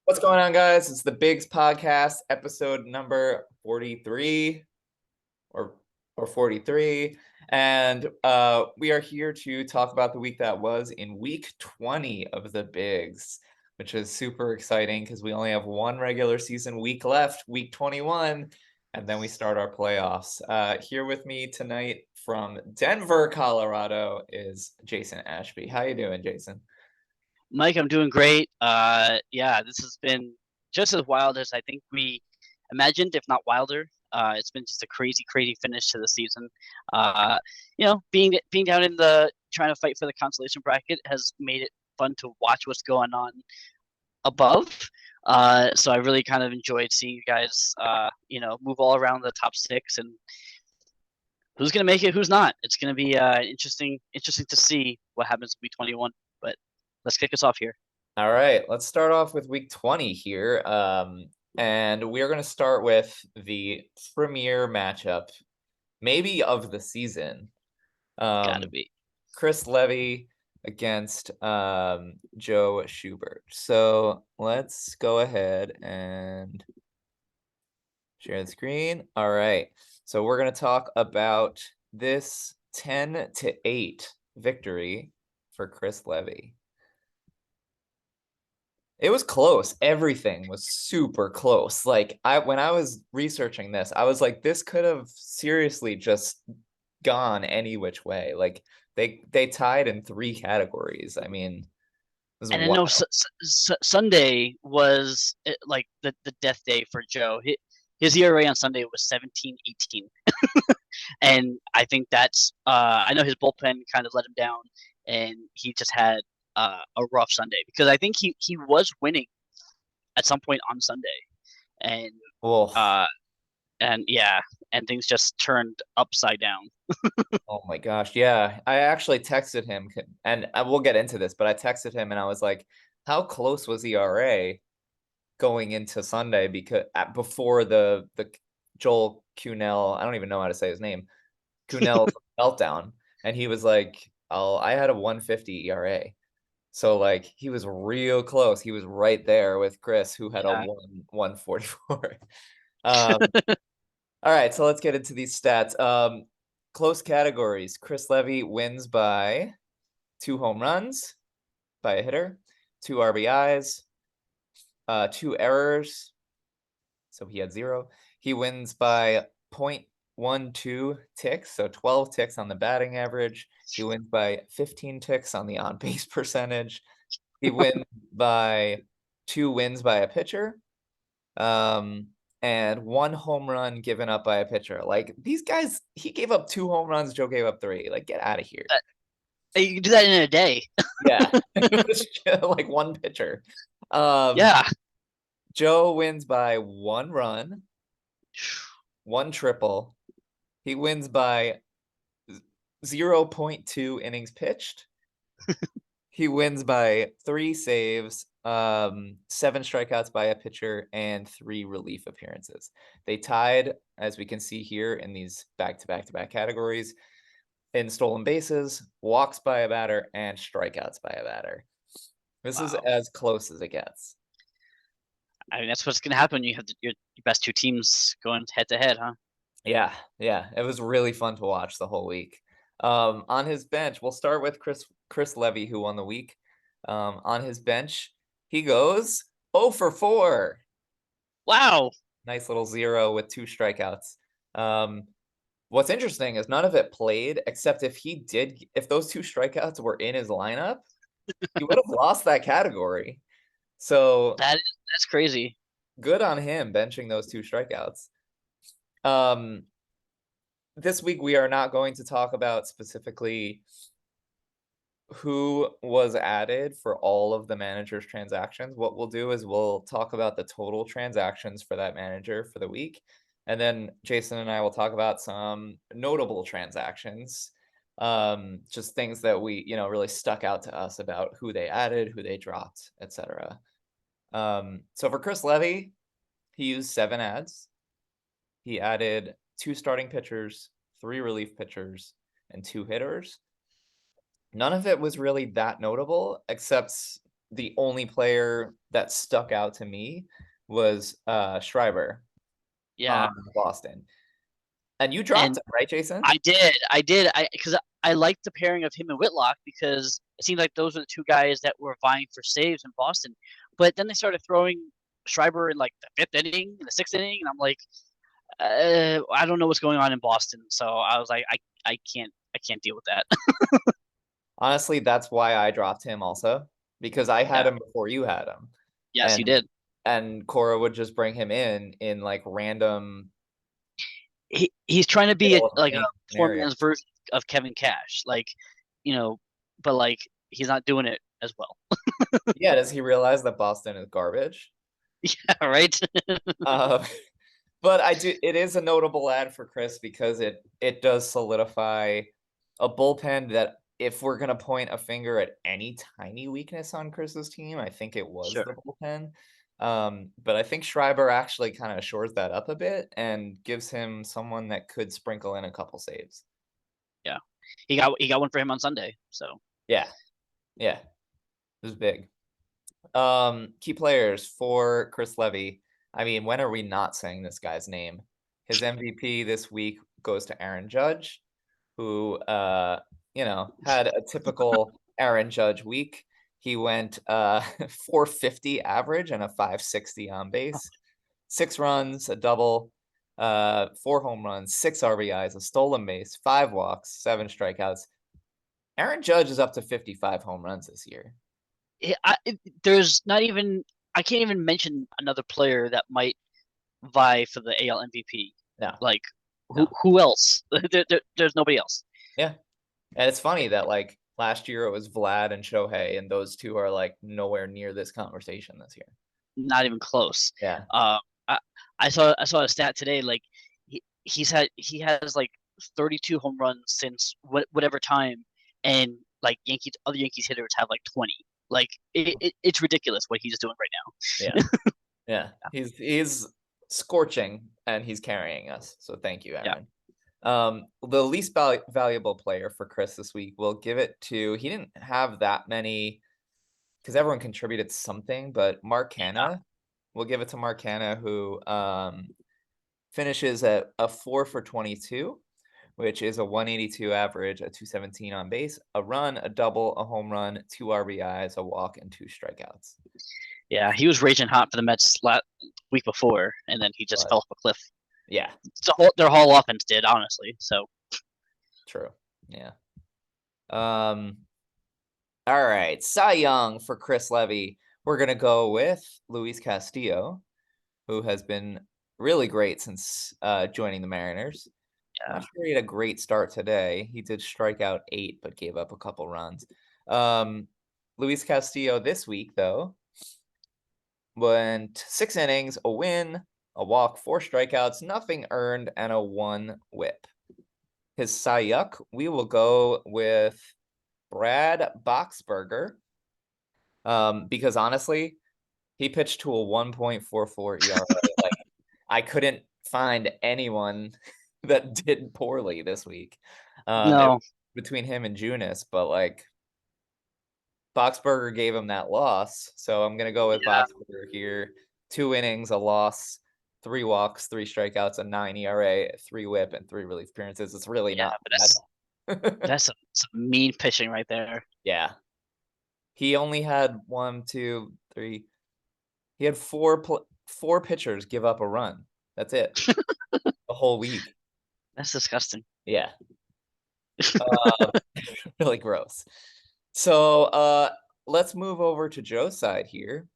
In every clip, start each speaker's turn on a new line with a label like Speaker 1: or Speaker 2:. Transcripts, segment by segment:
Speaker 1: What's going on, guys? It's the Bigs Podcast, episode number 43 or 43. And we are here to talk about the week that was in week 20 of the Bigs, which is super exciting because we only have one regular season week left, week 21, and then we start our playoffs. Here with me tonight from Denver, Colorado is Jason Ashby. How you doing, Jason?
Speaker 2: Mike, I'm doing great. This has been just as wild as I think we imagined, if not wilder. It's been just a crazy, crazy finish to the season. Being down in the trying to fight for the consolation bracket has made it fun to watch what's going on above. So I really kind of enjoyed seeing you guys, move all around the top six and who's gonna make it, who's not. It's gonna be interesting to see what happens in week 21. But let's kick us off here.
Speaker 1: All right, let's start off with week 20 here. And we're going to start with the premier matchup, maybe of the season.
Speaker 2: Gotta be.
Speaker 1: Chris Levy against Joe Schubert. So let's go ahead and share the screen. All right, so we're going to talk about this 10-8 victory for Chris Levy. It was close. Everything was super close. Like when I was researching this, I was like, this could have seriously just gone any which way. Like they tied in 3 categories. I mean, this is
Speaker 2: And I know
Speaker 1: wild.
Speaker 2: Sunday was like the death day for Joe. His ERA on Sunday was 17-18. And I think that's I know his bullpen kind of let him down, and he just had a rough Sunday because I think he was winning at some point on Sunday, and
Speaker 1: Oh,
Speaker 2: uh, and things just turned upside down.
Speaker 1: oh my gosh. Yeah, I actually texted him, and we'll get into this, but I texted him and I was like, how close was ERA going into Sunday because before the Joel Cunell, I don't even know how to say his name, Cunell meltdown, and he was like, "Oh, I had a 150 ERA." So like he was real close. He was right there with Chris, who had a
Speaker 2: Yeah.
Speaker 1: 144. All right, so let's get into these stats. Close categories. Chris Levy wins by 2 home runs by a hitter, 2 RBIs, 2 errors. So he had 0. He wins by 0.12 ticks, so 12 ticks on the batting average. He wins by 15 ticks on the on-base percentage. He wins by 2 wins by a pitcher, and 1 home run given up by a pitcher. Like these guys, he gave up 2 home runs. Joe gave up 3. Like get out of here.
Speaker 2: You can do that in a day.
Speaker 1: Yeah, like 1 pitcher.
Speaker 2: Yeah.
Speaker 1: Joe wins by 1 run, 1 triple. He wins by 0.2 innings pitched. He wins by 3 saves, 7 strikeouts by a pitcher, and 3 relief appearances. They tied, as we can see here in these back-to-back-to-back categories, in stolen bases, walks by a batter, and strikeouts by a batter. This is as close as it gets.
Speaker 2: I mean, that's what's going to happen. You have your best 2 teams going head to head, huh?
Speaker 1: Yeah, it was really fun to watch the whole week. On his bench, we'll start with Chris Levy, who won the week. On his bench, he goes 0 for 4.
Speaker 2: Wow.
Speaker 1: Nice little 0 with 2 strikeouts. What's interesting is none of it played, except if those 2 strikeouts were in his lineup, he would have lost that category. So
Speaker 2: That's crazy.
Speaker 1: good on him benching those 2 strikeouts. This week we are not going to talk about specifically who was added for all of the manager's transactions. What we'll do is we'll talk about the total transactions for that manager for the week. And then Jason and I will talk about some notable transactions. Just things that we, really stuck out to us about who they added, who they dropped, etc. So for Chris Levy, he used 7 ads. He added 2 starting pitchers, 3 relief pitchers, and 2 hitters. None of it was really that notable, except the only player that stuck out to me was Schreiber
Speaker 2: Yeah,
Speaker 1: on Boston. And you dropped
Speaker 2: and
Speaker 1: him, right, Jason?
Speaker 2: I did, because I liked the pairing of him and Whitlock because it seemed like those were the two guys that were vying for saves in Boston. But then they started throwing Schreiber in like the fifth inning, the sixth inning, and I'm like, I don't know what's going on in Boston. So I was like, I can't deal with that.
Speaker 1: Honestly, that's why I dropped him also, because I had
Speaker 2: Yeah.
Speaker 1: him before you had him.
Speaker 2: Yes, you
Speaker 1: And
Speaker 2: did.
Speaker 1: Cora would just bring him in like random
Speaker 2: He's trying to be
Speaker 1: middle of the
Speaker 2: like a
Speaker 1: game
Speaker 2: poor
Speaker 1: scenarios.
Speaker 2: man's version of Kevin Cash, like, but like he's not doing it as well.
Speaker 1: Yeah, does he realize that Boston is garbage?
Speaker 2: Yeah, right.
Speaker 1: Uh, but it is a notable ad for Chris because it does solidify a bullpen that if we're gonna point a finger at any tiny weakness on Chris's team, I think it was
Speaker 2: Sure.
Speaker 1: the bullpen. But I think Schreiber actually kind of shores that up a bit and gives him someone that could sprinkle in a couple saves.
Speaker 2: Yeah, he got one for him on Sunday. So
Speaker 1: Yeah, yeah, it was big. Key players for Chris Levy. I mean, when are we not saying this guy's name? His MVP this week goes to Aaron Judge, who had a typical Aaron Judge week. He went 450 average and a 560 on base, 6 runs, a double, 4 home runs, 6 RBIs, a stolen base, 5 walks, 7 strikeouts. Aaron Judge is up to 55 home runs this year.
Speaker 2: there's not even I can't even mention another player that might vie for the AL MVP.
Speaker 1: No,
Speaker 2: Like
Speaker 1: no.
Speaker 2: who else? There's nobody else.
Speaker 1: Yeah. And it's funny that like last year it was Vlad and Shohei, and those two are like nowhere near this conversation this year.
Speaker 2: Not even close.
Speaker 1: Yeah.
Speaker 2: I I saw a stat today. Like he has like 32 home runs since whatever time, and like other Yankees hitters have like 20. Like it's ridiculous what he's doing right
Speaker 1: Yeah.
Speaker 2: now.
Speaker 1: Yeah. He's scorching and he's carrying us. So thank you,
Speaker 2: Yeah.
Speaker 1: Aaron. The least valuable player for Chris this week, we'll give it to, he didn't have that many because everyone contributed something, but Mark Canha, we'll give it to Mark Canha, who finishes at a 4 for 22, which is a 182 average, a 217 on base, a run, a double, a home run, 2 RBIs, a walk, and 2 strikeouts.
Speaker 2: Yeah, he was raging hot for the Mets week before, and then he just
Speaker 1: But
Speaker 2: fell off a cliff.
Speaker 1: yeah,
Speaker 2: Their whole offense did, honestly. So
Speaker 1: true. Yeah. All right. Cy Young for Chris Levy. We're gonna go with Luis Castillo, who has been really great since joining the Mariners.
Speaker 2: yeah,
Speaker 1: Not sure he had a great start today. He did strike out 8, but gave up a couple runs. Luis Castillo this week, though, went 6 innings, a win, a walk, 4 strikeouts, nothing earned, and a 1 whip. His Cy Yuck, we will go with Brad Boxberger. Because honestly, he pitched to a 1.44 ERA. Like, I couldn't find anyone that did poorly this week.
Speaker 2: no,
Speaker 1: Between him and Junis, but like Boxberger gave him that loss, so I'm gonna go with
Speaker 2: yeah,
Speaker 1: Boxberger here. 2 innings, a loss, 3 walks, 3 strikeouts, a 9 ERA, 3 WHIP, and 3 relief appearances. It's really
Speaker 2: yeah.
Speaker 1: not
Speaker 2: But
Speaker 1: bad.
Speaker 2: that's some mean pitching right there.
Speaker 1: Yeah, he only had 1, 2, 3. He had 4 pitchers give up a run. That's it. The whole week.
Speaker 2: That's disgusting.
Speaker 1: Yeah. Really gross. So let's move over to Joe's side here.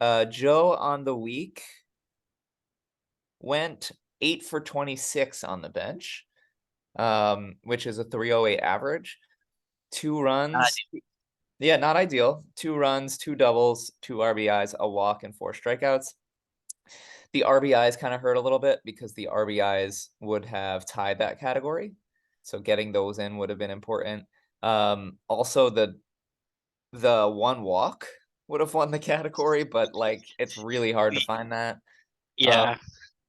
Speaker 1: Joe on the week went 8 for 26 on the bench, which is a 308 average. 2 runs. Yeah, not ideal. 2 runs, 2 doubles, 2 RBIs, a walk, and 4 strikeouts. The RBIs kind of hurt a little bit because the RBIs would have tied that category. So getting those in would have been important. Also the 1 walk would have won the category, but like it's really hard to find that.
Speaker 2: Yeah,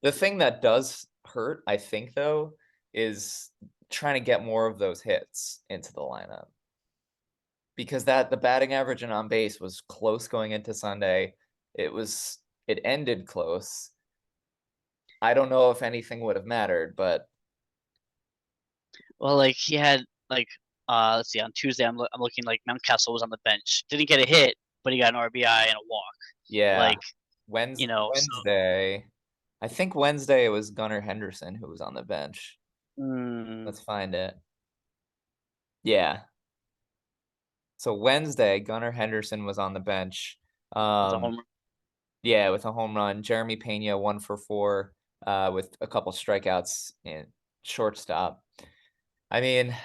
Speaker 1: The thing that does hurt, I think, though, is trying to get more of those hits into the lineup. because the batting average and on base was close going into Sunday. It ended close. I don't know if anything would have mattered, but
Speaker 2: Well, like he had like let's see, on Tuesday I'm looking like Mountcastle was on the bench. Didn't get a hit, but he got an RBI and a walk.
Speaker 1: yeah.
Speaker 2: Like, so
Speaker 1: Wednesday. I think Wednesday it was Gunnar Henderson who was on the bench. Let's find it. Yeah. So Wednesday, Gunnar Henderson was on the bench.
Speaker 2: with a home run.
Speaker 1: Yeah, with a home run. Jeremy Pena 1 for 4 with a couple strikeouts in shortstop. I mean,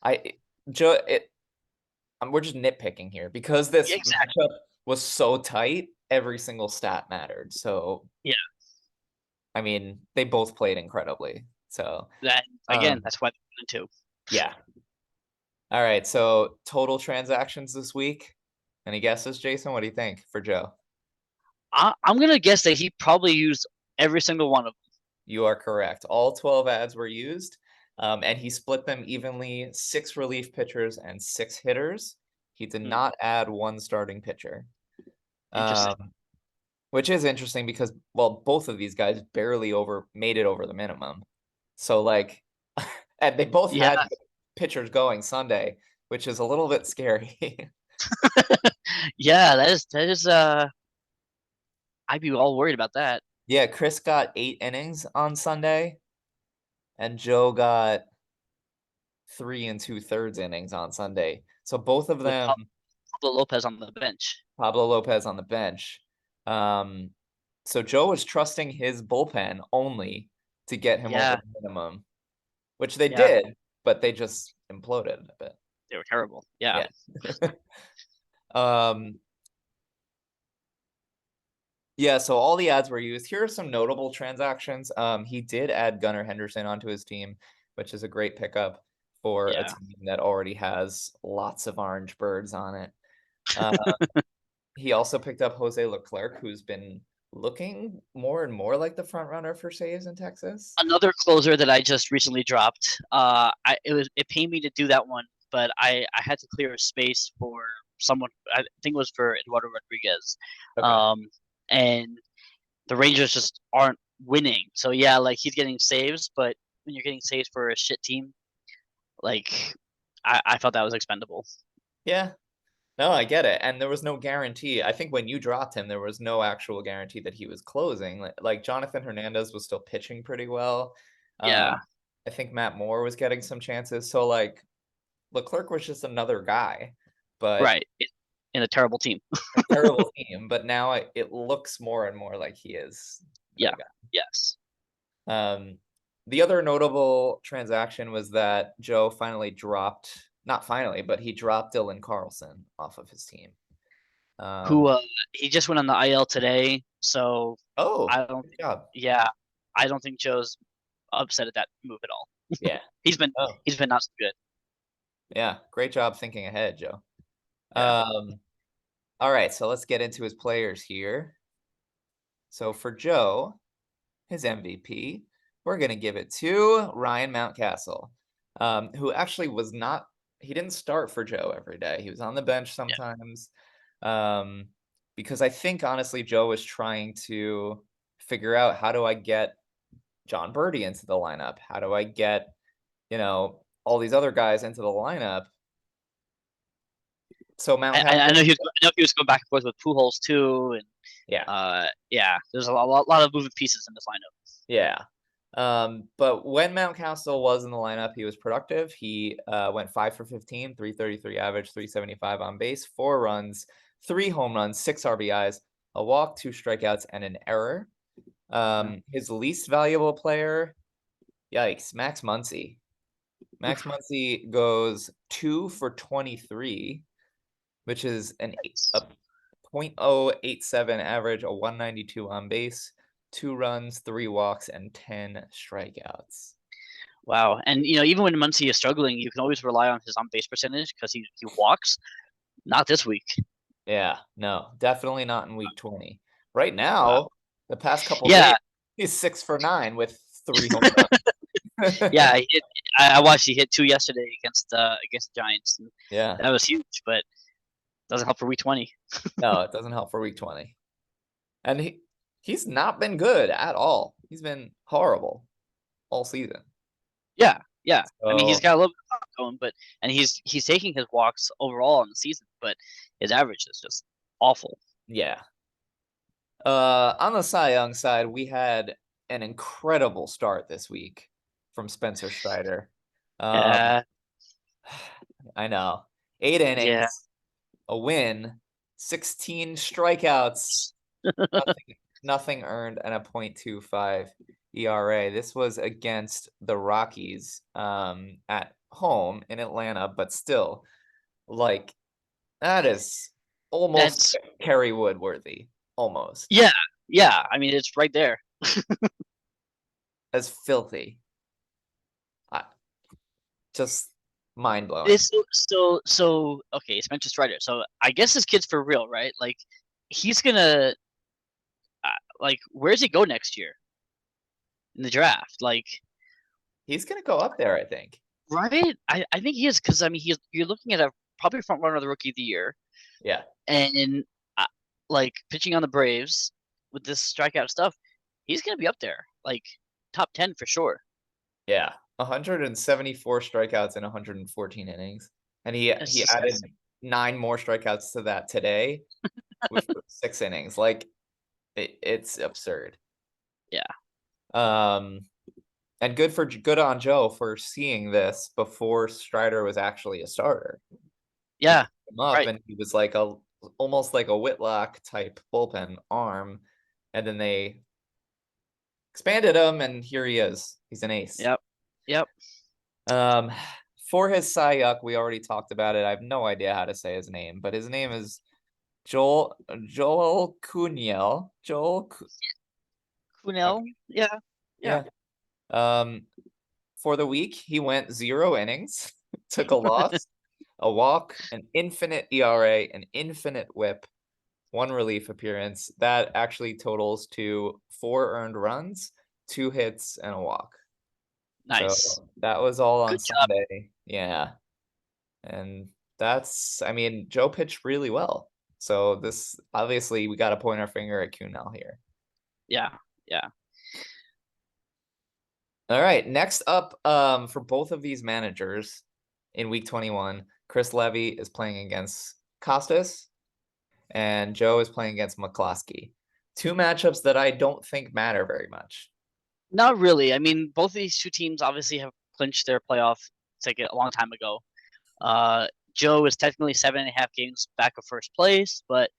Speaker 1: we're just nitpicking here because this
Speaker 2: Exactly.
Speaker 1: matchup was so tight. Every single stat mattered. So
Speaker 2: Yeah.
Speaker 1: I mean, they both played incredibly. So
Speaker 2: That again, that's why they're too.
Speaker 1: yeah. All right. So total transactions this week. Any guesses, Jason? What do you think for Joe?
Speaker 2: I'm gonna guess that he probably used every single one of them.
Speaker 1: You are correct. All 12 ads were used, and he split them evenly, 6 relief pitchers and 6 hitters. He did not add 1 starting pitcher.
Speaker 2: Interesting.
Speaker 1: Which is interesting because, well, both of these guys barely made it over the minimum. So like, and they both had pitchers going Sunday, which is a little bit scary.
Speaker 2: Yeah, that is I'd be all worried about that.
Speaker 1: Yeah, Chris got 8 innings on Sunday, and Joe got 3 2/3 innings on Sunday. So both of them,
Speaker 2: Pablo Lopez on the bench.
Speaker 1: Pablo Lopez on the bench. So Joe was trusting his bullpen only to get him over the minimum, which they did, but they just imploded a bit.
Speaker 2: They were terrible. Yeah.
Speaker 1: Yeah, so all the ads were used. Here are some notable transactions. He did add Gunnar Henderson onto his team, which is a great pickup for a team that already has lots of orange birds on it. He also picked up Jose Leclerc, who's been looking more and more like the front runner for saves in Texas.
Speaker 2: Another closer that I just recently dropped. It pained me to do that one, but I had to clear a space for someone. I think it was for Eduardo Rodriguez.
Speaker 1: Okay.
Speaker 2: And the Rangers just aren't winning. So yeah, like he's getting saves, but when you're getting saves for a shit team, like I felt that was expendable.
Speaker 1: Yeah. No, I get it. And there was no guarantee. I think when you dropped him, there was no actual guarantee that he was closing. Like Jonathan Hernandez was still pitching pretty well.
Speaker 2: Yeah.
Speaker 1: I think Matt Moore was getting some chances. So like Leclerc was just another guy, but
Speaker 2: right. In a terrible team.
Speaker 1: A terrible team, but now it looks more and more like he is.
Speaker 2: Yeah. Yes.
Speaker 1: The other notable transaction was that Joe finally dropped, not finally, but he dropped Dylan Carlson off of his team.
Speaker 2: Who he just went on the IL today, so I don't.
Speaker 1: Good job.
Speaker 2: Yeah, I don't think Joe's upset at that move at all.
Speaker 1: Yeah,
Speaker 2: he's been not so good.
Speaker 1: Yeah, great job thinking ahead, Joe. Yeah. All right, so let's get into his players here. So for Joe, his MVP, we're going to give it to Ryan Mountcastle, who actually he didn't start for Joe every day. He was on the bench sometimes, because I think, honestly, Joe was trying to figure out, how do I get John Birdie into the lineup? How do I get, all these other guys into the lineup? So Mountcastle,
Speaker 2: I know he was going back and forth with Pujols too, and there's a lot of moving pieces in this lineup.
Speaker 1: Yeah. But when Mountcastle was in the lineup, he was productive. He went 5 for 15, 333 average, 375 on base, 4 runs, 3 home runs, 6 RBIs, a walk, 2 strikeouts, and an error. His least valuable player, yikes, Max Muncie. Max Muncie goes 2 for 23, which is a 0.087 average, a 192 on base, 2 runs, 3 walks, and 10 strikeouts.
Speaker 2: Wow. And, even when Muncie is struggling, you can always rely on his on-base percentage because he walks. Not this week.
Speaker 1: Yeah, no, definitely not in week 20. Right now, the past couple days, he's 6 for 9 with 3 home runs.
Speaker 2: Yeah, I watched. He hit 2 yesterday against the Giants. And
Speaker 1: Yeah.
Speaker 2: that was huge, but doesn't help for week 20.
Speaker 1: No, it doesn't help for week 20. And he's not been good at all. He's been horrible all season.
Speaker 2: Yeah, yeah. I mean, he's
Speaker 1: So,
Speaker 2: got a little bit of pop going, and he's taking his walks overall in the season, but his average is just awful.
Speaker 1: yeah. On the Cy Young side, we had an incredible start this week from Spencer Strider.
Speaker 2: Yeah,
Speaker 1: I know. 8
Speaker 2: yeah.
Speaker 1: innings, a win, 16 strikeouts, nothing earned, and a .25 ERA. This was against the Rockies at home in Atlanta, but still, like, that is almost
Speaker 2: That's
Speaker 1: Kerry Wood worthy. Almost.
Speaker 2: yeah, yeah. I mean, it's right there.
Speaker 1: That's filthy. Just mind blowing.
Speaker 2: It's so okay. Spencer Strider. So I guess this kid's for real, right? Like, he's gonna like, where's he go next year in the draft? Like,
Speaker 1: He's gonna go up there, I think.
Speaker 2: right? I think he is, because I mean, you're looking at a probably front runner of the rookie of the year,
Speaker 1: Yeah.
Speaker 2: and like, pitching on the Braves with this strikeout stuff, he's gonna be up there, like top 10 for sure.
Speaker 1: Yeah. 174 strikeouts in 114 innings. And he
Speaker 2: It's just
Speaker 1: added 9 more strikeouts to that today, which was 6 innings. Like, it's absurd.
Speaker 2: Yeah.
Speaker 1: And good on Joe for seeing this before Strider was actually a starter.
Speaker 2: Yeah.
Speaker 1: Him up,
Speaker 2: Right.
Speaker 1: and he was like almost like a Whitlock type bullpen arm, and then they expanded him, and here he is. He's an ace.
Speaker 2: Yep. Yep.
Speaker 1: For his Cy Young, we already talked about it. I have no idea how to say his name, but his name is Joel Cuniel.
Speaker 2: Kunel.
Speaker 1: Okay.
Speaker 2: Yeah.
Speaker 1: Yeah. For the week, he went 0 innings, took a loss, a walk, an infinite ERA, an infinite WHIP, 1 relief appearance. That actually totals to 4 earned runs, 2 hits, and a walk.
Speaker 2: Nice.
Speaker 1: So that was all on
Speaker 2: Good job.
Speaker 1: Sunday. Yeah. And I mean, Joe pitched really well. So this, obviously, we got to point our finger at Kunal here.
Speaker 2: Yeah. Yeah.
Speaker 1: All right. Next up, for both of these managers in week 21, Chris Levy is playing against Costas, and Joe is playing against Mccloskey. 2 matchups that I don't think matter very much.
Speaker 2: Not really. I mean, both of these two teams obviously have clinched their playoff ticket a long time ago. Joe is technically 7.5 games back of first place, but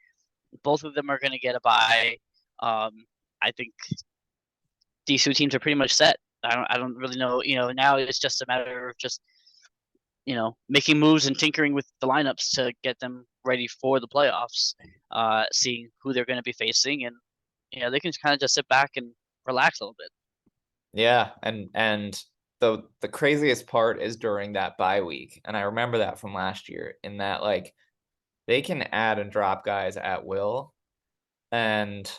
Speaker 2: both of them are going to get a bye. I think these two teams are pretty much set. I don't really know. Now it's just a matter of just making moves and tinkering with the lineups to get them ready for the playoffs. Seeing who they're going to be facing, and they can kind of just sit back and relax a little bit.
Speaker 1: Yeah, and the craziest part is during that bye week, and I remember that from last year, in that, like, they can add and drop guys at will, and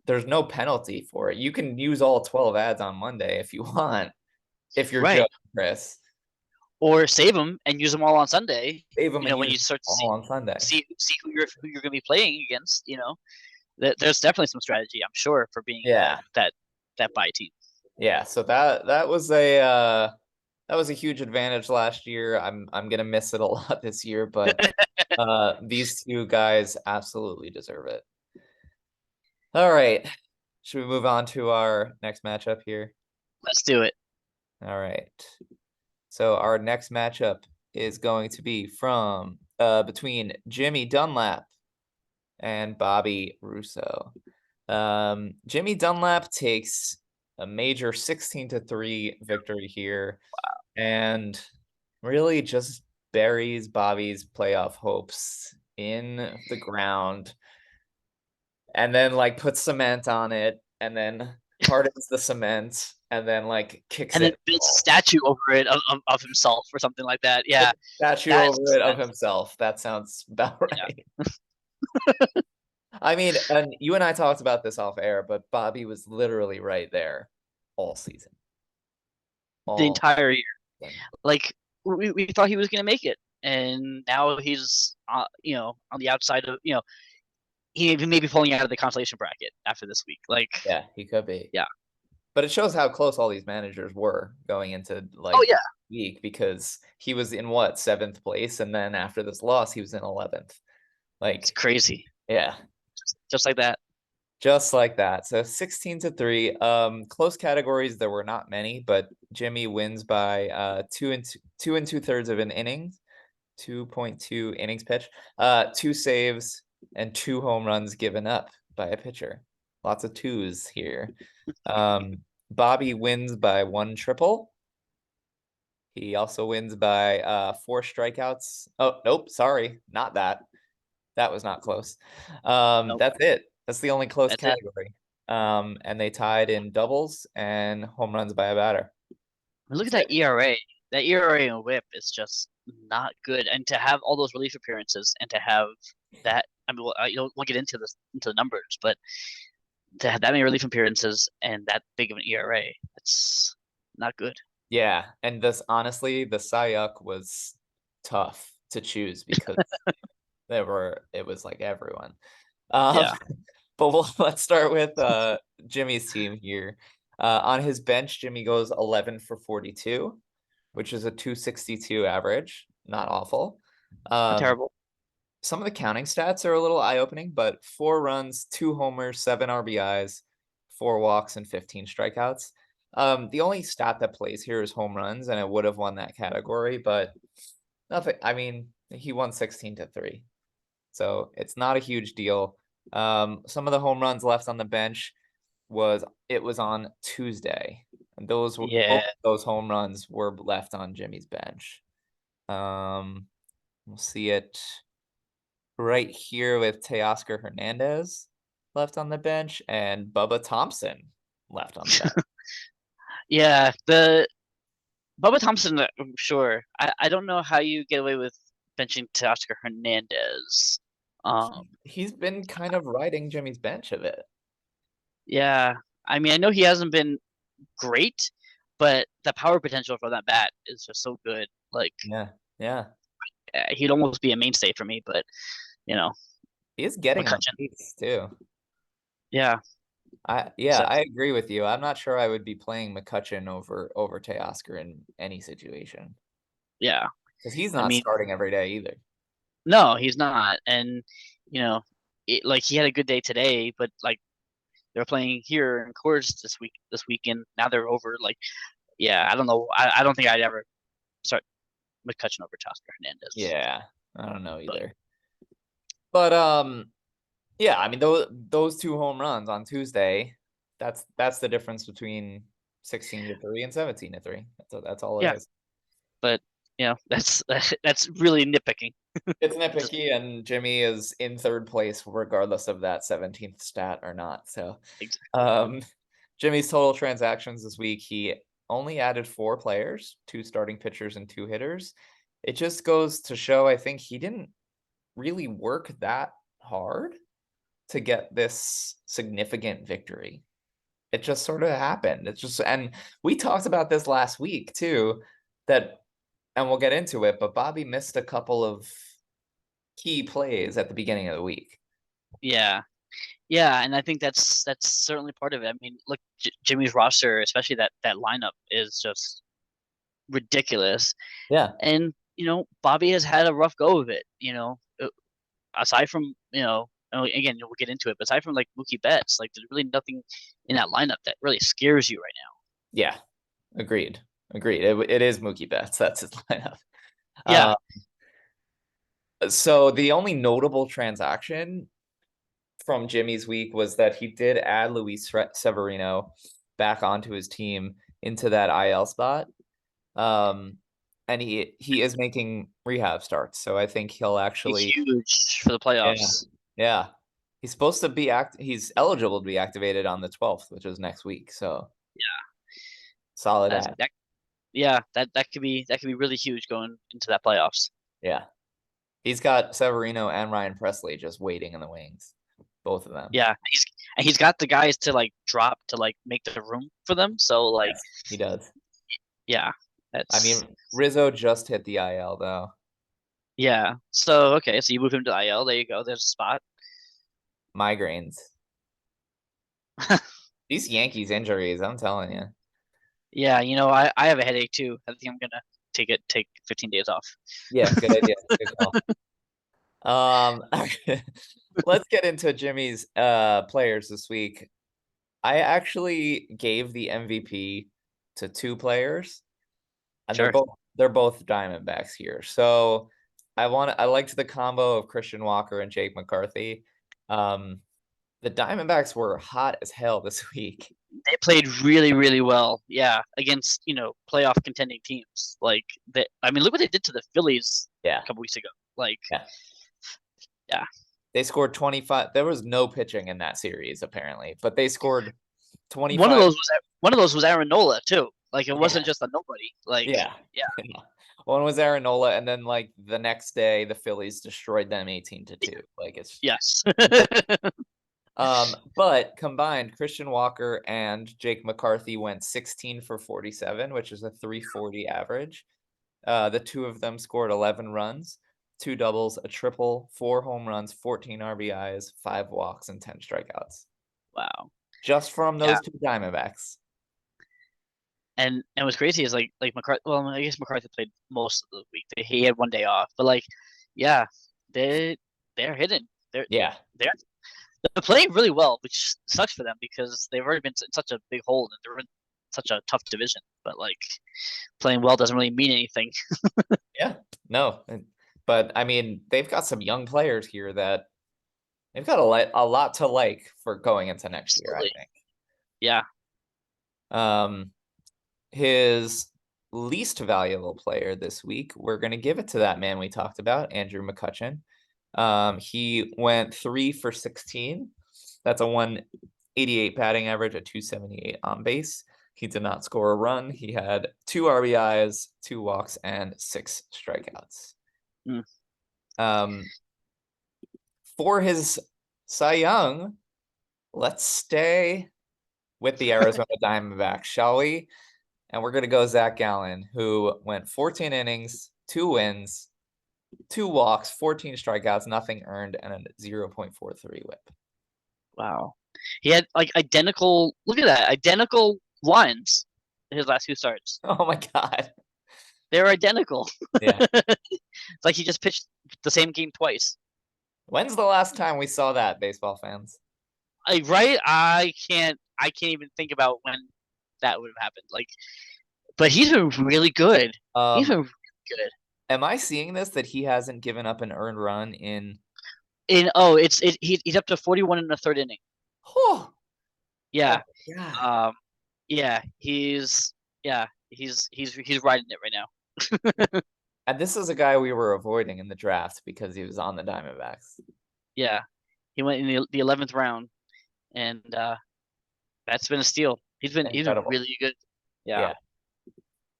Speaker 1: there's no penalty for it. You can use all 12 ads on Monday if you want, if you're
Speaker 2: Right.
Speaker 1: Joe Chris.
Speaker 2: Or save them and use them all on Sunday.
Speaker 1: Save them and
Speaker 2: When
Speaker 1: use
Speaker 2: you start to
Speaker 1: all on Sunday.
Speaker 2: see who you're going to be playing against. There's definitely some strategy, I'm sure, for being that bye team.
Speaker 1: Yeah, so that was a huge advantage last year. I'm gonna miss it a lot this year, but these 2 guys absolutely deserve it. All right, should we move on to our next matchup here?
Speaker 2: Let's do it.
Speaker 1: All right. So our next matchup is going to be from between Jimmy Dunlap and Bobby Russo. Jimmy Dunlap takes a major 16-3 victory here, and really just buries Bobby's playoff hopes in the ground, and then, like, puts cement on it, and then hardens the cement, and then, like, kicks
Speaker 2: And then
Speaker 1: it.
Speaker 2: builds a statue over it of himself or something like that. Yeah.
Speaker 1: Statue over it of himself. That sounds about right.
Speaker 2: Yeah.
Speaker 1: I mean, and you and I talked about this off air, but Bobby was literally right there all season.
Speaker 2: the
Speaker 1: all
Speaker 2: entire year.
Speaker 1: season.
Speaker 2: Like we thought he was gonna make it, and now he's on the outside of he may be pulling out of the consolation bracket after this week. Like
Speaker 1: Yeah, he could be.
Speaker 2: yeah.
Speaker 1: But it shows how close all these managers were going into
Speaker 2: Oh
Speaker 1: like
Speaker 2: yeah,
Speaker 1: week, because he was in what, 7th place, and then after this loss he was in 11th.
Speaker 2: it's
Speaker 1: Like,
Speaker 2: crazy.
Speaker 1: yeah,
Speaker 2: Just like that.
Speaker 1: just like that. So 16-3. Close categories there were not many, but Jimmy wins by 2 2.3 of an inning, 2.2 innings pitch, 2 saves, and 2 home runs given up by a pitcher. Lots of twos here. Bobby wins by 1 triple. He also wins by 4 strikeouts. Oh, nope, sorry, not that. That was not close.
Speaker 2: Nope.
Speaker 1: That's it. That's the only close
Speaker 2: That's it.
Speaker 1: category. And they tied in doubles and home runs by a batter.
Speaker 2: Look at
Speaker 1: That's
Speaker 2: that ERA. That ERA and WHIP is just not good, and to have all those relief appearances, and to have that. I mean, we'll get into the numbers, but to have that many relief appearances and that big of an ERA, it's not good.
Speaker 1: Yeah, and this honestly, the Cy Yuck was tough to choose because it was like everyone.
Speaker 2: Yeah.
Speaker 1: But let's start with Jimmy's team here. On his bench, Jimmy goes 11 for 42, which is a 262 average. Not awful.
Speaker 2: Not terrible.
Speaker 1: Some of the counting stats are a little eye-opening, but 4 runs, 2 homers, 7 RBIs, 4 walks, and 15 strikeouts. The only stat that plays here is home runs, and it would have won that category, but nothing. I mean, he won 16-3, so it's not a huge deal. Some of the home runs left on the bench was on Tuesday, and both
Speaker 2: Yeah.
Speaker 1: those home runs were left on Jimmy's bench. We'll see it right here with Teoscar Hernandez left on the bench and Bubba Thompson left on the bench.
Speaker 2: Yeah. The Bubba Thompson, sure. I don't know how you get away with benching Teoscar Hernandez.
Speaker 1: He's been kind of riding Jimmy's bench a bit.
Speaker 2: Yeah. I mean, I know he hasn't been great, but the power potential for that bat is just so good. Like,
Speaker 1: Yeah.
Speaker 2: he'd almost be a mainstay for me, but
Speaker 1: He is getting on
Speaker 2: Mccutchen.
Speaker 1: base too.
Speaker 2: Yeah.
Speaker 1: I
Speaker 2: So
Speaker 1: agree with you. I'm not sure I would be playing McCutchen over Teoscar in any situation,
Speaker 2: yeah.
Speaker 1: because he's
Speaker 2: I
Speaker 1: not
Speaker 2: mean,
Speaker 1: starting every day either.
Speaker 2: no, he's not. And like he had a good day today, but like they're playing here in Coors this weekend. Now they're over. Like, yeah, I don't know. I don't think I'd ever start McCutchen over Teoscar Hernandez.
Speaker 1: Yeah, I don't know
Speaker 2: But
Speaker 1: either. But yeah, I mean those 2 home runs on Tuesday, that's the difference between 16-3 and 17-3. That's all it
Speaker 2: yeah,
Speaker 1: is.
Speaker 2: but that's really nitpicking.
Speaker 1: It's nitpicky, and Jimmy is in 3rd place regardless of that 17th stat or not. So, Jimmy's total transactions this week, he only added 4 players, 2 starting pitchers and 2 hitters. It just goes to show, I think he didn't really work that hard to get this significant victory. It just sort of happened. And we talked about this last week too, and we'll get into it, but Bobby missed a couple of key plays at the beginning of the week.
Speaker 2: Yeah, and I think that's certainly part of it. I mean, look, Jimmy's roster, especially that lineup, is just ridiculous.
Speaker 1: Yeah,
Speaker 2: and Bobby has had a rough go of it. Aside from again, we'll get into it, but aside from like Mookie Betts, like there's really nothing in that lineup that really scares you right now.
Speaker 1: yeah, agreed. It is Mookie Betts. That's his lineup.
Speaker 2: Yeah.
Speaker 1: So the only notable transaction from Jimmy's week was that he did add Luis Severino back onto his team into that IL spot. And he is making rehab starts, so I think he'll actually
Speaker 2: huge for the playoffs.
Speaker 1: Yeah. He's supposed to be he's eligible to be activated on the 12th, which is next week. So
Speaker 2: yeah,
Speaker 1: solid ad.
Speaker 2: That could be really huge going into that playoffs.
Speaker 1: Yeah. He's got Severino and Ryan Presley just waiting in the wings. Both of them.
Speaker 2: Yeah. He's got the guys to like drop to like make the room for them. So like
Speaker 1: yes, he does.
Speaker 2: Yeah,
Speaker 1: I
Speaker 2: that's
Speaker 1: mean, Rizzo just hit the IL though.
Speaker 2: yeah. So okay, so you move him to IL. There you go. There's a spot.
Speaker 1: Migraines. These Yankees injuries, I'm telling you.
Speaker 2: Yeah, I have a headache too. I think I'm gonna take 15 days off.
Speaker 1: Yeah, good idea. Good call. Let's get into Jimmy's players this week. I actually gave the MVP to two players, and
Speaker 2: Sure.
Speaker 1: they're both Diamondbacks here. So I liked the combo of Christian Walker and Jake McCarthy. The Diamondbacks were hot as hell this week.
Speaker 2: They played really, really well. Yeah, against playoff contending teams. Like that. I mean, look what they did to the Phillies
Speaker 1: Yeah,
Speaker 2: a couple weeks ago. Like,
Speaker 1: yeah.
Speaker 2: yeah,
Speaker 1: They scored 25. There was no pitching in that series apparently, but they scored
Speaker 2: one of
Speaker 1: 25.
Speaker 2: those was one of those was Aaron Nola too. Like it
Speaker 1: Yeah,
Speaker 2: wasn't just a nobody. Like,
Speaker 1: yeah.
Speaker 2: yeah,
Speaker 1: Yeah. One was Ari Nissman, and then like the next day the Phillies destroyed them 18-2. Like it's
Speaker 2: yes,
Speaker 1: but combined, Christian Walker and Jake McCarthy went 16 for 47, which is a 340 average. The two of them scored 11 runs, two doubles, a triple, four home runs, 14 RBIs, five walks, and 10 strikeouts.
Speaker 2: wow.
Speaker 1: Just from
Speaker 2: Yeah,
Speaker 1: those two Diamondbacks.
Speaker 2: and what's crazy is like McCarthy. Well, I guess McCarthy played most of the week. He had one day off, but like, yeah, they're hitting.
Speaker 1: Yeah.
Speaker 2: They're playing really well, which sucks for them because they've already been in such a big hole and they're in such a tough division. But like playing well doesn't really mean anything.
Speaker 1: Yeah. No. But I mean, they've got some young players here that they've got a lot to like for going into next year, I
Speaker 2: Absolutely.
Speaker 1: think.
Speaker 2: Yeah.
Speaker 1: His least valuable player this week, we're going to give it to that man we talked about, Andrew McCutchen. He went 3 for 16. That's a 188 batting average, a 278 on base. He did not score a run. He had 2 RBIs, 2 walks, and 6 strikeouts.
Speaker 2: Mm.
Speaker 1: For his Cy Young, let's stay with the Arizona Diamondbacks, shall we? And we're going to go Zach Gallen, who went 14 innings, 2 wins, 2 walks, 14 strikeouts, nothing earned, and a 0.43 whip.
Speaker 2: Wow. He had like identical. Look at that, identical lines. His last 2 starts.
Speaker 1: Oh my God.
Speaker 2: They're identical.
Speaker 1: Yeah.
Speaker 2: It's like he just pitched the same game twice.
Speaker 1: When's the last time we saw that, baseball fans?
Speaker 2: Right? I can't even think about when that would have happened. Like, but he's been really good. He's been really good.
Speaker 1: Am I seeing this that he hasn't given up an earned run in?
Speaker 2: He's up to 41 in the 3rd inning.
Speaker 1: Oh,
Speaker 2: Yeah.
Speaker 1: God.
Speaker 2: Yeah. He's riding it right now.
Speaker 1: And this is a guy we were avoiding in the draft because he was on the Diamondbacks.
Speaker 2: Yeah. He went in the 11th round, and that's been a steal. He's been really good. Yeah.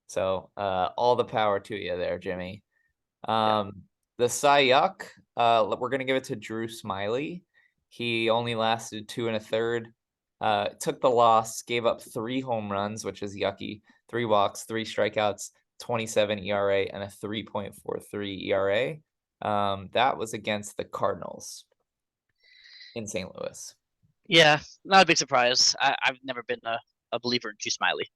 Speaker 1: So all the power to you there, Jimmy.
Speaker 2: Yeah.
Speaker 1: The Cy Yuck, we're gonna give it to Drew Smiley. He only lasted 2 1/3. Took the loss, gave up 3 home runs, which is yucky. 3 walks, 3 strikeouts, 27 ERA, and a 3.43 ERA. That was against the Cardinals in St. Louis.
Speaker 2: Yeah, not a big surprise. I've never been a believer in Drew Smiley.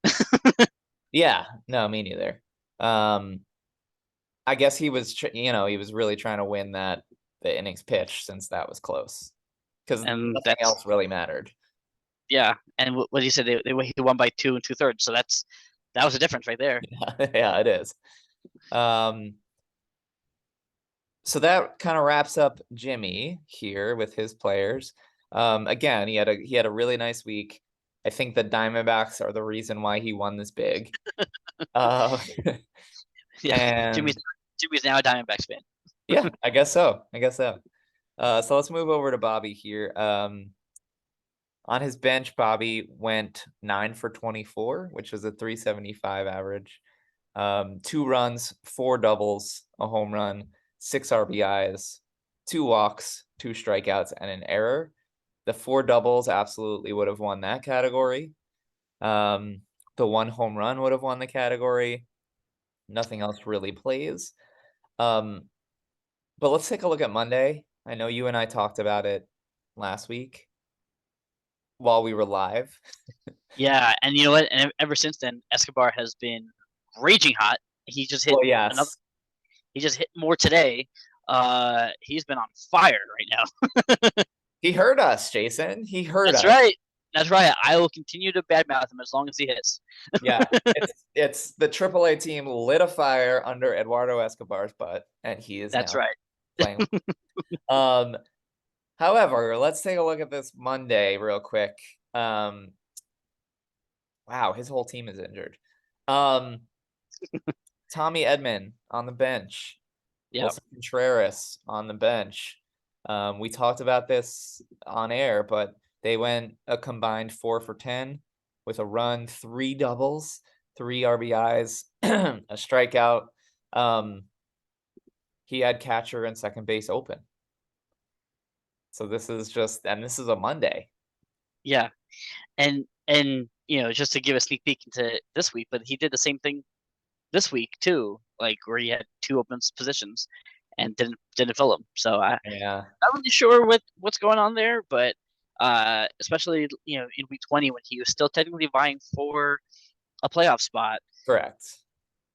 Speaker 1: Yeah, no, me neither. I guess he was, he was really trying to win the innings pitch since that was close because
Speaker 2: And
Speaker 1: nothing else really mattered.
Speaker 2: Yeah, and what he said, he won by 2 2/3. So that was a difference right there.
Speaker 1: Yeah, it is. So that kind of wraps up Jimmy here with his players. Again, he had a really nice week. I think the Diamondbacks are the reason why he won this big.
Speaker 2: Yeah,
Speaker 1: And
Speaker 2: Jimmy's now a Diamondbacks fan.
Speaker 1: yeah, I guess so. So let's move over to Bobby here. On his bench, Bobby went 9 for 24, which is a 375 average. 2 runs, 4 doubles, a home run, 6 RBIs, 2 walks, 2 strikeouts, and an error. The 4 doubles absolutely would have won that category. The the one home run would have won the category. Nothing else really plays. But let's take a look at Monday. I know you and I talked about it last week while we were live.
Speaker 2: Yeah, and you know what? And ever since then, Escobar has been raging hot. He just hit
Speaker 1: Well,
Speaker 2: another.
Speaker 1: yes.
Speaker 2: He just hit more today. He's been on fire right now.
Speaker 1: He heard us, Jason. He heard
Speaker 2: That's
Speaker 1: us.
Speaker 2: right. That's right. I will continue to badmouth him as long as he hits.
Speaker 1: Yeah, it's the AAA team lit a fire under Eduardo Escobar's butt, and he is
Speaker 2: That's
Speaker 1: now
Speaker 2: right.
Speaker 1: playing. However, let's take a look at this Monday real quick. Wow, his whole team is injured. Tommy Edman on the bench.
Speaker 2: Yeah.
Speaker 1: Wilson Contreras on the bench. We talked about this on air, but they went a combined 4 for 10 with a run, 3 doubles, 3 RBIs, a strikeout. He had catcher and second base open. So this is a Monday.
Speaker 2: Yeah. And just to give a sneak peek into this week, but he did the same thing this week too, like where he had 2 open positions and didn't fill them. So I'm not really sure what's going on there, but especially in week 20 when he was still technically vying for a playoff spot.
Speaker 1: Correct.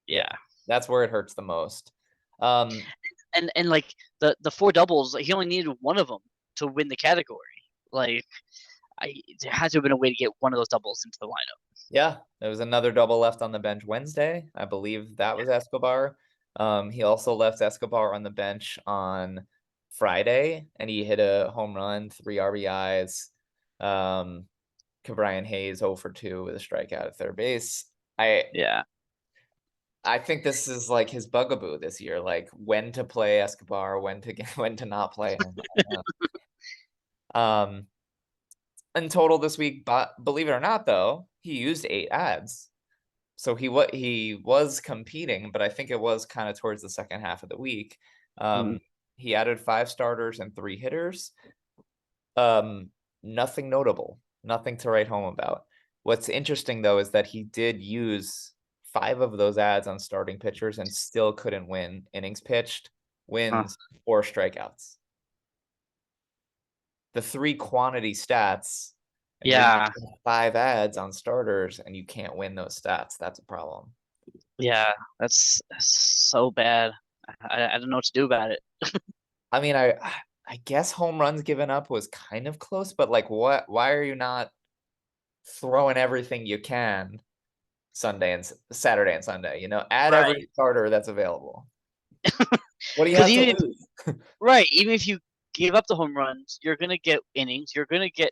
Speaker 2: Yeah.
Speaker 1: That's where it hurts the most.
Speaker 2: And like the 4 doubles, he only needed one of them to win the category. Like there had to have been a way to get one of those doubles into the lineup.
Speaker 1: Yeah, there was another double left on the bench Wednesday. I believe that was Escobar. He also left Escobar on the bench on Friday, and he hit a home run, 3 RBIs. Brian Hayes 0 for 2 with a strikeout at third base. I think this is like his bugaboo this year, like when to play Escobar, when to not play him. In total this week, but believe it or not, though, he used 8 ads. So he was competing, but I think it was kind of towards the second half of the week. He added 5 starters and 3 hitters. Nothing notable, nothing to write home about. What's interesting, though, is that he did use 5 of those ads on starting pitchers and still couldn't win innings pitched, wins, or strikeouts. The 3 quantity stats. And
Speaker 2: yeah.
Speaker 1: 5 ads on starters and you can't win those stats. That's a problem.
Speaker 2: Yeah, that's so bad. I don't know what to do about it.
Speaker 1: I mean, I guess home runs given up was kind of close, but like why are you not throwing everything you can Saturday and Sunday, add every starter that's available. What do you have to lose?
Speaker 2: Right, even if you give up the home runs, you're gonna get innings, you're gonna get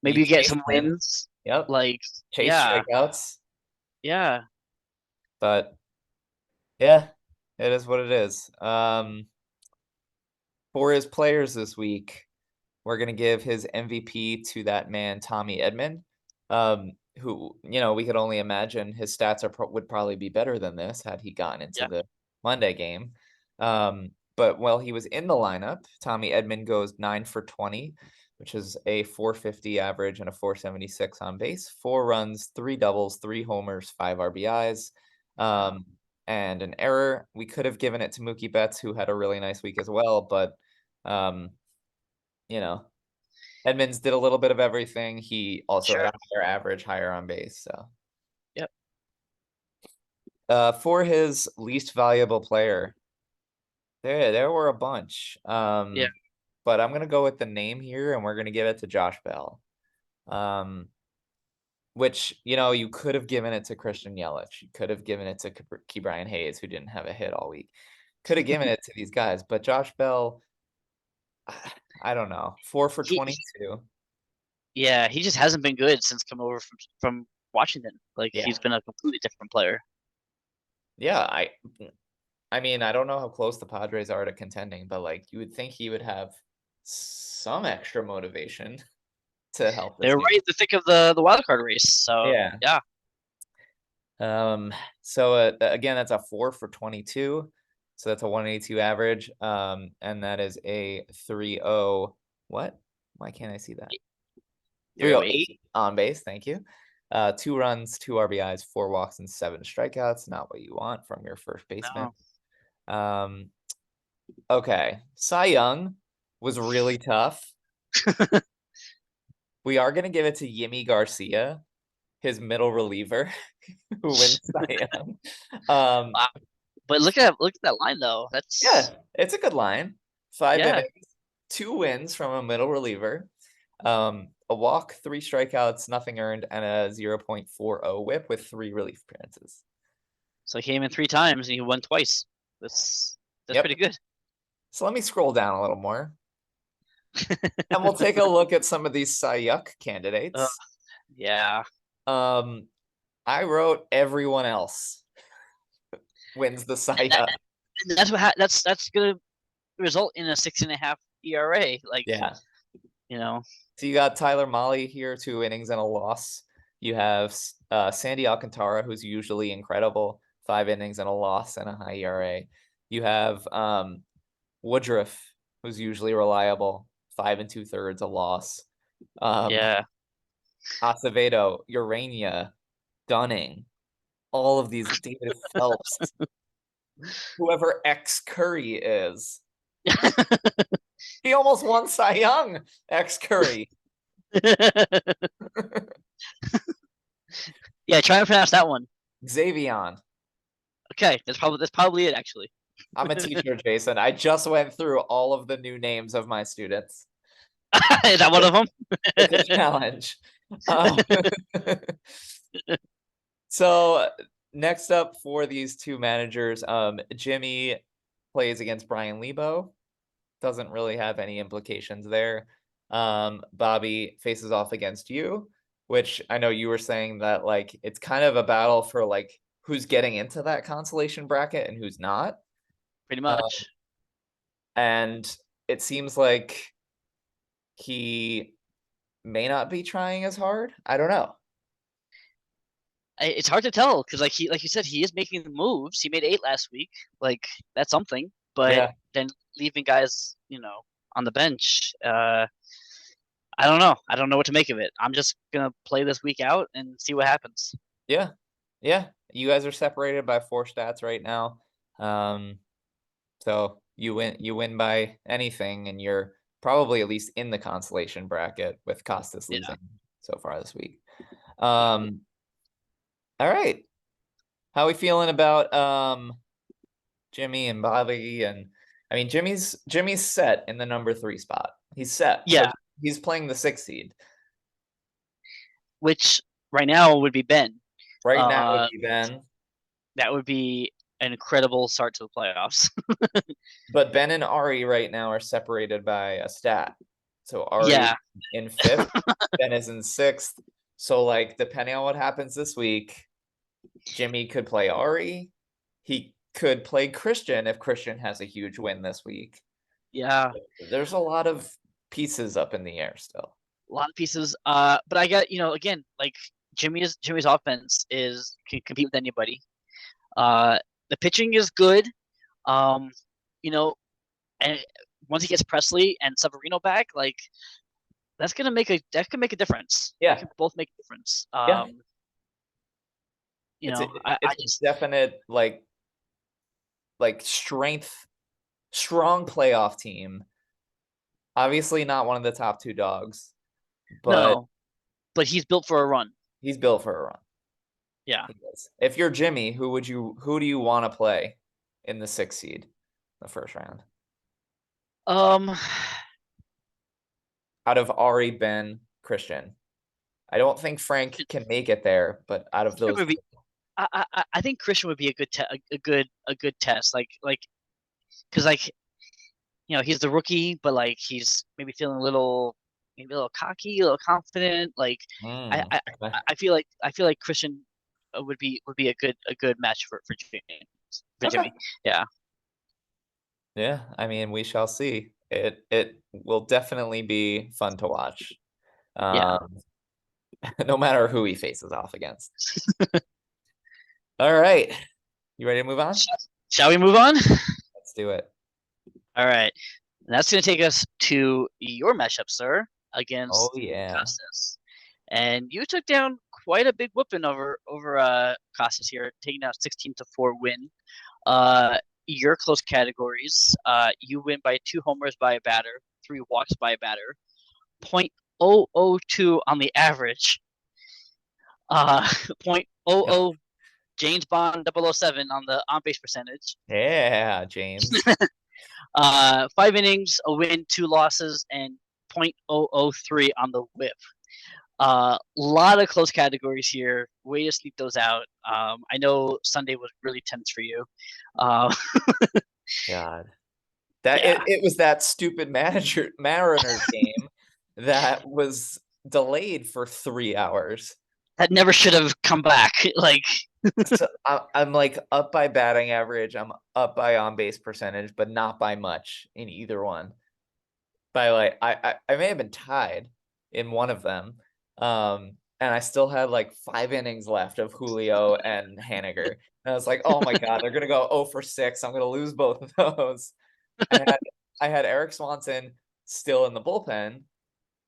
Speaker 2: maybe you get some wins.
Speaker 1: Yep.
Speaker 2: Like
Speaker 1: chase strikeouts.
Speaker 2: Yeah.
Speaker 1: But yeah, it is what it is. For his players this week, we're gonna give his MVP to that man, Tommy Edman, who we could only imagine his stats would probably be better than this had he gotten into the Monday game. But while he was in the lineup, Tommy Edman goes 9 for 20, which is a 450 average and a 476 on base, 4 runs, 3 doubles, 3 homers, 5 RBIs, and an error. We could have given it to Mookie Betts, who had a really nice week as well, but Edmonds did a little bit of everything. He also had a higher average, higher on base. So, for his least valuable player, there were a bunch. But I'm gonna go with the name here, and we're gonna give it to Josh Bell. Which you could have given it to Christian Yelich. You could have given it to Brian Hayes, who didn't have a hit all week. Could have given it to these guys, but Josh Bell, I don't know, 4 for 22.
Speaker 2: Yeah, he just hasn't been good since coming over from Washington. Like he's been a completely different player.
Speaker 1: Yeah, I mean, I don't know how close the Padres are to contending, but like you would think he would have some extra motivation to help.
Speaker 2: They're right in the thick of the wild card race. So yeah.
Speaker 1: So again, that's a 4 for 22. So that's a 182 average. And that is a 3.0. What? Why can't I see that?
Speaker 2: 308.
Speaker 1: on base. Thank you. 2 runs, 2 RBIs, 4 walks, and 7 strikeouts. Not what you want from your first baseman.
Speaker 2: No.
Speaker 1: Okay. Cy Young was really tough. We are going to give it to Yimi Garcia, his middle reliever, who wins Cy Young.
Speaker 2: Wow. But look at that line though. That's
Speaker 1: it's a good line. 5
Speaker 2: Yeah.
Speaker 1: innings, 2 wins from a middle reliever. A walk, 3 strikeouts, nothing earned, and a 0.40 whip with 3 relief appearances.
Speaker 2: So he came in 3 times and he won twice. That's
Speaker 1: Yep.
Speaker 2: pretty good.
Speaker 1: So let me scroll down a little more. And we'll take a look at some of these Cy Yuck candidates.
Speaker 2: Yeah.
Speaker 1: I wrote everyone else wins the Cy Yuck.
Speaker 2: That's gonna result in a 6.5 ERA. Like,
Speaker 1: yeah.
Speaker 2: So
Speaker 1: you got Tyler Mahle here, 2 innings and a loss. You have Sandy Alcantara, who's usually incredible, 5 innings and a loss and a high ERA. You have Woodruff, who's usually reliable, 5 2/3, a loss. Acevedo, Urania, Dunning, all of these, David Phelps, whoever X Curry is. He almost won Cy Young, X Curry.
Speaker 2: Yeah, try to pronounce that one.
Speaker 1: Xavion.
Speaker 2: Okay, that's probably it actually.
Speaker 1: I'm a teacher, Jason. I just went through all of the new names of my students.
Speaker 2: Is that one of them?
Speaker 1: It's a challenge. So next up for these 2 managers, Jimmy plays against Brian Lebo. Doesn't really have any implications there. Bobby faces off against you, which I know you were saying that like it's kind of a battle for like who's getting into that consolation bracket and who's not.
Speaker 2: Pretty much.
Speaker 1: And it seems like he may not be trying as hard. I don't know.
Speaker 2: It's hard to tell because like you said, he is making the moves. He made 8 last week. Like, that's something. But then leaving guys, on the bench, I don't know. I don't know what to make of it. I'm just gonna play this week out and see what happens.
Speaker 1: Yeah. You guys are separated by 4 stats right now. So you win by anything, and you're probably at least in the consolation bracket with Costas losing so far this week. All right. How are we feeling about Jimmy and Bobby? And I mean, Jimmy's set in the number 3 spot. He's set.
Speaker 2: Yeah.
Speaker 1: So he's playing the 6th seed.
Speaker 2: Which right now would be Ben.
Speaker 1: Right now would be Ben.
Speaker 2: That would be an incredible start to the playoffs.
Speaker 1: But Ben and Ari right now are separated by a stat. So Ari in 5th, Ben is in 6th. So like depending on what happens this week, Jimmy could play Ari. He could play Christian if Christian has a huge win this week.
Speaker 2: Yeah.
Speaker 1: There's a lot of pieces up in the air still.
Speaker 2: A lot of pieces. But I got, again, like Jimmy's offense can compete with anybody. The pitching is good. And once he gets Presley and Severino back, like that can make a difference.
Speaker 1: Yeah.
Speaker 2: They can both make a difference.
Speaker 1: It's definite like strong playoff team. Obviously not one of the top 2 dogs, but
Speaker 2: he's built for a run.
Speaker 1: He's built for a run.
Speaker 2: Yeah.
Speaker 1: If you're Jimmy, who do you want to play in the 6th seed, the first round? Out of Ari, Ben, Christian. I don't think Frank can make it there, but out of those,
Speaker 2: I think Christian would be a good test. Like, because he's the rookie, but like he's maybe feeling a little cocky, a little confident. Like, I feel like Christian would be a good match for Jimmy.
Speaker 1: Yeah, I mean, we shall see. It will definitely be fun to watch. No matter who he faces off against. All right. You ready to move on?
Speaker 2: Shall we move on?
Speaker 1: Let's do it.
Speaker 2: All right. And that's going to take us to your matchup, sir, against Costas. and you took down quite a big whooping over Costas here, taking out 16-4 win. Your close categories, you win by 2 homers by a batter, 3 walks by a batter, .002 on the average, .00 James Bond 007 on the on base percentage.
Speaker 1: Yeah, James.
Speaker 2: 5 innings, a win, 2 losses, and .003 on the whip. Lot of close categories here. Way to sneak those out. I know Sunday was really tense for you.
Speaker 1: God, that
Speaker 2: Yeah.
Speaker 1: it was that stupid Mariners game that was delayed for 3 hours.
Speaker 2: That never should have come back. Like,
Speaker 1: So I'm like up by batting average. I'm up by on base percentage, but not by much in either one. By like I may have been tied in one of them. And I still had like 5 innings left of Julio and Haniger. And I was like, oh my God, they're gonna go 0 for 6. I'm gonna lose both of those. I had Eric Swanson still in the bullpen,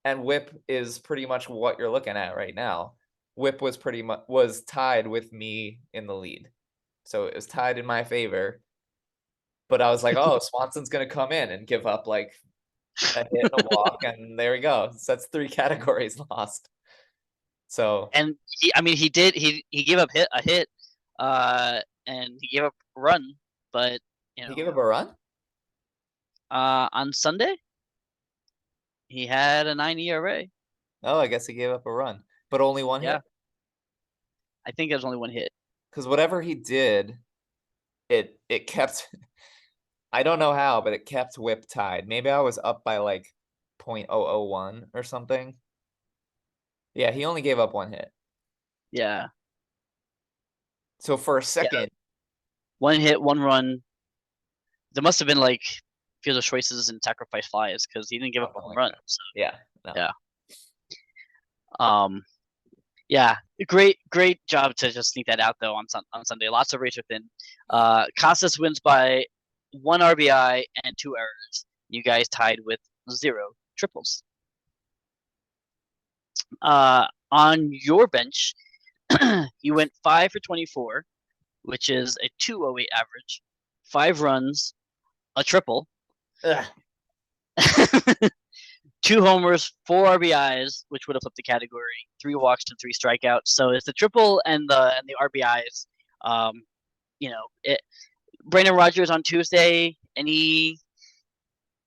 Speaker 1: and Whip is pretty much what you're looking at right now. Whip was tied with me in the lead. So it was tied in my favor. But I was like, oh, Swanson's gonna come in and give up like a hit and a walk, and there we go. So that's 3 categories lost. So
Speaker 2: and he did. He gave up a hit, and he gave up a run, but
Speaker 1: he gave up a run?
Speaker 2: On Sunday, he had a 9 ERA.
Speaker 1: Oh, I guess he gave up a run, but only 1 hit.
Speaker 2: I think it was only 1 hit.
Speaker 1: Because whatever he did, it kept. I don't know how, but it kept Whip tied. Maybe I was up by like .001 or something. Yeah, he only gave up 1 hit.
Speaker 2: Yeah.
Speaker 1: So for a second,
Speaker 2: 1 hit, 1 run. There must have been like fielder choices and sacrifice flies because he didn't give up a home run. So.
Speaker 1: Yeah. No.
Speaker 2: Yeah. Yeah. Great job to just sneak that out though on Sunday. Lots of race within. Casas wins by 1 RBI and 2 errors. You guys tied with 0 triples. On your bench, you went 5 for 24, which is a 208 average, 5 runs, a triple, 2 homers, 4 RBIs, which would have flipped the category, 3 walks and 3 strikeouts. So it's the triple and the RBIs. Brandon Rogers on Tuesday. Any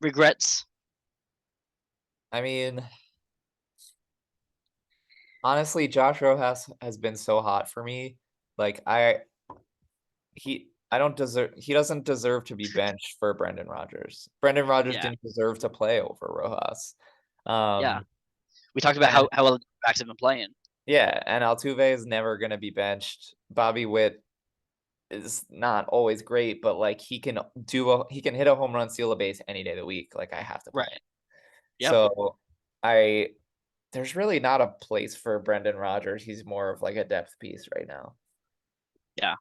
Speaker 2: regrets?
Speaker 1: I mean, honestly, Josh Rojas has been so hot for me. Like he doesn't deserve to be benched for Brendan Rodgers. Brendan Rodgers didn't deserve to play over Rojas.
Speaker 2: We talked about how well the backs have been playing.
Speaker 1: Yeah, and Altuve is never gonna be benched. Bobby Witt is not always great, but like he can hit a home run, steal a base any day of the week. Like I have to play.
Speaker 2: Right. Yep.
Speaker 1: So there's really not a place for Brendan Rodgers. He's more of like a depth piece right now.
Speaker 2: Yeah.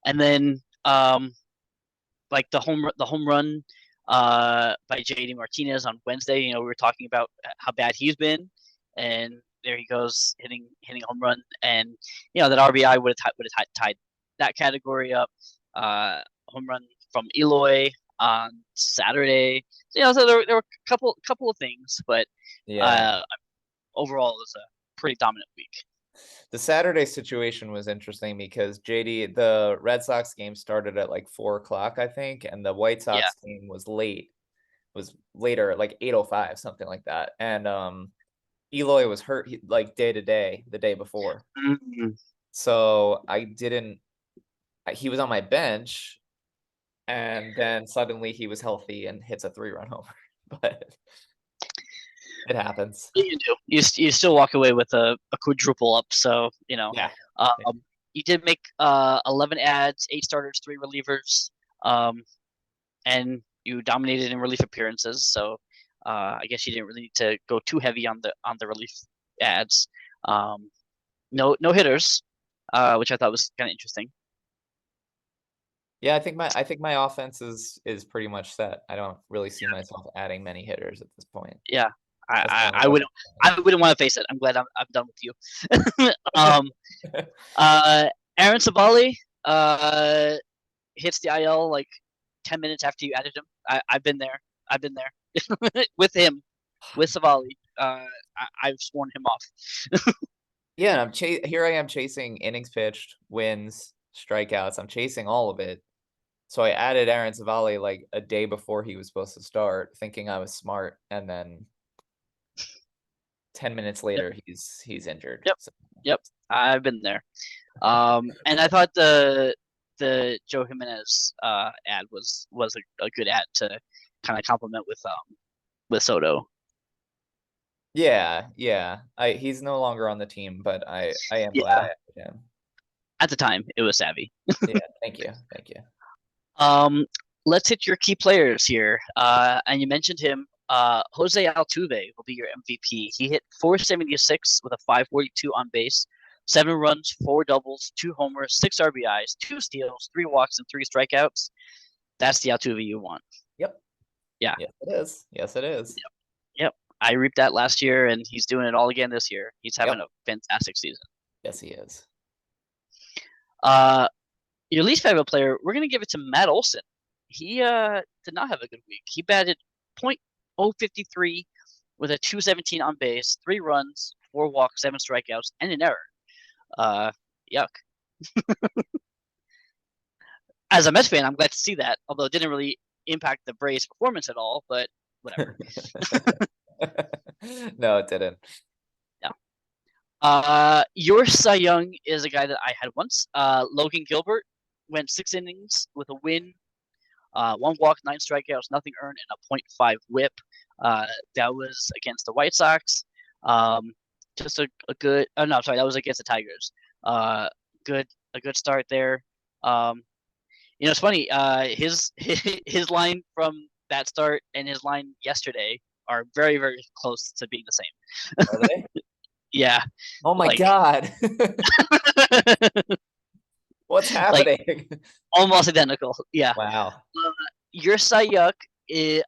Speaker 2: And then like the home run by JD Martinez on Wednesday, we were talking about how bad he's been, and there he goes hitting a home run, and that RBI would have tied that category up. Home run from Eloy on Saturday. So there were a couple of things, but overall it was a pretty dominant week.
Speaker 1: The Saturday situation was interesting because the Red Sox game started at like 4:00, I think, and the White Sox game was later, like 8:05, something like that. And Eloy was hurt like day to day the day before.
Speaker 2: Mm-hmm.
Speaker 1: So he was on my bench, and then suddenly he was healthy and hits a 3-run homer. But it happens.
Speaker 2: You do. You still walk away with a quadruple up. So
Speaker 1: Yeah.
Speaker 2: You did make 11 ads, 8 starters, 3 relievers, and you dominated in relief appearances. So I guess you didn't really need to go too heavy on the relief ads. No hitters, which I thought was kind of interesting.
Speaker 1: Yeah, I think my offense is pretty much set. I don't really see myself adding many hitters at this point.
Speaker 2: Yeah. I wouldn't want to face it. I'm glad I'm done with you. um, Aaron Savali hits the IL like 10 minutes after you added him. I've been there. I've been there with him, with Savali. I've sworn him off.
Speaker 1: Yeah, here I am chasing innings pitched, wins, strikeouts. I'm chasing all of it. So I added Aaron Savali like a day before he was supposed to start, thinking I was smart, and then 10 minutes later he's injured.
Speaker 2: Yep.
Speaker 1: So.
Speaker 2: Yep. I've been there. And I thought the Joe Jimenez ad was a good ad to kind of complement with Soto.
Speaker 1: Yeah. He's no longer on the team, but I am glad I added him.
Speaker 2: At the time, it was savvy.
Speaker 1: Yeah, thank you.
Speaker 2: Let's hit your key players here. And you mentioned him. Jose Altuve will be your MVP. He hit 476 with a 542 on base, 7 runs, 4 doubles, 2 homers, 6 RBIs, 2 steals, 3 walks, and 3 strikeouts. That's the Altuve you want.
Speaker 1: Yep.
Speaker 2: Yeah.
Speaker 1: Yes, it is.
Speaker 2: Yep. I reaped that last year, and he's doing it all again this year. He's having a fantastic season.
Speaker 1: Yes, he is.
Speaker 2: Your least favorite player, we're going to give it to Matt Olson. He did not have a good week. He batted .053 with a 217 on base, 3 runs, 4 walks, 7 strikeouts, and an error. Yuck. As a Mets fan, I'm glad to see that, although it didn't really impact the Braves' performance at all, but whatever.
Speaker 1: No, it didn't.
Speaker 2: Yeah. Your Cy Young is a guy that I had once. Logan Gilbert went 6 innings with a win, 1 walk, 9 strikeouts, nothing earned, and a .5 WHIP. That was against the White Sox. Just a good. Oh no, sorry, that was against the Tigers. A good start there. It's funny. His line from that start and his line yesterday are very, very close to being the same.
Speaker 1: Are they?
Speaker 2: Yeah.
Speaker 1: Oh my God. What's happening?
Speaker 2: Almost identical. Yeah.
Speaker 1: Wow.
Speaker 2: Your Cy Young,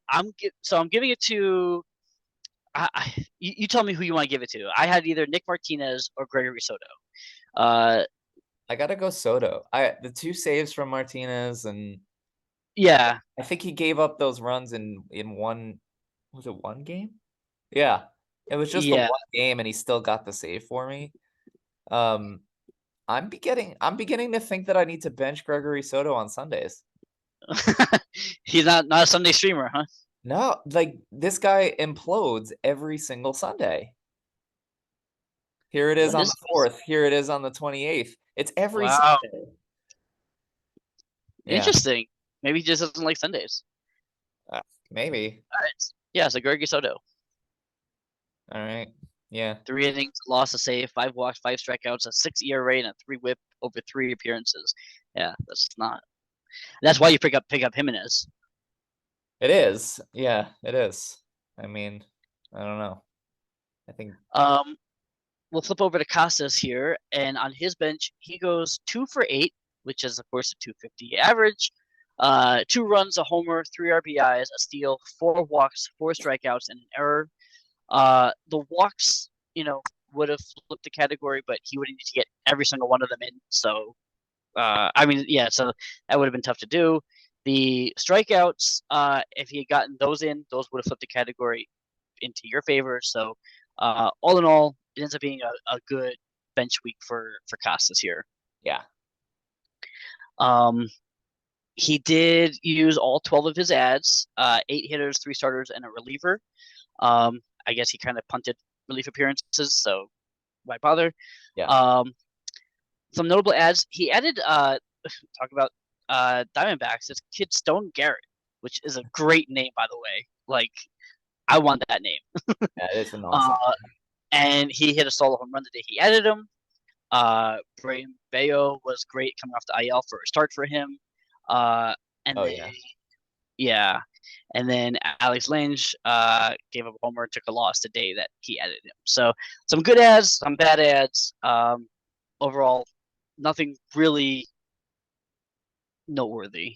Speaker 2: I'm giving it to. You tell me who you want to give it to. I had either Nick Martinez or Gregory Soto.
Speaker 1: I gotta go Soto. The 2 saves from Martinez, and
Speaker 2: yeah,
Speaker 1: I think he gave up those runs in one. Was it one game? Yeah, it was just the one game, and he still got the save for me. I'm beginning to think that I need to bench Gregory Soto on Sundays.
Speaker 2: He's not a Sunday streamer, huh?
Speaker 1: No, like this guy implodes every single Sunday. Here it is on the 4th. Here it is on the 28th. It's every Sunday.
Speaker 2: Yeah. Interesting. Maybe he just doesn't like Sundays.
Speaker 1: Maybe.
Speaker 2: All right. Yeah, so Gregory Soto.
Speaker 1: All right. Yeah.
Speaker 2: 3 innings, lost a save, 5 walks, 5 strikeouts, a 6 ERA, and a 3 WHIP over 3 appearances. Yeah, that's why you pick up Jimenez.
Speaker 1: It is. Yeah, it is. I mean, I don't know. I think
Speaker 2: we'll flip over to Casas here, and on his bench, he goes 2 for 8, which is of course a 250 average. 2 runs, a homer, 3 RBIs, a steal, 4 walks, 4 strikeouts, and an error. The walks, would have flipped the category, but he would need to get every single one of them in. So, so that would have been tough to do. The strikeouts, if he had gotten those in, those would have flipped the category into your favor. So, all in all, it ends up being a good bench week for Casas here.
Speaker 1: Yeah.
Speaker 2: He did use all 12 of his ads, 8 hitters, 3 starters, and a reliever. I guess he kind of punted relief appearances, so why bother?
Speaker 1: Yeah.
Speaker 2: Some notable ads. He added, talk about Diamondbacks, this kid Stone Garrett, which is a great name, by the way. Like, I want that name.
Speaker 1: Yeah, it's an awesome
Speaker 2: and he hit a solo home run the day he added him. Brain Bayo was great coming off the IL for a start for him. And then Alex Lange gave up a homer, took a loss the day that he added him. So some good ads, some bad ads. Overall, nothing really noteworthy.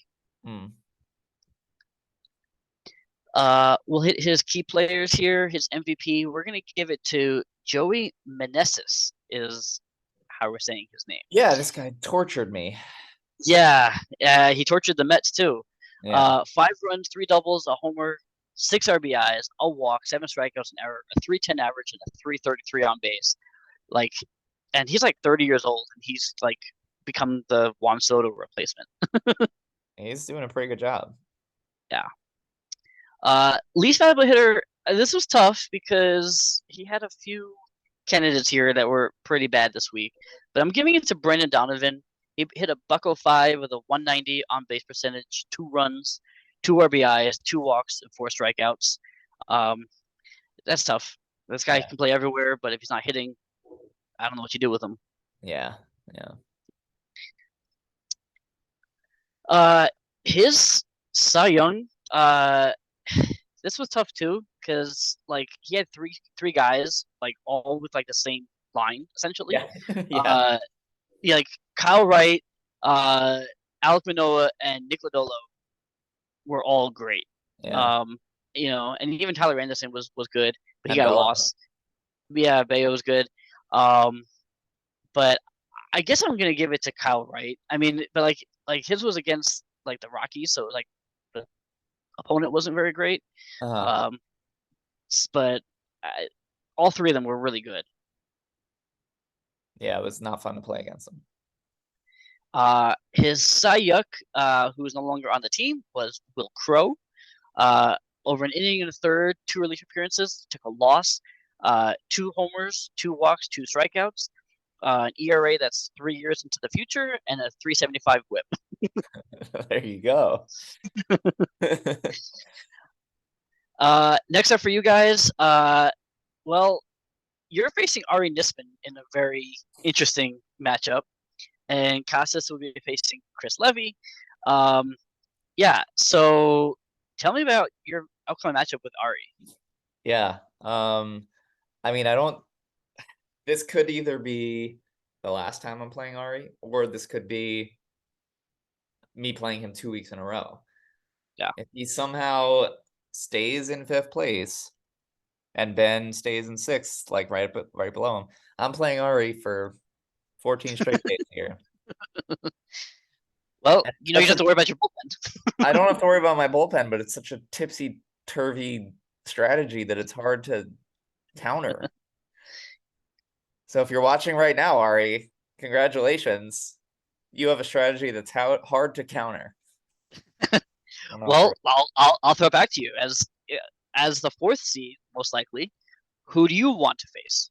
Speaker 2: We'll hit his key players here. His MVP, we're gonna give it to Joey Meneses, is how we're saying his name.
Speaker 1: Yeah, this guy tortured me.
Speaker 2: Yeah, he tortured the Mets too.
Speaker 1: Yeah.
Speaker 2: 5 runs, 3 doubles, a homer, 6 RBIs, a walk, 7 strikeouts, an error, a 310 average, and a 333 on base. Like, and he's like 30 years old, and he's like become the Juan Soto replacement.
Speaker 1: He's doing a pretty good job.
Speaker 2: Yeah. Least valuable hitter. This was tough because he had a few candidates here that were pretty bad this week, but I'm giving it to Brendan Donovan. He hit a .05 with a 190 on base percentage, 2 runs, 2 RBIs, 2 walks, and 4 strikeouts. That's tough. This guy can play everywhere, but if he's not hitting, I don't know what you do with him.
Speaker 1: Yeah.
Speaker 2: His Cy Young, this was tough too because like he had three guys like all with like the same line essentially.
Speaker 1: Yeah.
Speaker 2: Like Kyle Wright, Alec Manoah, and Nick Lodolo were all great.
Speaker 1: Yeah.
Speaker 2: And even Tyler Anderson was good, but he
Speaker 1: And
Speaker 2: got a
Speaker 1: Bella.
Speaker 2: loss. Yeah, Bayo was good. But I guess I'm gonna give it to Kyle Wright. I mean, but like his was against like the Rockies, so like the opponent wasn't very great.
Speaker 1: Uh-huh.
Speaker 2: But all three of them were really good.
Speaker 1: Yeah, it was not fun to play against him.
Speaker 2: His Cy Yuck, who is no longer on the team, was Will Crow. Over an inning and a third, 2 relief appearances, took a loss, 2 homers, 2 walks, 2 strikeouts, an ERA that's 3 years into the future, and a 375 WHIP.
Speaker 1: There you go.
Speaker 2: Next up for you guys, well, you're facing Ari Nissman in a very interesting matchup, and Casas will be facing Chris Levy. Yeah, so tell me about your upcoming matchup with Ari.
Speaker 1: Yeah. I mean, this could either be the last time I'm playing Ari, or this could be me playing him 2 weeks in a row.
Speaker 2: Yeah.
Speaker 1: If he somehow stays in 5th place and Ben stays in 6th, like right below him, I'm playing Ari for 14 straight days here.
Speaker 2: Well, you don't have to worry about your bullpen.
Speaker 1: I don't have to worry about my bullpen, but it's such a tipsy-turvy strategy that it's hard to counter. So if you're watching right now, Ari, congratulations. You have a strategy that's hard to counter.
Speaker 2: Well, I'll throw it back to you as the 4th seed, most likely. Who do you want to face?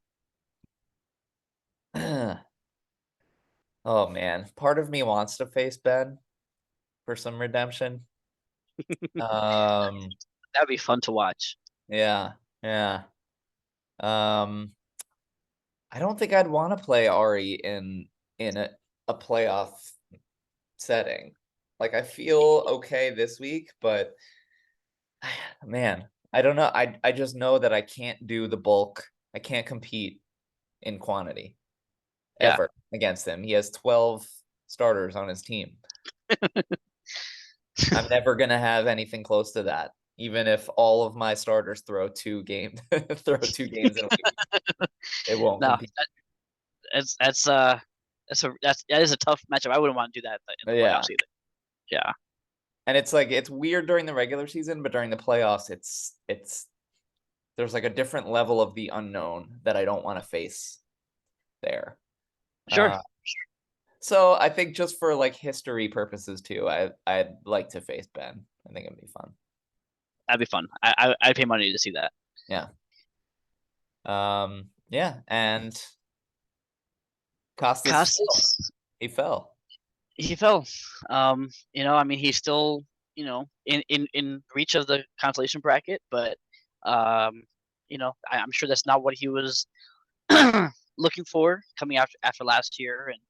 Speaker 1: Oh man, part of me wants to face Ben for some redemption.
Speaker 2: That'd be fun to watch.
Speaker 1: Yeah. I don't think I'd want to play Ari in a playoff setting. Like I feel okay this week, but man, I don't know. I just know that I can't do the bulk. I can't compete in quantity ever against him. He has 12 starters on his team. I'm never gonna have anything close to that, even if all of my starters throw 2 games in a week. It won't compete.
Speaker 2: That is a tough matchup. I wouldn't want to do that in the playoffs either. Yeah.
Speaker 1: And it's like it's weird during the regular season, but during the playoffs, it's there's like a different level of the unknown that I don't want to face there.
Speaker 2: Sure.
Speaker 1: So I think just for like history purposes too, I'd like to face Ben. I think it'd be fun.
Speaker 2: That'd be fun. I'd pay money to see that.
Speaker 1: Yeah. Yeah, and Castillo, he fell.
Speaker 2: He fell. I mean, he's still, in reach of the consolation bracket, but I'm sure that's not what he was looking for coming after last year, and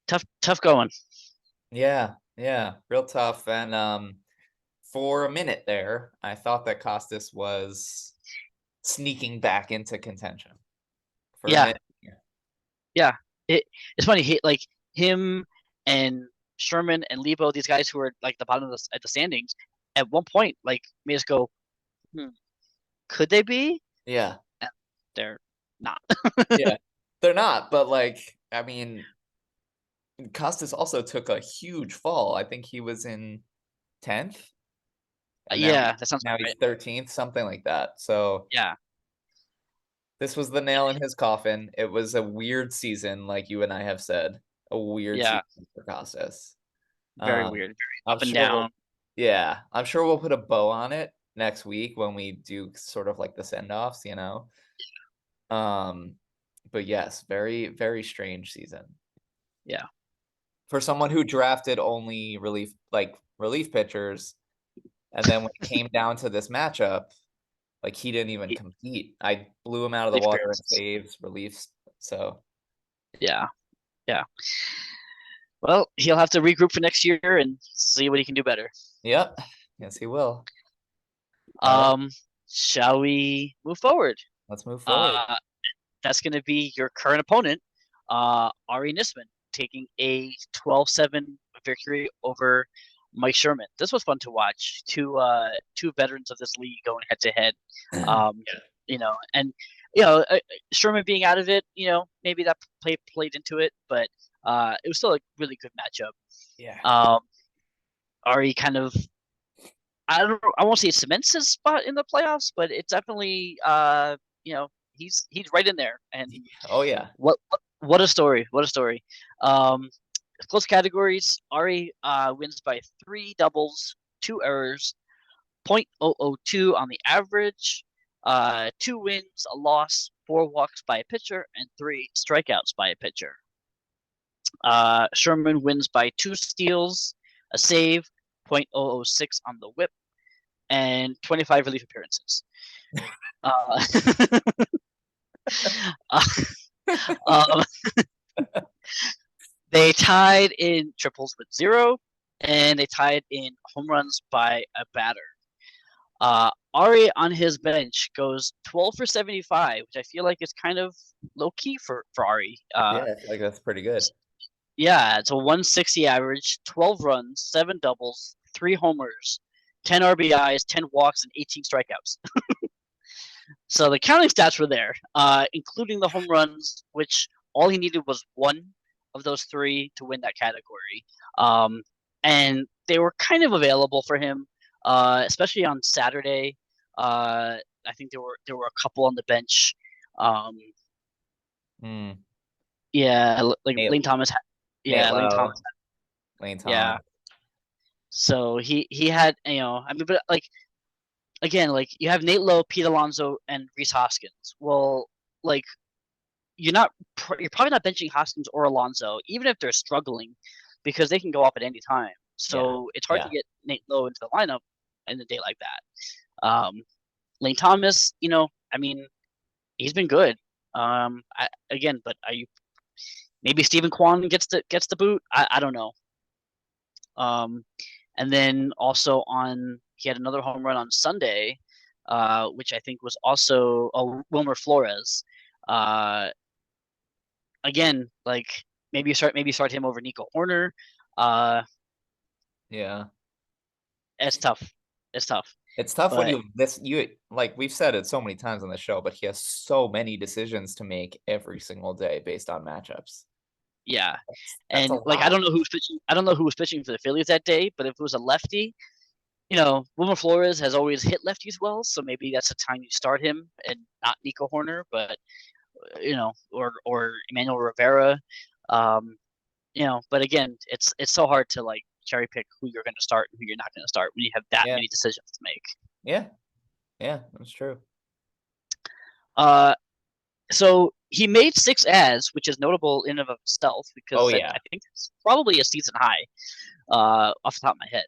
Speaker 2: tough going.
Speaker 1: Yeah, real tough. And for a minute there, I thought that Costas was sneaking back into contention. For a minute.
Speaker 2: Yeah. It's funny. Him and Sherman and Lebo, these guys who are like the bottom of at the standings, at one point like made us go, could they be?
Speaker 1: Yeah.
Speaker 2: They're not.
Speaker 1: Yeah. They're not, but like, I mean, Costas also took a huge fall. I think he was in 10th, and
Speaker 2: Yeah, that sounds
Speaker 1: now
Speaker 2: right.
Speaker 1: he's 13th, something like that. So
Speaker 2: Yeah.
Speaker 1: this was the nail in his coffin. It was a weird season, like you and I have said, a weird
Speaker 2: Yeah.
Speaker 1: season for Costas.
Speaker 2: Very
Speaker 1: Um,
Speaker 2: weird. Very
Speaker 1: I'm
Speaker 2: up and
Speaker 1: sure
Speaker 2: down.
Speaker 1: yeah, I'm sure we'll put a bow on it next week when we do sort of like the send-offs, you know? Um, but yes, very, very strange season.
Speaker 2: Yeah.
Speaker 1: For someone who drafted only relief pitchers, and then when it came down to this matchup, like he didn't even compete. I blew him out of the
Speaker 2: Relief
Speaker 1: water in
Speaker 2: appearances.
Speaker 1: saves, reliefs. So
Speaker 2: Yeah. Yeah. Well, he'll have to regroup for next year and see what he can do better.
Speaker 1: yep. Yes, he will. All right,
Speaker 2: Shall we move forward?
Speaker 1: let's move forward.
Speaker 2: That's going to be your current opponent, Ari Nissman, taking a 12-7 victory over Mike Sherman. This was fun to watch. Two veterans of this league going head to head. You know, and Sherman being out of it, maybe that played into it, but it was still a really good matchup.
Speaker 1: Yeah.
Speaker 2: Ari kind of, I won't say cements his spot in the playoffs, but it's definitely he's right in there. And
Speaker 1: Oh yeah.
Speaker 2: what a story! What a story! Close categories. Ari wins by 3 doubles, 2 errors, .002 on the average, 2 wins, a loss, 4 walks by a pitcher, and 3 strikeouts by a pitcher. Sherman wins by 2 steals, a save, .006 on the whip, and 25 relief appearances. Um, they tied in triples with 0, and they tied in home runs by a batter. Ari on his bench goes 12 for 75, which I feel like is kind of low key for Ari.
Speaker 1: Yeah, I feel like that's pretty good.
Speaker 2: Yeah, it's a 160 average, 12 runs, 7 doubles, 3 homers, 10 RBIs, 10 walks, and 18 strikeouts. So the counting stats were there, including the home runs, which all he needed was 1 of those 3 to win that category. And they were kind of available for him, especially on Saturday. I think there were a couple on the bench. Yeah, like Lane Thomas.
Speaker 1: Nate
Speaker 2: Lane
Speaker 1: Lowe,
Speaker 2: Thomas.
Speaker 1: Lane
Speaker 2: Yeah.
Speaker 1: Thomas.
Speaker 2: So he had, I mean, but like again, like you have Nate Lowe, Pete Alonso, and Rhys Hoskins. Well, like you're probably not benching Hoskins or Alonso, even if they're struggling, because they can go off at any time. So it's hard to get Nate Lowe into the lineup in a day like that. Lane Thomas, I mean, he's been good. But are you maybe Stephen Kwan gets the boot? I don't know. And then also he had another home run on Sunday, which I think was also Wilmer Flores. Again, like maybe start him over Nico Horner.
Speaker 1: Yeah.
Speaker 2: It's tough. It's tough.
Speaker 1: It's tough when
Speaker 2: But
Speaker 1: you like we've said it so many times on the show, but he has so many decisions to make every single day based on matchups.
Speaker 2: yeah,
Speaker 1: That's a
Speaker 2: and like I
Speaker 1: lot.
Speaker 2: don't know who was pitching for the Phillies that day, but if it was a lefty, Wilmer Flores has always hit lefties well, so maybe that's the time you start him and not Nico Horner, but or Emmanuel Rivera. But again, it's so hard to like cherry pick who you're going to start and who you're not going to start when you have that many decisions to make.
Speaker 1: Yeah, that's true.
Speaker 2: So he made 6 ads, which is notable in and of itself because I think it's probably a season high, off the top of my head.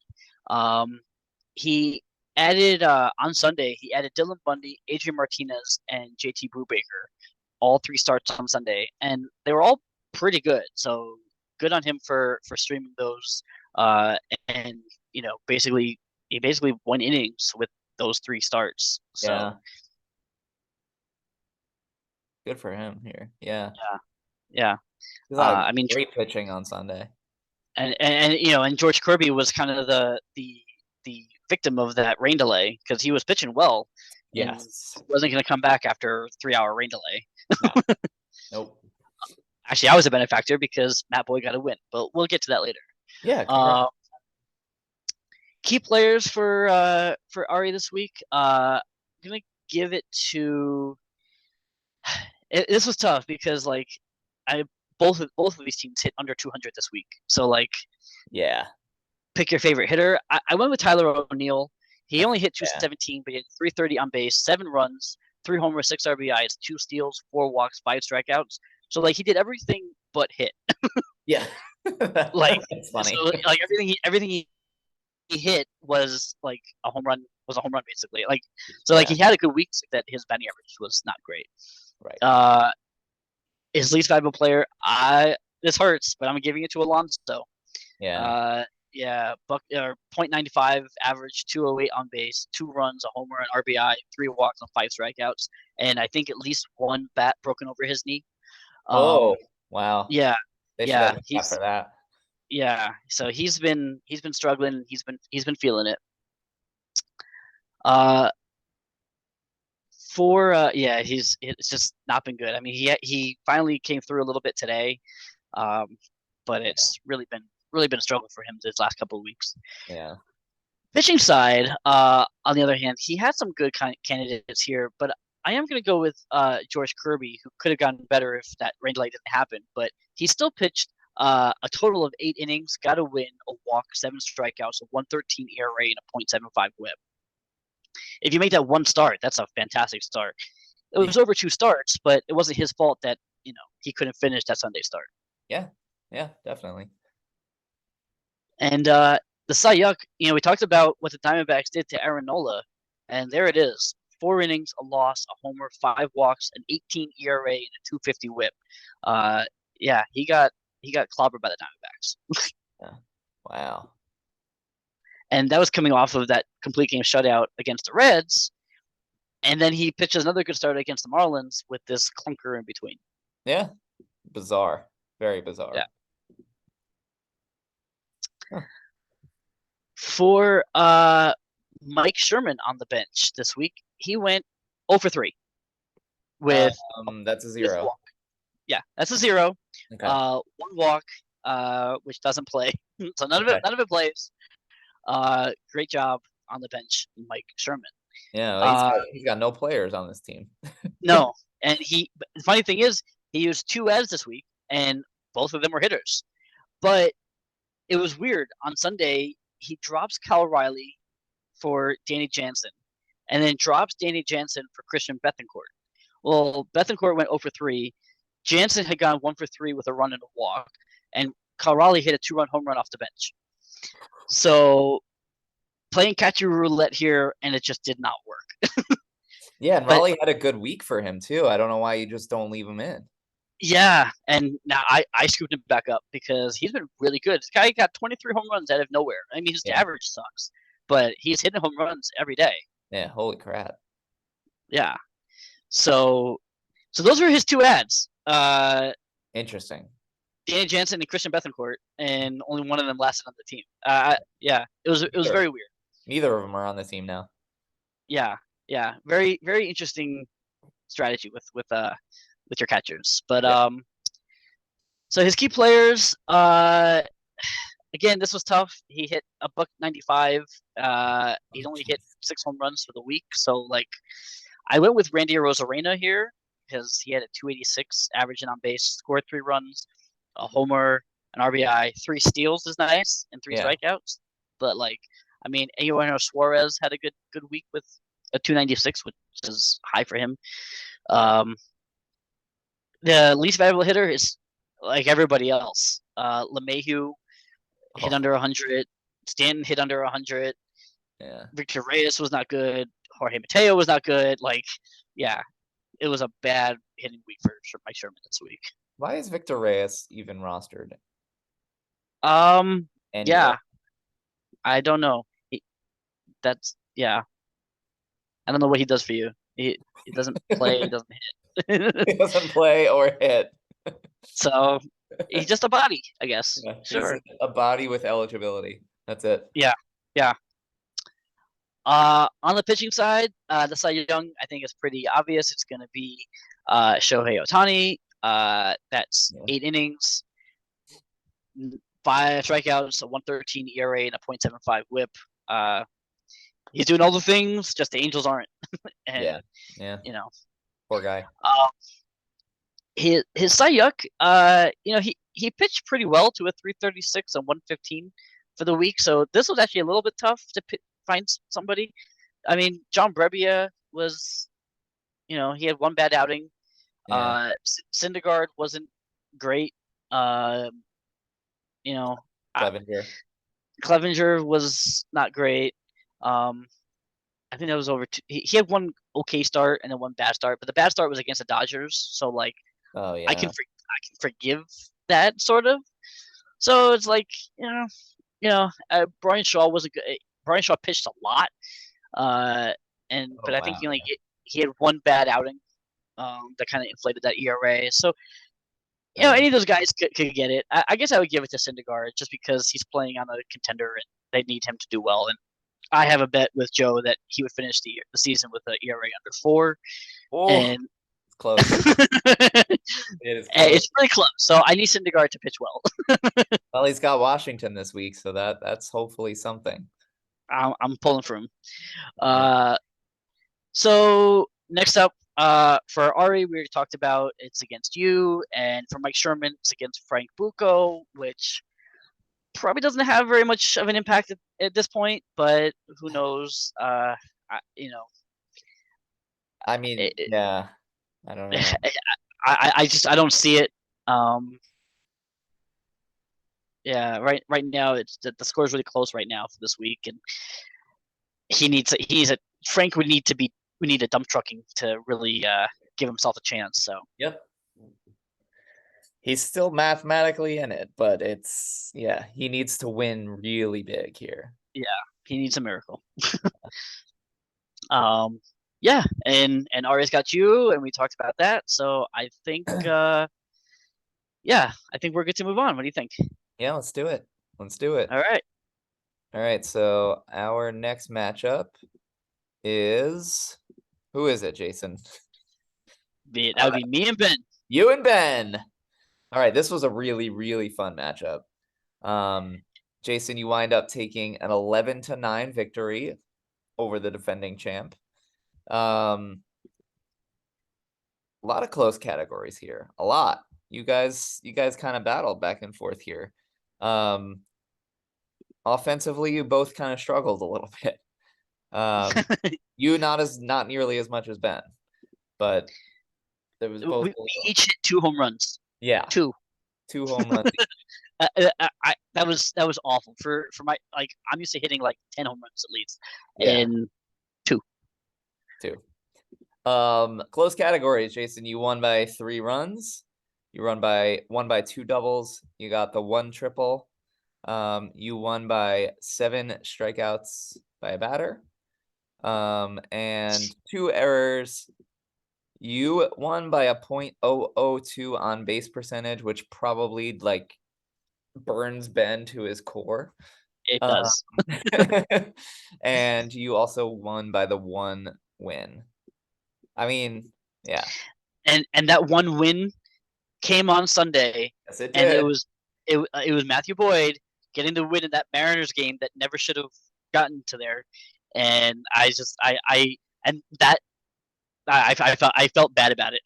Speaker 2: He added on Sunday. He added Dylan Bundy, Adrian Martinez, and JT Brubaker, all 3 starts on Sunday, and they were all pretty good. So good on him for streaming those. And basically he won innings with those 3 starts. So
Speaker 1: good for him here. Yeah.
Speaker 2: Yeah.
Speaker 1: I mean, great pitching on Sunday.
Speaker 2: And George Kirby was kind of the victim of that rain delay because he was pitching well.
Speaker 1: Yes.
Speaker 2: And wasn't going to come back after a 3-hour rain delay.
Speaker 1: No. Nope.
Speaker 2: Actually, I was a benefactor because Matt Boyd got a win, but we'll get to that later.
Speaker 1: Yeah.
Speaker 2: Key players for Ari this week. I'm gonna give it to. This was tough because both of these teams hit under 200 this week. So
Speaker 1: yeah.
Speaker 2: Pick your favorite hitter. I went with Tyler O'Neill. He only hit 217, but he had 330 on base, 7 runs, 3 homers, 6 RBIs, 2 steals, 4 walks, 5 strikeouts. So he did everything but hit.
Speaker 1: Yeah.
Speaker 2: That's
Speaker 1: funny.
Speaker 2: So everything he hit was a home run basically. He had a good week that his batting average was not great.
Speaker 1: Right.
Speaker 2: His least valuable player, this hurts, but I'm giving it to Alonso.
Speaker 1: Yeah.
Speaker 2: .95 average, 208 on base, 2 runs, a homer, an RBI, 3 walks, and 5 strikeouts, and I think at least 1 bat broken over his knee.
Speaker 1: Wow.
Speaker 2: Yeah.
Speaker 1: They should have for that.
Speaker 2: Yeah. So he's been struggling. He's been feeling it. It's just not been good. I mean, he finally came through a little bit today, but it's really been a struggle for him this last couple of weeks.
Speaker 1: Yeah.
Speaker 2: Pitching side, on the other hand, he had some good candidates here, but I am going to go with George Kirby, who could have gotten better if that rain delay didn't happen. But he still pitched a total of 8 innings, got a win, a walk, 7 strikeouts, a 1.13 ERA, and a .75 WHIP. If you make that 1 start, that's a fantastic start. It was over 2 starts, but it wasn't his fault that he couldn't finish that Sunday start.
Speaker 1: Yeah, definitely.
Speaker 2: And the Cy Young, we talked about what the Diamondbacks did to Aaron Nola, and there it is. 4 innings, a loss, a homer, 5 walks, an 18 ERA, and a 250 WHIP. He got clobbered by the Diamondbacks.
Speaker 1: Yeah. Wow.
Speaker 2: And that was coming off of that complete game shutout against the Reds, and then he pitches another good start against the Marlins with this clunker in between.
Speaker 1: Yeah, bizarre, very bizarre.
Speaker 2: Yeah. Huh. For Mike Sherman on the bench this week, he went 0 for 3 with
Speaker 1: that's a 0.
Speaker 2: Yeah, that's a 0.
Speaker 1: Okay.
Speaker 2: 1 walk, which doesn't play, so none of it plays. Great job on the bench, Mike Sherman.
Speaker 1: Yeah, he's got no players on this team.
Speaker 2: No, and the funny thing is, he used 2 ads this week, and both of them were hitters. But it was weird. On Sunday, he drops Kyle Riley for Danny Jansen, and then drops Danny Jansen for Christian Bethancourt. Well, Bethancourt went 0 for 3. Jansen had gone 1 for 3 with a run and a walk, and Kyle Riley hit a 2-run home run off the bench. So playing catcher roulette here, and it just did not work.
Speaker 1: Yeah, and Raleigh had a good week for him too. I don't know why you just don't leave him in.
Speaker 2: Yeah, and now I scooped him back up because he's been really good. This guy got 23 home runs out of nowhere. I mean, his average sucks, but he's hitting home runs every day.
Speaker 1: Yeah, holy crap.
Speaker 2: Yeah. So those were his 2 ads.
Speaker 1: Interesting.
Speaker 2: Danny Jansen and Christian Bethancourt, and only one of them lasted on the team. Yeah, it was very weird.
Speaker 1: Neither of them are on the team now.
Speaker 2: Yeah. Very, very interesting strategy with your catchers. But so his key players, again, this was tough. He hit a .95. He's only hit 6 home runs for the week. So I went with Randy Arozarena here because he had a .286 averaging on base, scored 3 runs, a homer, an RBI, 3 steals is nice, and 3 strikeouts. But Eugenio Suarez had a good week with a .296, which is high for him. The least valuable hitter is like everybody else. LeMahieu hit under 100. Stanton hit under 100.
Speaker 1: Yeah.
Speaker 2: Victor Reyes was not good. Jorge Mateo was not good. It was a bad hitting week for Mike Sherman this week.
Speaker 1: Why is Victor Reyes even rostered?
Speaker 2: Yeah. I don't know. I don't know what he does for you. He doesn't play. He doesn't hit.
Speaker 1: He doesn't play or hit.
Speaker 2: So He's just a body, I guess.
Speaker 1: Yeah, he's
Speaker 2: Sure.
Speaker 1: a body with eligibility. That's it.
Speaker 2: Yeah. Yeah. On the pitching side, the Cy Young, I think, is pretty obvious. It's going to be Shohei Ohtani. That's
Speaker 1: Yeah.
Speaker 2: 8 innings, 5 strikeouts, a 1.13 ERA, and a .75 WHIP. He's doing all the things, just the Angels aren't. And
Speaker 1: Yeah.
Speaker 2: you know,
Speaker 1: Poor guy.
Speaker 2: His Cy Young, he pitched pretty well to a 336 and 115 for the week. So this was actually a little bit tough to find somebody. I mean, John Brebbia was, he had one bad outing.
Speaker 1: Yeah.
Speaker 2: Syndergaard wasn't great. Clevenger was not great. I think that was over. He had one okay start and then one bad start, but the bad start was against the Dodgers. So like,
Speaker 1: Oh yeah.
Speaker 2: I can forgive that sort of. So it's like, Brian Shaw was Brian Shaw pitched a lot, but I think he had one bad outing that kind of inflated that ERA. So any of those guys could get it. I guess I would give it to Syndergaard just because he's playing on a contender and they need him to do well. And I have a bet with Joe that he would finish the season with an ERA under 4.
Speaker 1: Oh,
Speaker 2: and
Speaker 1: it's close. It is close.
Speaker 2: It's pretty close. So I need Syndergaard to pitch well.
Speaker 1: Well, he's got Washington this week, so that's hopefully something.
Speaker 2: I'm pulling for him. So next up, for Ari, we already talked about it's against you, and for Mike Sherman, it's against Frank Bucco, which probably doesn't have very much of an impact at this point, but who knows? I
Speaker 1: mean, yeah, I don't know.
Speaker 2: I don't see it. Yeah, right now it's the score is really close right now for this week, and Frank would need a dump trucking to really give himself a chance. So
Speaker 1: yep, he's still mathematically in it, but he needs to win really big here.
Speaker 2: Yeah, he needs a miracle. Yeah, and Ari's got you, and we talked about that. So I think, I think we're good to move on. What do you think?
Speaker 1: Yeah, let's do it.
Speaker 2: All right.
Speaker 1: So our next matchup is who is it, Jason?
Speaker 2: That would be me and Ben.
Speaker 1: You and Ben. All right, this was a really, really fun matchup. Jason, you wind up taking an 11-9 victory over the defending champ. A lot of close categories here. A lot. You guys kind of battled back and forth here. Offensively, you both kind of struggled a little bit. You not nearly as much as Ben, but there was both.
Speaker 2: We each hit 2 home runs.
Speaker 1: Yeah,
Speaker 2: 2
Speaker 1: home runs.
Speaker 2: That was awful for my, like, I'm used to hitting like 10 home runs at least, and 2.
Speaker 1: Close categories, Jason. You won by 3 runs. You won by 2 doubles. You got the 1 triple. You won by 7 strikeouts by a batter. And 2 errors. You won by a .002 on base percentage, which probably like burns Ben to his core.
Speaker 2: It does.
Speaker 1: And you also won by the 1 win. I mean, yeah.
Speaker 2: And that 1 win came on Sunday.
Speaker 1: Yes, it
Speaker 2: did. And it was Matthew Boyd getting the win in that Mariners game that never should have gotten to there. And I felt bad about it.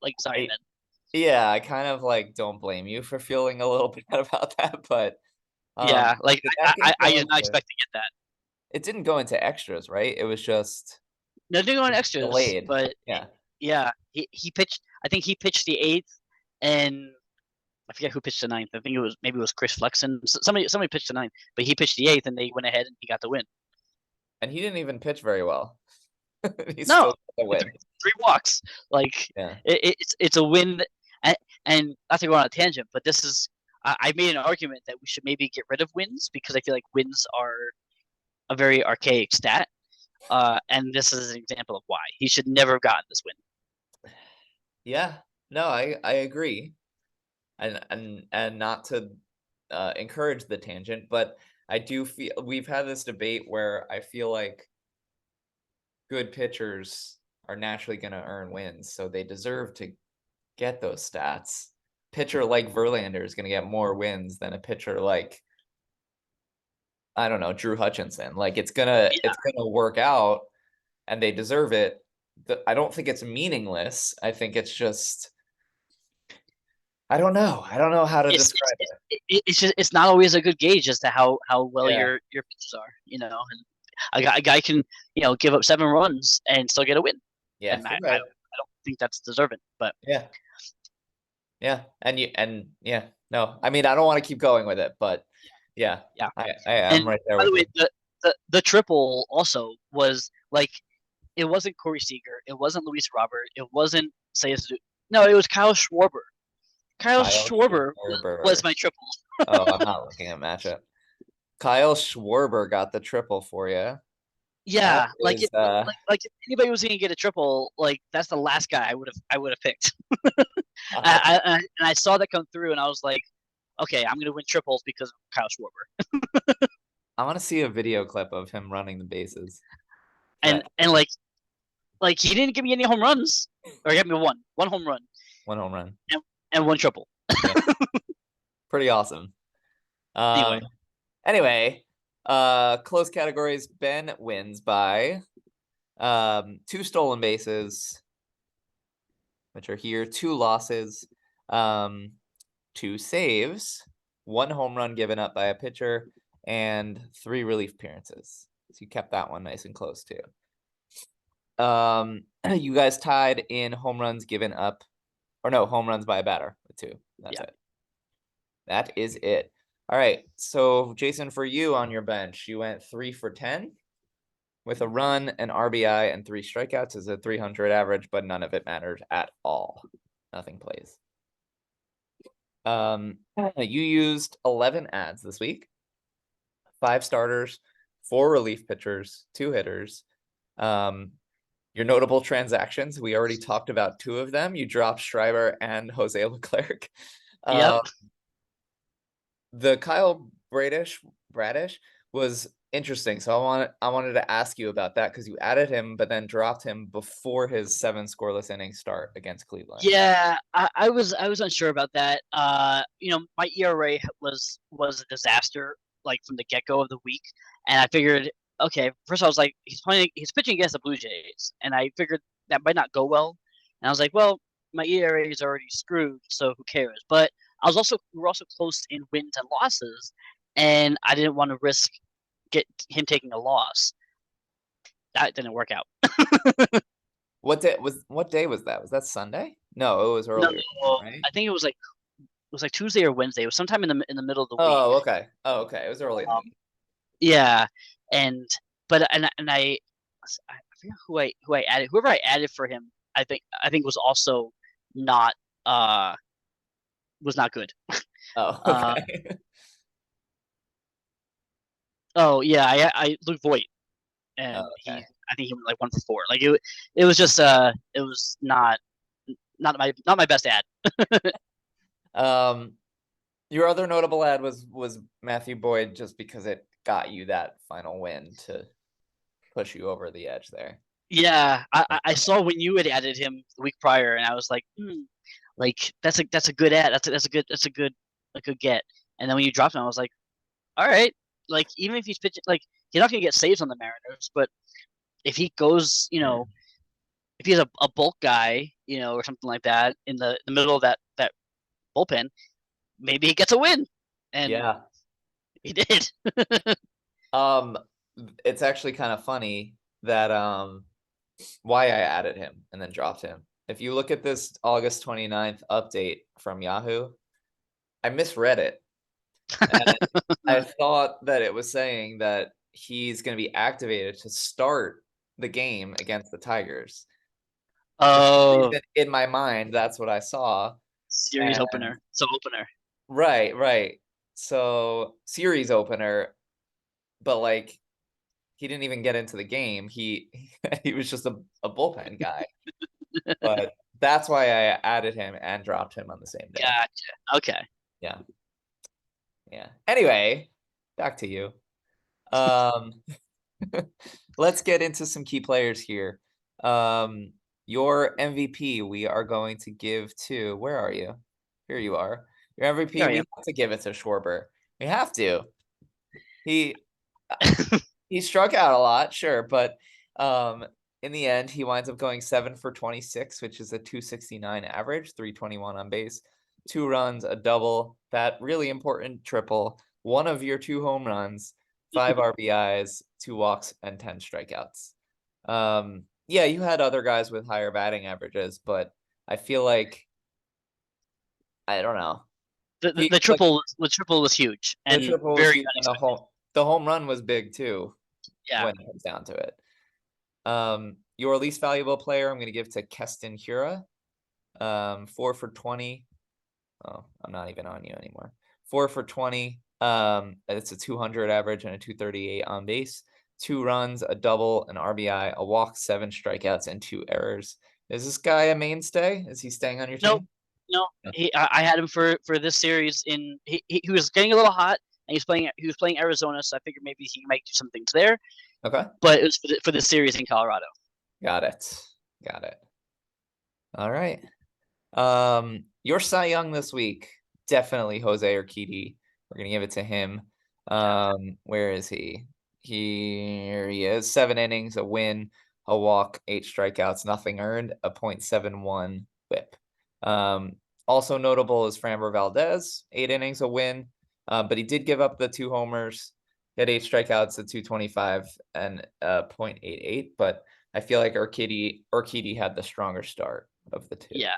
Speaker 2: Like, sorry, man.
Speaker 1: Yeah, I kind of like don't blame you for feeling a little bad about that, but
Speaker 2: yeah, like I did not expect to get that.
Speaker 1: It didn't go into extras, right? It was just
Speaker 2: no, it didn't go in extras, delayed. But yeah, he pitched. I think he pitched the 8th, and I forget who pitched the 9th. I think it was Chris Flexen. Somebody pitched the 9th, but he pitched the 8th, and they went ahead and he got the win.
Speaker 1: And he didn't even pitch very well.
Speaker 2: He still got the win. 3 walks. Like, it's a win. And not to go on a tangent, but this is I made an argument that we should maybe get rid of wins because I feel like wins are a very archaic stat. And this is an example of why he should never have gotten this win.
Speaker 1: Yeah, no, I agree. and not to encourage the tangent, but I do feel we've had this debate where I feel like good pitchers are naturally going to earn wins, so they deserve to get those stats. Pitcher like Verlander is going to get more wins than a pitcher like, I don't know, Drew Hutchinson. Like it's gonna work out, and they deserve it. I don't think it's meaningless. I think it's just, I don't know. I don't know how to describe it.
Speaker 2: It's just it's not always a good gauge as to how well
Speaker 1: Yeah.
Speaker 2: your pitches are. And a guy can give up 7 runs and still get a win.
Speaker 1: Yeah,
Speaker 2: And
Speaker 1: you're
Speaker 2: I
Speaker 1: right.
Speaker 2: don't think that's deserving. But
Speaker 1: yeah, and no, I mean I don't want to keep going with it, but yeah,
Speaker 2: yeah.
Speaker 1: I'm right there
Speaker 2: by
Speaker 1: with
Speaker 2: the way,
Speaker 1: you.
Speaker 2: the triple also was like, it wasn't Corey Seager, it wasn't Luis Robert, it wasn't no, it was Kyle Schwarber. Kyle Schwarber was my triple.
Speaker 1: Oh, I'm not looking at matchup. Kyle Schwarber got the triple for you.
Speaker 2: Yeah, like if anybody was gonna get a triple, like that's the last guy I would have picked. And I saw that come through, and I was like, okay, I'm gonna win triples because of Kyle Schwarber.
Speaker 1: I want to see a video clip of him running the bases.
Speaker 2: And like he didn't give me any home runs, or he gave me one home run,
Speaker 1: one home run,
Speaker 2: and one triple.
Speaker 1: Yeah. Pretty awesome.
Speaker 2: Anyway,
Speaker 1: close categories. Ben wins by 2 stolen bases, which are here, 2 losses, 2 saves, 1 home run given up by a pitcher, and 3 relief appearances. So you kept that one nice and close too. You guys tied in home runs given up, or no, home runs by a batter with 2. That's it. That is it. All right. So Jason, for you on your bench, you went 3 for 10 with a run, an RBI, and 3 strikeouts as a 300 average, but none of it mattered at all. Nothing plays. You used 11 ads this week. 5 starters, 4 relief pitchers, 2 hitters. Your notable transactions, we already talked about 2 of them. You dropped Schreiber and Jose Leclerc.
Speaker 2: Yep.
Speaker 1: The Kyle Radish was interesting. So I wanted to ask you about that, because you added him, but then dropped him before his 7 scoreless inning start against Cleveland.
Speaker 2: Yeah, I was unsure about that. My ERA was a disaster, like from the get-go of the week, and I figured, okay, first I was like, he's pitching against the Blue Jays, and I figured that might not go well, and I was like, well, my ERA is already screwed, so who cares? But we were also close in wins and losses, and I didn't want to risk him taking a loss. That didn't work out.
Speaker 1: What day was that? Was that Sunday? No, it was earlier.
Speaker 2: No,
Speaker 1: right?
Speaker 2: I think it was like Tuesday or Wednesday. It was sometime in the middle of the week.
Speaker 1: Oh, okay. It was early.
Speaker 2: Yeah, and I forget who I added. Whoever I added for him, I think was also not was not good.
Speaker 1: Oh, okay.
Speaker 2: Oh yeah, I Luke Voigt, and
Speaker 1: okay.
Speaker 2: I think he went like 1 for 4. Like it was just it was not my best ad.
Speaker 1: Your other notable ad was Matthew Boyd, just because it got you that final win to push you over the edge there.
Speaker 2: Yeah, I saw when you had added him the week prior, and I was like, like that's a good ad. That's a good get. And then when you dropped him, I was like, all right. Like even if he's pitching, like he's not gonna get saves on the Mariners, but if he goes, if he's a bulk guy, or something like that in the middle of that bullpen, maybe he gets a win. And
Speaker 1: yeah,
Speaker 2: he did.
Speaker 1: It's actually kind of funny that why I added him and then dropped him. If you look at this August 29th update from Yahoo, I misread it. And I thought that it was saying that he's going to be activated to start the game against the Tigers.
Speaker 2: Oh,
Speaker 1: in my mind, that's what I saw.
Speaker 2: Series opener. So opener.
Speaker 1: Right. So series opener, but like he didn't even get into the game. He was just a bullpen guy. that's why I added him and dropped him on the same day.
Speaker 2: Gotcha. Okay.
Speaker 1: Yeah. Yeah. Anyway, back to you. Let's get into some key players here. Your MVP we are going to give to, where are you? Here you are. Your MVP,
Speaker 2: There I
Speaker 1: we
Speaker 2: am.
Speaker 1: have to give it to Schwarber. We have to. He struck out a lot, sure, but in the end, he winds up going 7 for 26, which is a 269 average, 321 on base, 2 runs, a double, that really important triple, 1 of your 2 home runs, 5 RBIs, 2 walks, and 10 strikeouts. Yeah, you had other guys with higher batting averages, but I feel like, I don't know.
Speaker 2: The triple was huge and very
Speaker 1: huge, and
Speaker 2: unexpected.
Speaker 1: the home run was big too.
Speaker 2: Yeah.
Speaker 1: When it comes down to it. Your least valuable player, I'm going to give to Keston Hura. 4 for 20. Oh, I'm not even on you anymore. 4 for 20. It's a 200 average and a 238 on base. 2 runs, a double, an RBI, a walk, 7 strikeouts, and 2 errors. Is this guy a mainstay? Is he staying on your team?
Speaker 2: No. I had him for this series. He was getting a little hot, and he was playing Arizona, so I figured maybe he might do some things there.
Speaker 1: Okay.
Speaker 2: But it was for the series in Colorado.
Speaker 1: Got it. All right. Your Cy Young this week, definitely Jose Urquidy. We're gonna give it to him. Where is he? Here he is. 7 innings, a win, a walk, 8 strikeouts, nothing earned, a .71 whip. Also notable is Framber Valdez, 8 innings, a win, but he did give up the 2 homers. He had 8 strikeouts, a 225 and a .88, but I feel like Urquidy had the stronger start of the 2.
Speaker 2: Yeah.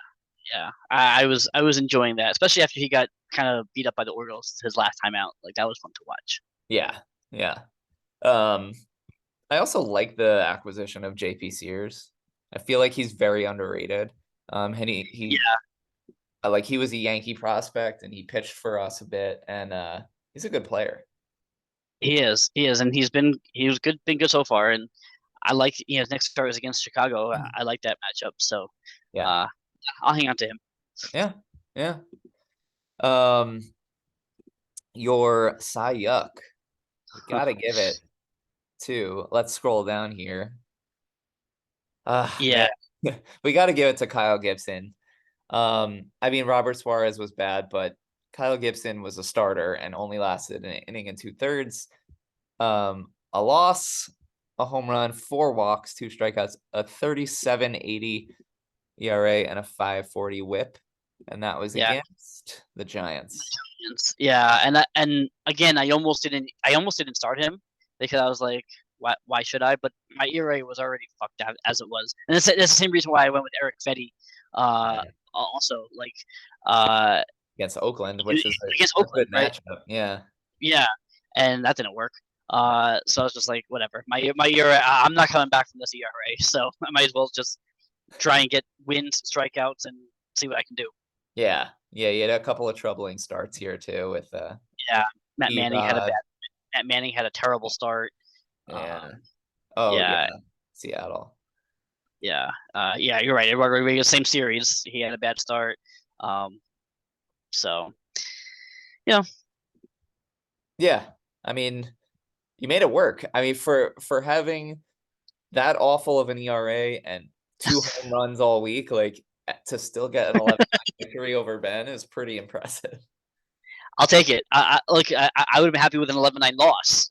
Speaker 2: I was enjoying that, especially after he got kind of beat up by the Orioles his last time out. Like, that was fun to watch.
Speaker 1: Yeah. I also like the acquisition of JP Sears. I feel like he's very underrated. And he was a Yankee prospect and he pitched for us a bit, and he's a good player.
Speaker 2: He is, and been good so far, and I like, his next start is against Chicago. I like that matchup, so
Speaker 1: yeah,
Speaker 2: I'll hang on to him.
Speaker 1: Yeah. Your Cy Yuck, gotta give it to. Let's scroll down here.
Speaker 2: Yeah,
Speaker 1: man. We got to give it to Kyle Gibson. I mean, Robert Suarez was bad, but Kyle Gibson was a starter and only lasted an inning and 2/3. A loss, a home run, 4 walks, 2 strikeouts, a 37.80 ERA, and a 5.40 WHIP, and that was against the Giants.
Speaker 2: Yeah, and again, I almost didn't start him because I was like, why should I? But my ERA was already fucked out as it was, and that's the same reason why I went with Eric Fetty. Also, like,
Speaker 1: against Oakland, which is
Speaker 2: against Oakland,
Speaker 1: good matchup. Right?
Speaker 2: Yeah, and that didn't work. So I was just like, whatever. My ERA, I'm not coming back from this ERA, so I might as well just try and get wins, strikeouts, and see what I can do.
Speaker 1: Yeah, you had a couple of troubling starts here too with
Speaker 2: Matt Manning had a terrible start.
Speaker 1: Seattle.
Speaker 2: Yeah, you're right. Eduardo Rodriguez, same series. He had a bad start. So,
Speaker 1: yeah. I mean, you made it work. I mean, for having that awful of an ERA and 2 home runs all week, like, to still get an 11-9 victory over Ben is pretty impressive.
Speaker 2: I'll take it. I would have been happy with an 11-9 loss.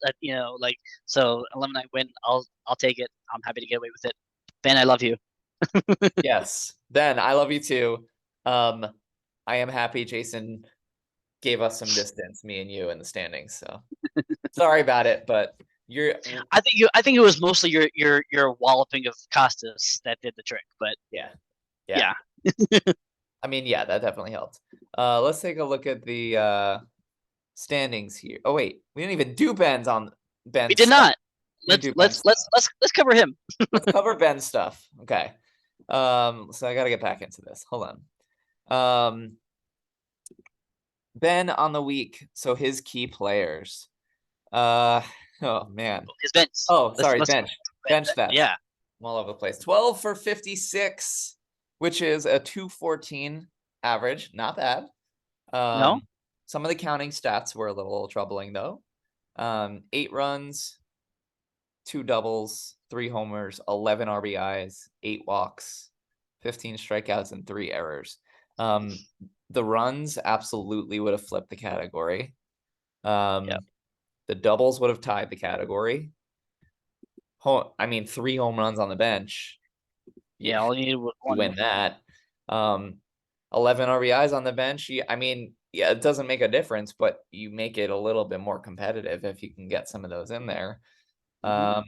Speaker 2: So 11-9 win. I'll take it. I'm happy to get away with it. Ben, I love you.
Speaker 1: Yes, Ben, I love you too. I am happy Jason gave us some distance, me and you, in the standings. So sorry about it, but
Speaker 2: I think it was mostly your walloping of Costas that did the trick. But
Speaker 1: yeah. I mean, yeah, that definitely helped. Let's take a look at the standings here. Oh wait, we didn't even do Ben's on Ben's.
Speaker 2: We did not. Let's cover him.
Speaker 1: Let's cover Ben's stuff. Okay. So I got to get back into this. Hold on. Ben on the week. So his key players. Oh man.
Speaker 2: His bench.
Speaker 1: Oh, sorry, bench. Bench stats.
Speaker 2: Yeah.
Speaker 1: I'm all over the place. 12 for 56. which is a 214 average. Not bad.
Speaker 2: No?
Speaker 1: Some of the counting stats were a little troubling though. 8 runs, 2 doubles, 3 homers, 11 RBIs, 8 walks, 15 strikeouts, and 3 errors. The runs absolutely would have flipped the category.
Speaker 2: Yep.
Speaker 1: The doubles would have tied the category. 3 home runs on the bench.
Speaker 2: Yeah, all you needed was
Speaker 1: You
Speaker 2: one.
Speaker 1: win that. 11 RBIs on the bench. Yeah, it doesn't make a difference, but you make it a little bit more competitive if you can get some of those in there.
Speaker 2: Mhm.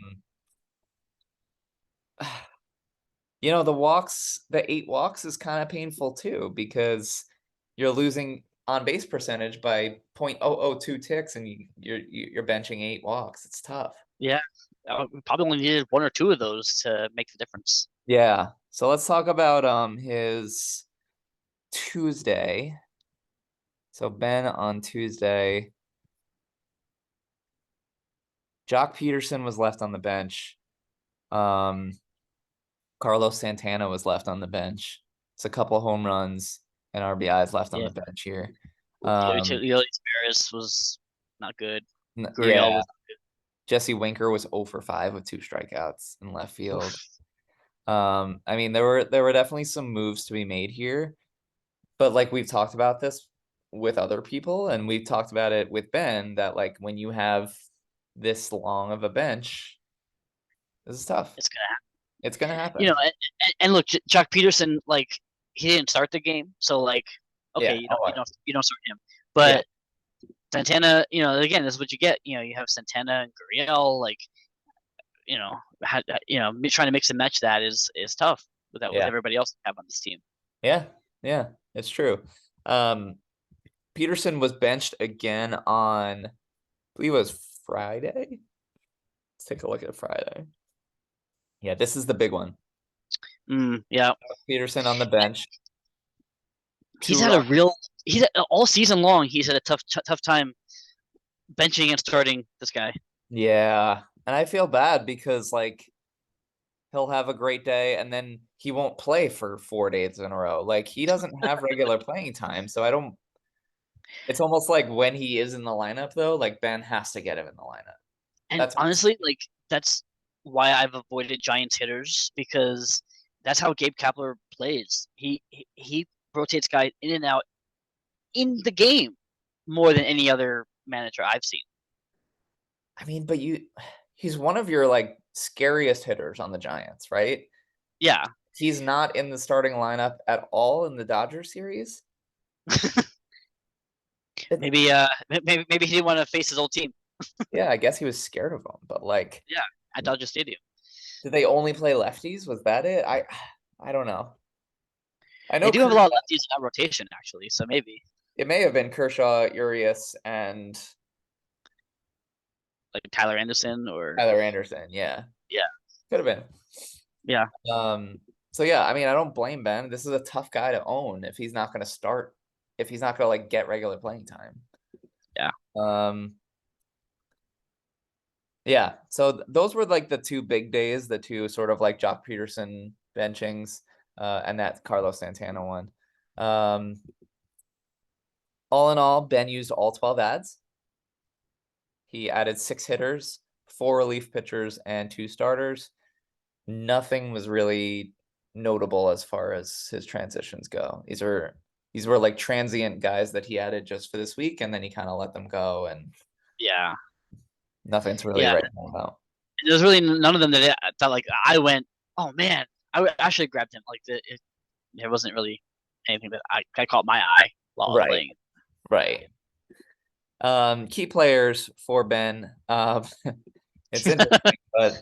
Speaker 1: The 8 walks is kind of painful too, because you're losing on base percentage by 0.002 ticks, and you're benching 8 walks. It's tough.
Speaker 2: Yeah. We probably only needed 1 or 2 of those to make the difference.
Speaker 1: Yeah. So let's talk about his Tuesday. So Ben on Tuesday, Jock Peterson was left on the bench. Carlos Santana was left on the bench. It's a couple home runs and RBIs left on
Speaker 2: Yeah.
Speaker 1: the bench here.
Speaker 2: Yoli Taveras was not good.
Speaker 1: Yeah.
Speaker 2: Gurriel was
Speaker 1: Jesse Winker was 0 for 5 with 2 strikeouts in left field.
Speaker 2: oof.
Speaker 1: There were definitely some moves to be made here, but like we've talked about this with other people, and we've talked about it with Ben, that like when you have this long of a bench, this is tough.
Speaker 2: It's gonna happen.
Speaker 1: It's gonna happen.
Speaker 2: You know, and look, Jock Peterson, like he didn't start the game, so like okay,
Speaker 1: Yeah.
Speaker 2: you don't start him, but Santana, again, this is what you get. You have Santana and Gurriel, like me trying to mix and match that is tough with everybody else we have on this team.
Speaker 1: Yeah, it's true. Peterson was benched again on, I believe it was Friday. Let's take a look at Friday. Yeah, this is the big one.
Speaker 2: Yeah.
Speaker 1: Peterson on the bench.
Speaker 2: He's all season long. He's had a tough time benching and starting this guy.
Speaker 1: Yeah, and I feel bad because like he'll have a great day and then he won't play for 4 days in a row. Like he doesn't have regular playing time, so I don't. It's almost like when he is in the lineup though, like Ben has to get him in the lineup.
Speaker 2: And honestly, like that's why I've avoided Giants hitters, because that's how Gabe Kepler plays. He rotates guys in and out in the game more than any other manager I've seen.
Speaker 1: But he's one of your like scariest hitters on the Giants, right?
Speaker 2: Yeah.
Speaker 1: He's not in the starting lineup at all in the Dodgers series.
Speaker 2: maybe he didn't want to face his old team.
Speaker 1: Yeah, I guess he was scared of them, but like
Speaker 2: at Dodger Stadium.
Speaker 1: Did they only play lefties? Was that it? I don't know. I know
Speaker 2: they do have a lot of lefties in that rotation, actually, so maybe.
Speaker 1: It may have been Kershaw, Urias, and
Speaker 2: like Tyler Anderson or
Speaker 1: Tyler Anderson, yeah.
Speaker 2: Yeah.
Speaker 1: Could have been.
Speaker 2: Yeah.
Speaker 1: So yeah, I don't blame Ben. This is a tough guy to own if he's not gonna start, if he's not gonna like get regular playing time.
Speaker 2: Yeah.
Speaker 1: Yeah, so those were like the 2 big days, the 2 sort of like Jock Peterson benchings, and that Carlos Santana one. All in all, Ben used all 12 ads. He added 6 hitters, 4 relief pitchers, and 2 starters. Nothing was really notable as far as his transitions go. These were like transient guys that he added just for this week, and then he kind of let them go, and nothing's really right about.
Speaker 2: There's really none of them that like I went, oh man, I actually grabbed him. Like there wasn't really anything that I caught my eye while I was playing.
Speaker 1: Right. Key players for Ben. It's interesting, but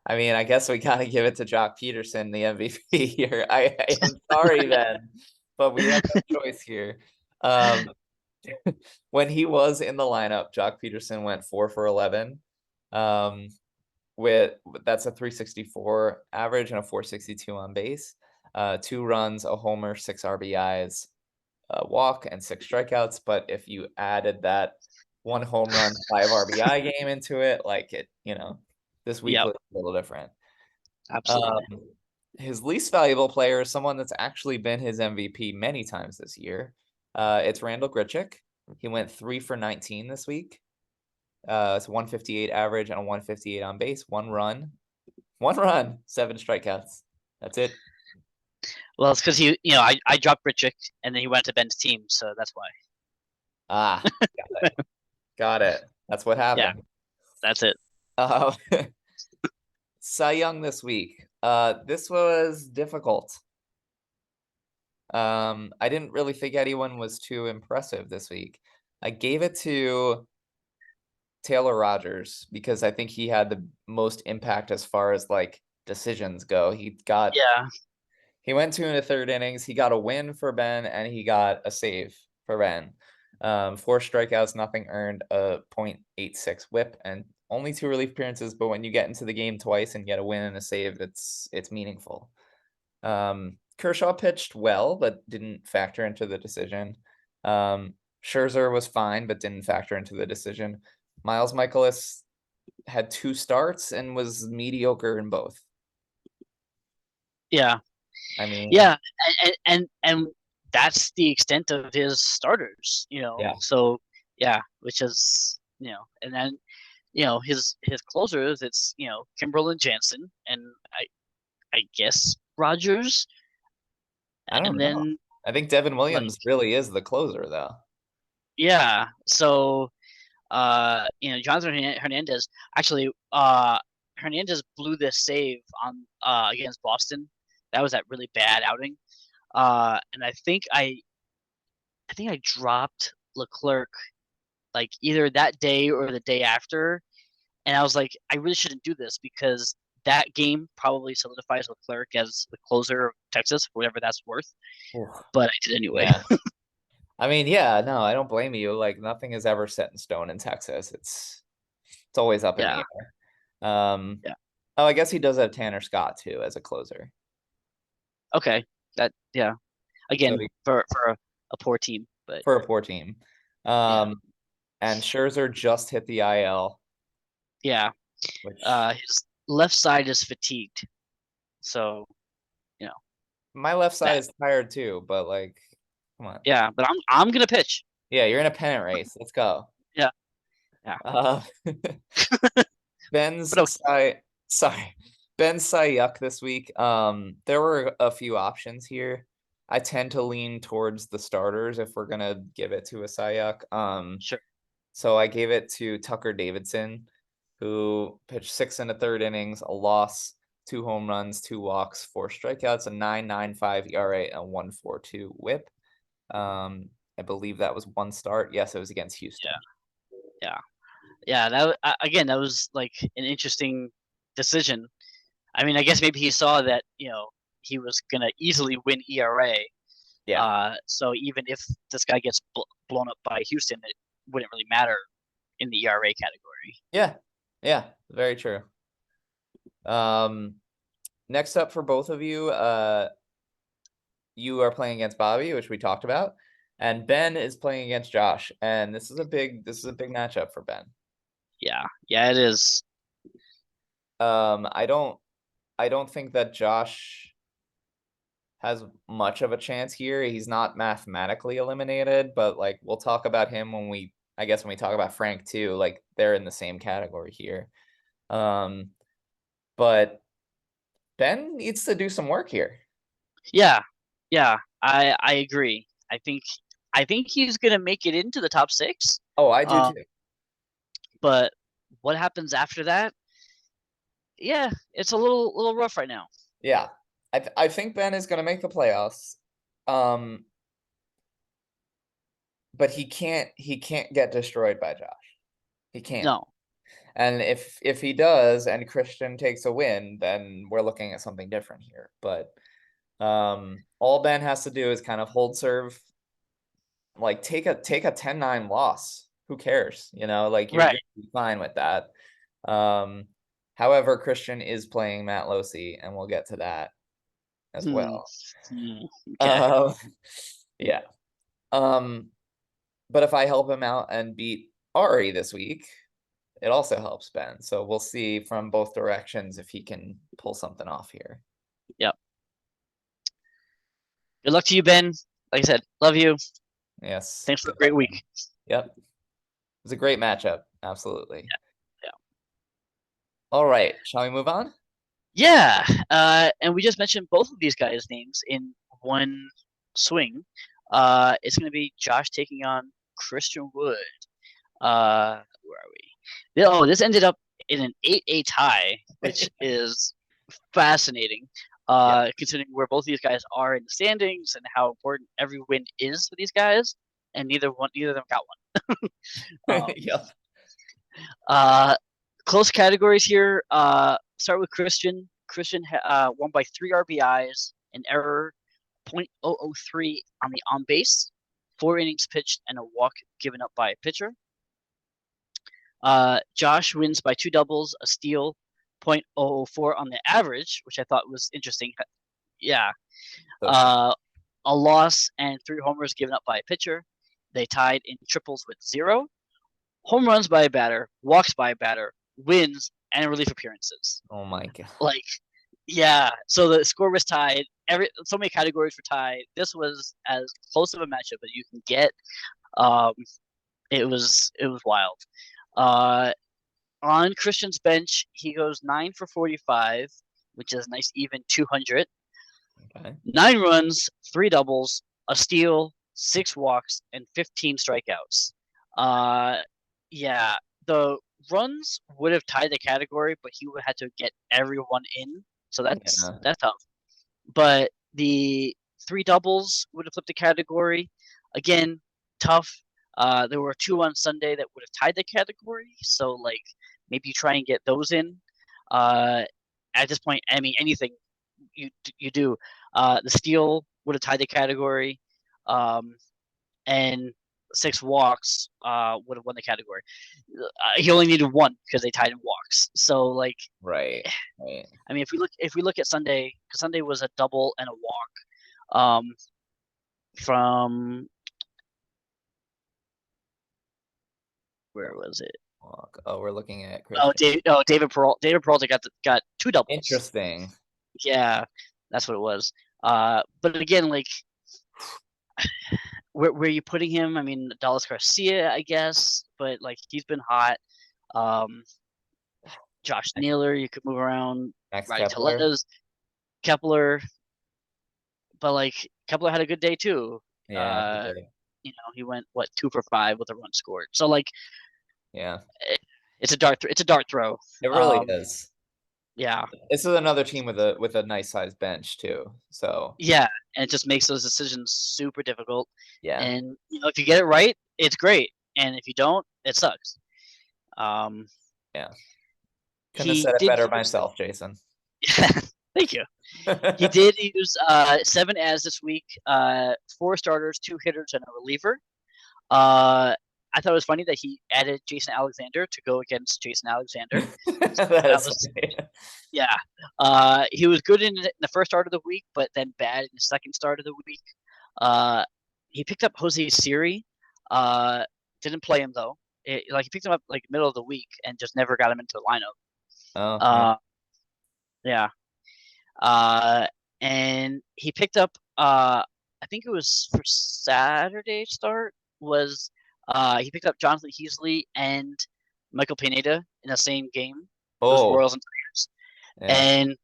Speaker 1: I guess we gotta give it to Jock Peterson, the MVP here. I am sorry, Ben, but we have no choice here. When he was in the lineup, Jock Peterson went 4 for 11. That's a 364 average and a 462 on base. 2 runs, a homer, 6 RBIs, a walk, and 6 strikeouts. But if you added that 1 home run, 5 RBI game into it, like this week was a little different.
Speaker 2: Absolutely.
Speaker 1: His least valuable player is someone that's actually been his MVP many times this year. It's Randall Grichik. He went 3 for 19 this week. It's a 158 average and a 158 on base. One run, 7 strikeouts. That's it.
Speaker 2: Well, it's because I dropped Grichik and then he went to Ben's team, so that's why.
Speaker 1: Ah, got it. Got it. That's what happened.
Speaker 2: That's it.
Speaker 1: Cy Young this week. This was difficult. I didn't really think anyone was too impressive this week. I gave it to Taylor Rogers because I think he had the most impact as far as like decisions go. He went 2 1/3 innings. He got a win for Ben and he got a save for Ben. 4 strikeouts, nothing earned, a .86 whip, and only 2 relief appearances. But when you get into the game twice and get a win and a save, it's meaningful. Kershaw pitched well, but didn't factor into the decision. Scherzer was fine, but didn't factor into the decision. Miles Mikolas had 2 starts and was mediocre in both.
Speaker 2: Yeah.
Speaker 1: I mean,
Speaker 2: yeah, and that's the extent of his starters,
Speaker 1: Yeah.
Speaker 2: So which is and then his closers, it's Kimbrel and Jansen, and I guess Rogers.
Speaker 1: I don't
Speaker 2: And
Speaker 1: know.
Speaker 2: then
Speaker 1: I think Devin Williams really is the closer, though.
Speaker 2: yeah, so Jonathan Hernandez actually Hernandez blew this save on against Boston. That was that really bad outing. And I think I dropped Leclerc like either that day or the day after, and I was like, I really shouldn't do this because that game probably solidifies Leclerc as the closer of Texas, whatever that's worth.
Speaker 1: Oof.
Speaker 2: But I did anyway.
Speaker 1: Yeah. I mean, yeah, no, I don't blame you. Like nothing is ever set in stone in Texas. It's always up in the air.
Speaker 2: Yeah.
Speaker 1: Oh, I guess he does have Tanner Scott too as a closer.
Speaker 2: Okay. Again,
Speaker 1: So
Speaker 2: for a poor team, but
Speaker 1: for a poor team. And Scherzer just hit the IL.
Speaker 2: Yeah.
Speaker 1: Which
Speaker 2: his left side is fatigued. So,
Speaker 1: my left side is tired too, but like, come on.
Speaker 2: Yeah, but I'm gonna pitch.
Speaker 1: Yeah, you're in a pennant race. Let's go.
Speaker 2: Yeah.
Speaker 1: Ben's Cy Yuck this week. There were a few options here. I tend to lean towards the starters if we're gonna give it to a Cy Yuck.
Speaker 2: Sure.
Speaker 1: So I gave it to Tucker Davidson, who pitched 6 1/3 innings, a loss, 2 home runs, 2 walks, 4 strikeouts, a 9.95 ERA, and 1.42 WHIP. I believe that was 1 start. Yes, it was against Houston.
Speaker 2: Yeah. That was like an interesting decision. I mean, I guess maybe he saw that he was gonna easily win ERA.
Speaker 1: Yeah.
Speaker 2: So even if this guy gets blown up by Houston, it wouldn't really matter in the ERA category.
Speaker 1: Yeah, very true. Next up for both of you, you are playing against Bobby, which we talked about, and Ben is playing against Josh, and this is a big matchup for Ben.
Speaker 2: Yeah, it is.
Speaker 1: I don't think that Josh has much of a chance here. He's not mathematically eliminated, but like we'll talk about him when we talk about Frank too. Like they're in the same category here. But Ben needs to do some work here.
Speaker 2: Yeah, I agree. I think he's gonna make it into the top 6.
Speaker 1: Oh, I do too.
Speaker 2: But what happens after that? Yeah, it's a little rough right now.
Speaker 1: Yeah, I think Ben is gonna make the playoffs. But he can't get destroyed by Josh. He can't.
Speaker 2: No.
Speaker 1: And if he does and Christian takes a win, then we're looking at something different here. But all Ben has to do is kind of hold serve, like take a 10-9 loss. Who cares? Like you're gonna be fine with that. However, Christian is playing Matt Losey, and we'll get to that as well.
Speaker 2: Okay.
Speaker 1: Yeah. But if I help him out and beat Ari this week, it also helps Ben. So we'll see from both directions if he can pull something off here.
Speaker 2: Yep. Good luck to you, Ben. Like I said, love you.
Speaker 1: Yes.
Speaker 2: Thanks for a
Speaker 1: Good
Speaker 2: great
Speaker 1: luck,
Speaker 2: week.
Speaker 1: man. Yep. It was a great matchup. Absolutely.
Speaker 2: Yeah.
Speaker 1: All right. Shall we move on?
Speaker 2: Yeah. And we just mentioned both of these guys' names in one swing. It's going to be Josh taking on Christian Wood. Where are we? Oh, this ended up in an 8-8 tie, which is fascinating. Considering where both these guys are in the standings and how important every win is for these guys, and neither of them got one.
Speaker 1: Yep.
Speaker 2: Close categories here. Start with Christian. Christian won by 3 RBIs, an error, .003 on the on base, 4 innings pitched, and a walk given up by a pitcher. Josh wins by 2 doubles, a steal, .004 on the average, which I thought was interesting. Yeah. A loss and 3 homers given up by a pitcher. They tied in triples with 0. Home runs by a batter, walks by a batter, wins, and relief appearances.
Speaker 1: Oh my god.
Speaker 2: Like, yeah. So the score was tied. So many categories were tied. This was as close of a matchup as you can get. It was wild. On Christian's bench, he goes 9 for 45, which is a nice even 200.
Speaker 1: Okay.
Speaker 2: 9 runs, 3 doubles, a steal, 6 walks, and 15 strikeouts. Yeah, the runs would have tied the category, but he would have had to get everyone in, so that's tough. But the 3 doubles would have flipped the category. Again, tough. There were 2 on Sunday that would have tied the category, so like maybe you try and get those in. At this point, I mean anything you do. The steal would have tied the category, and 6 walks would have won the category. He only needed 1 because they tied in walks. So like,
Speaker 1: right.
Speaker 2: I mean, if we look at Sunday, because Sunday was a double and a walk, from where was it?
Speaker 1: Oh, we're looking at
Speaker 2: Christian. David Peralta. David Peralta got 2 doubles.
Speaker 1: Interesting.
Speaker 2: Yeah, that's what it was. But again, like, where are you putting him? I mean, Dallas Garcia, I guess, but like he's been hot. Josh Naylor, you could move around. Kepler, but like Kepler had a good day too.
Speaker 1: Yeah.
Speaker 2: You know, he went 2 for 5 with a run scored. So like,
Speaker 1: yeah,
Speaker 2: it's a dart throw.
Speaker 1: It really is.
Speaker 2: Yeah.
Speaker 1: This is another team with a nice sized bench too. So
Speaker 2: yeah, and it just makes those decisions super difficult.
Speaker 1: Yeah.
Speaker 2: And you know, if you get it right, it's great, and if you don't, it sucks.
Speaker 1: Yeah. Couldn't have said it better myself, Jason.
Speaker 2: Thank you. He did use 7 ads this week, 4 starters, 2 hitters, and a reliever. I thought it was funny that he added Jason Alexander to go against Jason Alexander. Yeah. He was good in the first start of the week, but then bad in the second start of the week. He picked up Jose Siri. Didn't play him though. He picked him up like middle of the week and just never got him into the lineup.
Speaker 1: Oh.
Speaker 2: Yeah. And he picked up I think it was for Saturday start was he picked up Jonathan Heasley and Michael Pineda in the same game. Those Royals and Tigers. Yeah. And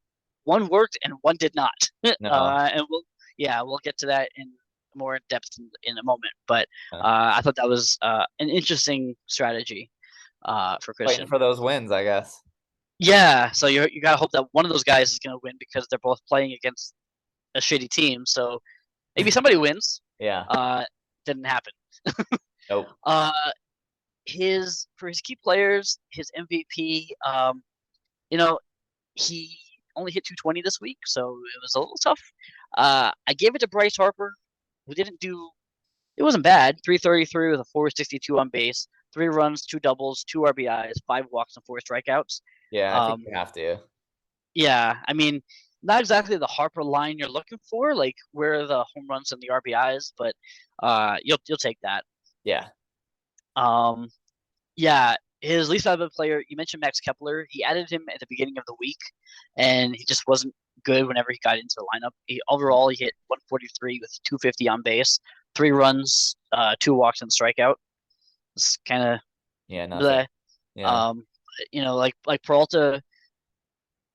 Speaker 2: one worked and one did not. No. And we'll get to that in more depth in a moment. But I thought that was an interesting strategy for Christian.
Speaker 1: Waiting for those wins, I guess.
Speaker 2: Yeah, so you gotta hope that one of those guys is gonna win because they're both playing against a shitty team. So maybe somebody wins.
Speaker 1: Yeah.
Speaker 2: Didn't happen.
Speaker 1: Nope.
Speaker 2: For his key players, his MVP, you know, he only hit 220 this week, so it was a little tough. I gave it to Bryce Harper, who didn't do. It wasn't bad. 333 with a 462 on base, 3 runs, 2 doubles, 2 RBIs, 5 walks, and 4 strikeouts.
Speaker 1: Yeah, I think you have to.
Speaker 2: Yeah, I mean, not exactly the Harper line you're looking for, like where are the home runs and the RBIs, but you'll take that.
Speaker 1: Yeah.
Speaker 2: Yeah, his least valuable player, you mentioned Max Kepler. He added him at the beginning of the week, and he just wasn't good whenever he got into the lineup. Overall, he hit 143 with 250 on base, 3 runs, 2 walks, and strikeout. It's kind of
Speaker 1: nothing. Yeah.
Speaker 2: Like Peralta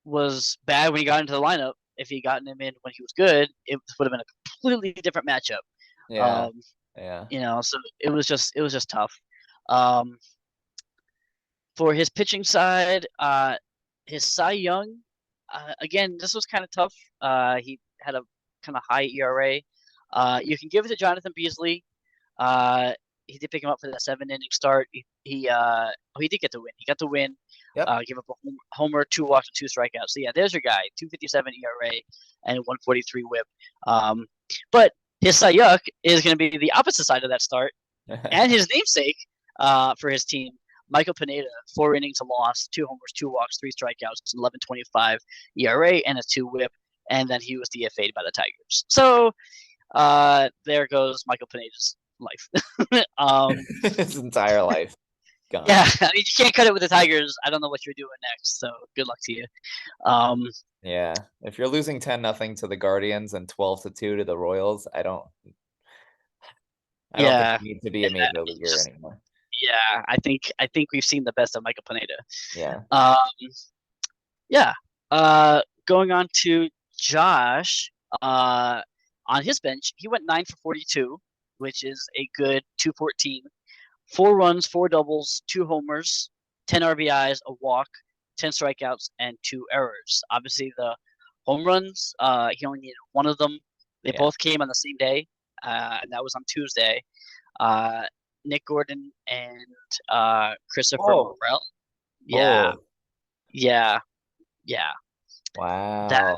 Speaker 2: was bad when he got into the lineup. If he gotten him in when he was good, it would have been a completely different matchup.
Speaker 1: Yeah.
Speaker 2: So it was just tough. For his pitching side, his Cy Young, again, this was kind of tough. He had a kind of high ERA. You can give it to Jonathan Beasley. He did pick him up for that 7-inning start. He did get the win. He got the win.
Speaker 1: Yep.
Speaker 2: Give up a homer, 2 walks, and 2 strikeouts. So yeah, there's your guy. 2.57 ERA and 1.43 WHIP. But his Cy Young is going to be the opposite side of that start, and his namesake for his team, Michael Pineda, 4 innings, a loss, 2 homers, 2 walks, 3 strikeouts, 11.25 ERA, and a 2 WHIP. And then he was DFA'd by the Tigers. So there goes Michael Pineda's life.
Speaker 1: His entire life gone.
Speaker 2: Yeah, I mean, you can't cut it with the Tigers. I don't know what you're doing next, so good luck to you.
Speaker 1: Yeah, if you're losing 10-0 to the Guardians and 12-2 to the Royals, I don't think you need to be a major leaguer anymore.
Speaker 2: Yeah, I think we've seen the best of Michael Pineda.
Speaker 1: Yeah.
Speaker 2: Going on to Josh. On his bench, he went 9 for 42, which is a good 214. 4 runs, 4 doubles, 2 homers, 10 RBIs, a walk, 10 strikeouts, and 2 errors. Obviously, the home runs, he only needed 1 of them. They both came on the same day, and that was on Tuesday. Nick Gordon and Christopher Morel. Yeah.
Speaker 1: Wow.
Speaker 2: That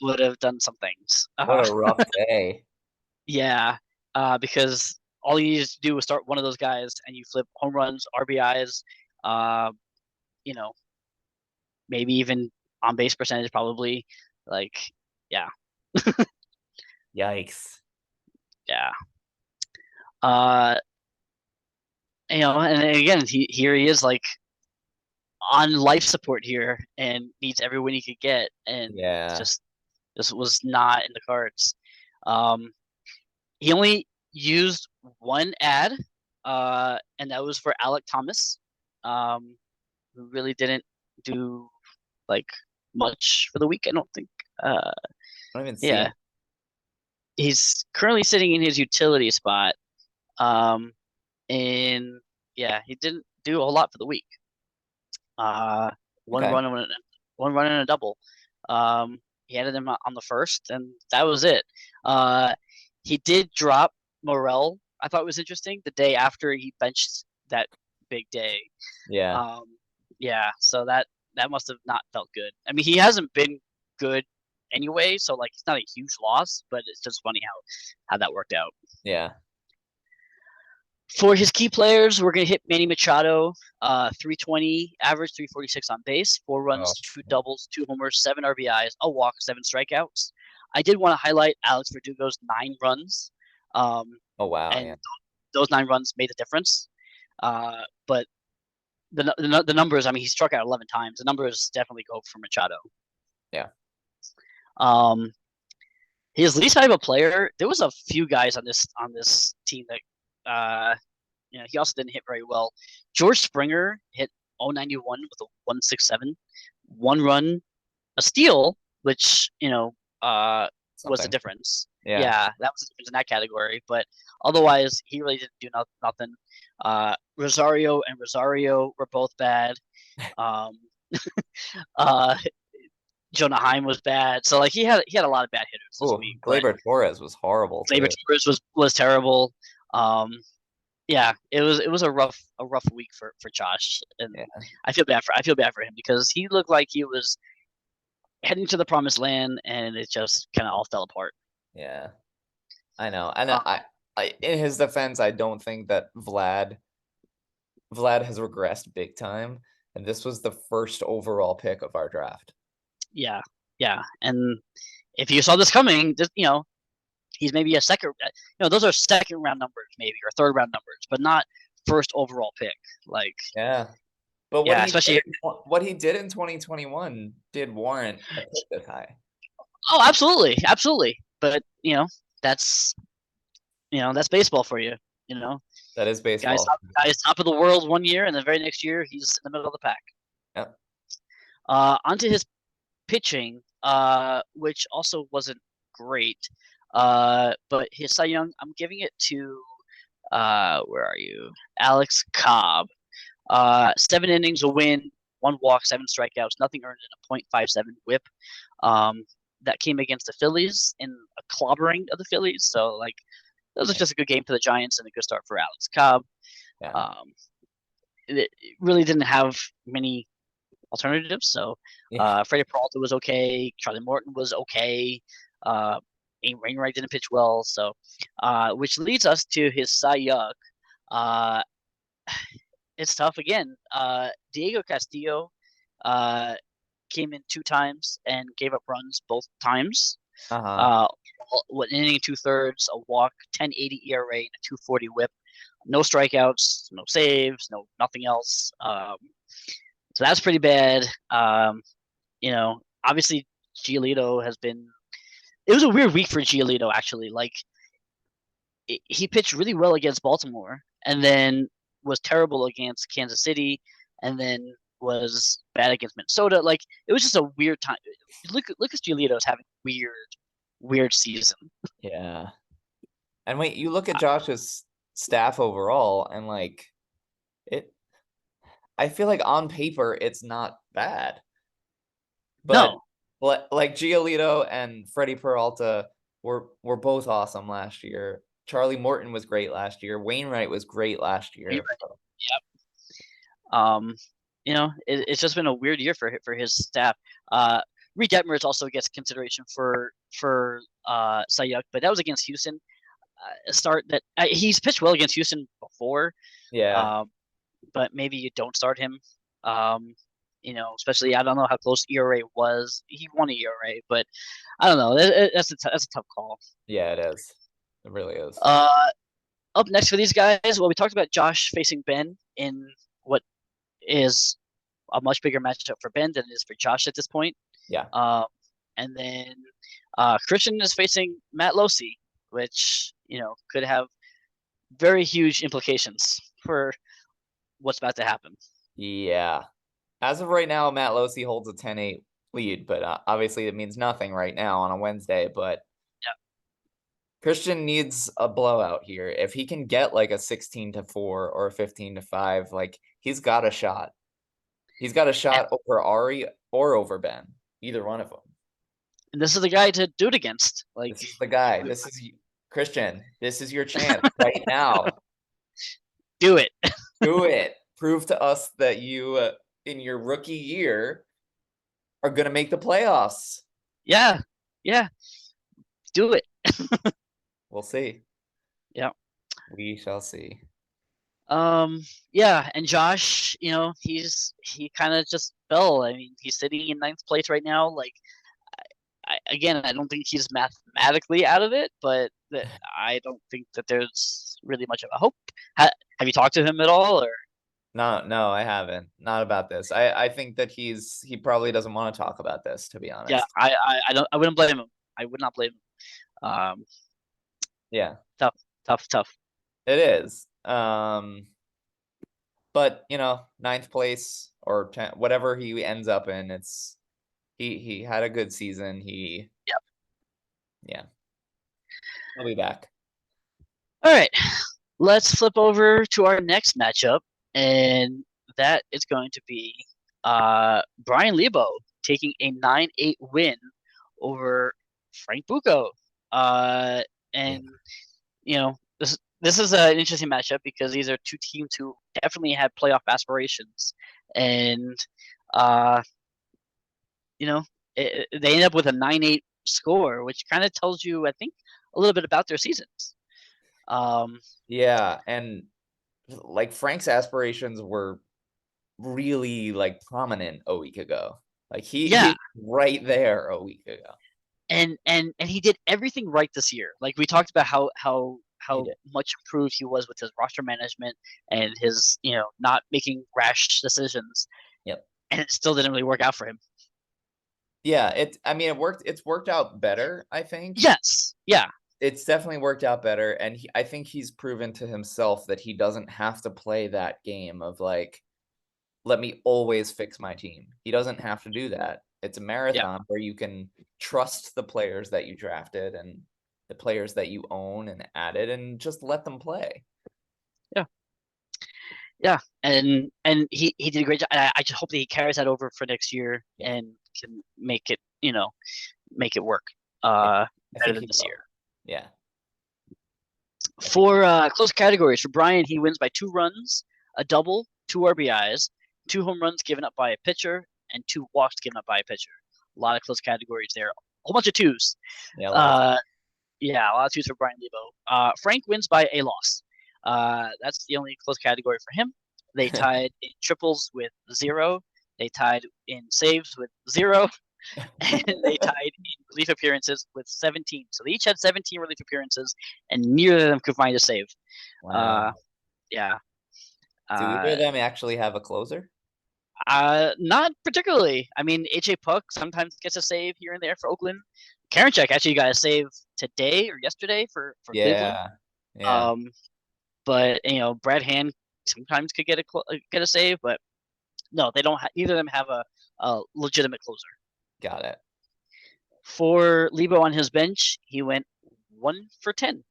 Speaker 2: would have done some things.
Speaker 1: What a rough day.
Speaker 2: Yeah, because all you needed to do was start one of those guys, and you flip home runs, RBIs, maybe even on base percentage, probably.
Speaker 1: Yikes.
Speaker 2: Yeah. And again, here he is, on life support here, and needs every win he could get, and just was not in the cards. He only used 1 ad, and that was for Alek Thomas, who really didn't do much for the week. I don't think.
Speaker 1: I don't even see him.
Speaker 2: He's currently sitting in his utility spot, and he didn't do a whole lot for the week. One run and a double. He added him on the first, and that was it. He did drop Morel. I thought it was interesting the day after he benched that big day.
Speaker 1: Yeah.
Speaker 2: So that must have not felt good. I mean, he hasn't been good anyway, so it's not a huge loss, but it's just funny how that worked out.
Speaker 1: Yeah.
Speaker 2: For his key players, we're going to hit Manny Machado, 320 average, 346 on base, 4 runs, 2 doubles, 2 homers, 7 RBIs, a walk, 7 strikeouts. I did want to highlight Alex Verdugo's 9 runs.
Speaker 1: Oh, wow.
Speaker 2: And those 9 runs made a difference. But the numbers, I mean, he struck out 11 times. The numbers definitely go for Machado.
Speaker 1: Yeah.
Speaker 2: His least valuable player, there was a few guys on this team that he also didn't hit very well. George Springer hit 091 with a 167, 1 run, a steal, which was the difference. Yeah, that was the difference in that category. But otherwise, he really didn't do nothing. Rosario were both bad. Jonah Heim was bad. So he had a lot of bad hitters this week.
Speaker 1: Gleyber Torres was horrible.
Speaker 2: Gleyber Torres was terrible. It was a rough week for Josh, and I feel bad for him because he looked like he was heading to the promised land, and it just kind of all fell apart.
Speaker 1: Yeah, I know. I in his defense, I don't think that Vlad has regressed big time, and this was the first overall pick of our draft.
Speaker 2: Yeah, and if you saw this coming, he's maybe a second. Those are second round numbers, maybe, or third round numbers, but not first overall pick.
Speaker 1: But what he did in 2021 did warrant a pick this high.
Speaker 2: Oh, absolutely, absolutely. But that's that's baseball for you. You know,
Speaker 1: That is
Speaker 2: guys,
Speaker 1: baseball.
Speaker 2: guys, top of the world one year, and the very next year he's in the middle of the pack.
Speaker 1: Yep.
Speaker 2: Onto his pitching, which also wasn't great. But his Cy Young, I'm giving it to where are you, Alex Cobb. 7 innings, a win, 1 walk, 7 strikeouts, nothing earned in a .57 WHIP. That came against the Phillies in a clobbering of the Phillies. So like, that was just a good game for the Giants and a good start for Alex Cobb.
Speaker 1: Yeah.
Speaker 2: It really didn't have many alternatives. So Freddie Peralta was okay. Charlie Morton was okay. Ian Wainwright didn't pitch well. So, which leads us to his Cy Young. It's tough again. Diego Castillo came in 2 times and gave up runs both times.
Speaker 1: Uh-huh.
Speaker 2: 1 inning, 2/3, a walk, 10.80 ERA, and a 2.40 WHIP. No strikeouts, no saves, no nothing else. So that's pretty bad. Obviously Giolito has been. It was a weird week for Giolito actually. Like he pitched really well against Baltimore, and then was terrible against Kansas City, and then was bad against Minnesota. Like it was just a weird time. Lucas Giolito is having weird season.
Speaker 1: Yeah. And wait, you look at Josh's staff overall, and like I feel like on paper it's not bad. But
Speaker 2: No.
Speaker 1: like Giolito and Freddie Peralta were both awesome last year. Charlie Morton was great last year. Wainwright was great last year.
Speaker 2: Yep. It's just been a weird year for his staff. Reed Detmers also gets consideration for Cy Young, but that was against Houston. A start that he's pitched well against Houston before.
Speaker 1: Yeah.
Speaker 2: But maybe you don't start him. Especially I don't know how close ERA was. He won an ERA, but I don't know. That's a tough call.
Speaker 1: Yeah, it is. It really is.
Speaker 2: Up next for these guys, well, we talked about Josh facing Ben in what is a much bigger matchup for Ben than it is for Josh at this point.
Speaker 1: Yeah.
Speaker 2: And then Christian is facing Matt Losey, which could have very huge implications for what's about to happen.
Speaker 1: Yeah. As of right now, Matt Losey holds a 10-8 lead, but obviously it means nothing right now on a Wednesday. But
Speaker 2: yeah,
Speaker 1: Christian needs a blowout here. If he can get like a 16-4 or a 15-5, like he's got a shot. He's got a shot over Ari or over Ben, either one of them.
Speaker 2: And this is the guy to do it against. Like
Speaker 1: this is the guy. This is Christian. This is your chance right now.
Speaker 2: Do it.
Speaker 1: Do it. Prove to us that you, in your rookie year, are going to make the playoffs.
Speaker 2: Yeah. Do it.
Speaker 1: We'll see.
Speaker 2: Yeah.
Speaker 1: We shall see.
Speaker 2: Yeah, and Josh, he kind of just fell. I mean, he's sitting in 9th place right now. Like, I don't think he's mathematically out of it, but I don't think that there's really much of a hope. Have you talked to him at all, or?
Speaker 1: No, I haven't. Not about this. I think that he probably doesn't want to talk about this, to be honest.
Speaker 2: Yeah, I wouldn't blame him. I would not blame him.
Speaker 1: Yeah.
Speaker 2: Tough.
Speaker 1: It is. But 9th place or 10, whatever he ends up in, it's he had a good season. Yeah. He'll be back.
Speaker 2: All right. Let's flip over to our next matchup, and that is going to be Brian Lebo taking a 9-8 win over Frank Bucco. This is an interesting matchup because these are two teams who definitely had playoff aspirations, and they end up with a 9-8 score, which kind of tells you, I think, a little bit about their seasons.
Speaker 1: Yeah, and like Frank's aspirations were really like prominent a week ago. Like he was right there a week ago.
Speaker 2: And he did everything right this year. Like we talked about how much improved he was with his roster management and his not making rash decisions.
Speaker 1: Yep.
Speaker 2: And it still didn't really work out for him.
Speaker 1: Yeah, I mean, it's worked out better, I think.
Speaker 2: Yes. Yeah.
Speaker 1: It's definitely worked out better, and I think he's proven to himself that he doesn't have to play that game of, like, "Let me always fix my team." He doesn't have to do that. It's a
Speaker 2: Yeah.
Speaker 1: marathon where you can trust the players that you drafted and the players that you own and added and just let them play.
Speaker 2: Yeah. Yeah. And he did a great job. I just hope that he carries that over for next year
Speaker 1: Yeah,
Speaker 2: and can make it, make it work
Speaker 1: yeah. I
Speaker 2: better
Speaker 1: think
Speaker 2: than
Speaker 1: he
Speaker 2: this year.
Speaker 1: will. Yeah, I think he
Speaker 2: For close categories, for Brian, he wins by 2 runs, a double, 2 RBIs, 2 home runs given up by a pitcher, and 2 walks given up by a pitcher. A lot of close categories there. A whole bunch of 2s.
Speaker 1: yeah, a lot of
Speaker 2: Uh, yeah, a lot of 2s for Brian Lebo. Frank wins by a loss. That's the only close category for him. They tied in triples with 0. They tied in saves with 0. And they tied in relief appearances with 17. So they each had 17 relief appearances, and neither of them could find a save.
Speaker 1: Wow.
Speaker 2: Yeah.
Speaker 1: Do either
Speaker 2: Uh,
Speaker 1: of them actually have a closer?
Speaker 2: Not particularly. I mean, AJ Puck sometimes gets a save here and there for Oakland. Karinchak actually got a save today or yesterday for Cleveland.
Speaker 1: Yeah, yeah,
Speaker 2: Um, but Brad Hand sometimes could get a save, but no, they don't. Neither of them have a legitimate closer.
Speaker 1: got it.
Speaker 2: For Lebo on his bench, he went 1 for 10,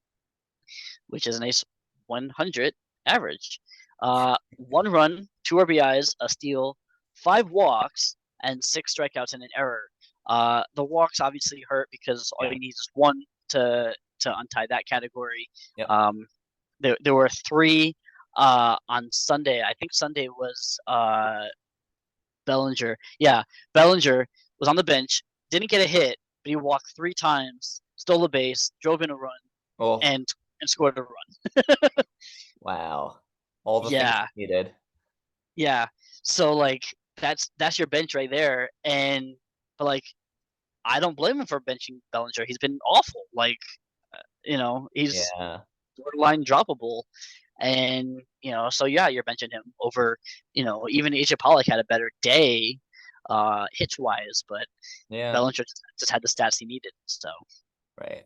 Speaker 2: which is a nice 100 average. 1 run, 2 RBIs, a steal, 5 walks, and 6 strikeouts and an error. The walks obviously hurt because all you need is 1 to untie that category.
Speaker 1: Yep.
Speaker 2: There were 3 on Sunday. I think Sunday was Bellinger. Yeah, Bellinger was on the bench, didn't get a hit, but he walked 3 times, stole a base, drove in a run,
Speaker 1: Oh,
Speaker 2: and scored a run.
Speaker 1: wow. All the things
Speaker 2: Yeah,
Speaker 1: needed.
Speaker 2: yeah. So like that's your bench right there, but like I don't blame him for benching Bellinger. He's been awful. Like he's
Speaker 1: Yeah,
Speaker 2: borderline droppable, and so yeah, you're benching him over. Even AJ Pollock had a better day, hits wise, but
Speaker 1: yeah,
Speaker 2: Bellinger just had the stats he needed. So
Speaker 1: right.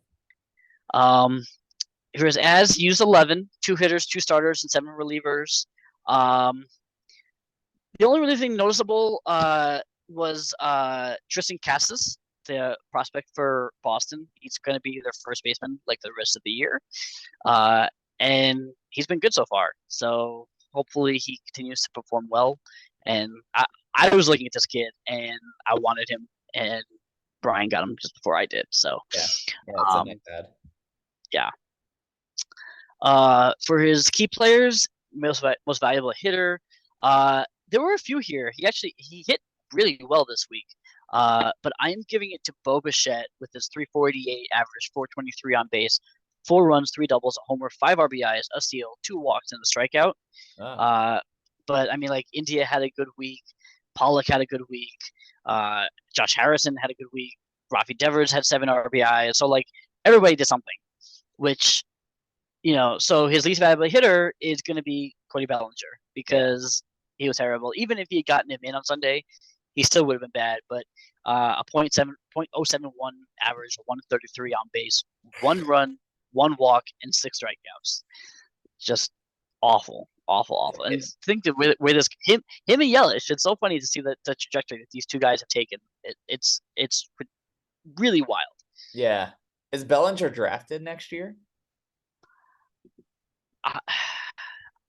Speaker 2: um, here's as used 11, 2 hitters, 2 starters, and 7 relievers. Um, The only really thing noticeable was Tristan Cassis, the prospect for Boston. He's going to be their first baseman like the rest of the year, and he's been good so far. So hopefully he continues to perform well. And I was looking at this kid and I wanted him, and Brian got him just before I did. So
Speaker 1: Yeah, it's a
Speaker 2: um,
Speaker 1: nice ad.
Speaker 2: yeah. For his key players, most valuable hitter. There were a few here. He hit really well this week. But I am giving it to Bo Bichette with his 348 average, 423 on base, 4 runs, 3 doubles, a homer, 5 RBIs, a steal, 2 walks, and a strikeout.
Speaker 1: Oh,
Speaker 2: But I mean, like India had a good week. Pollock had a good week. Josh Harrison had a good week. Rafi Devers had 7 RBIs. So like everybody did something, which so his least valuable hitter is going to be Cody Bellinger because he was terrible. Even if he had gotten him in on Sunday, he still would have been bad. But a .071 average, 133 on base, 1 run, 1 walk, and 6 strikeouts. Just awful, awful, awful. And think that with this him and Yelich, it's so funny to see the trajectory that these 2 guys have taken. It's really wild.
Speaker 1: yeah. Is Bellinger drafted next year?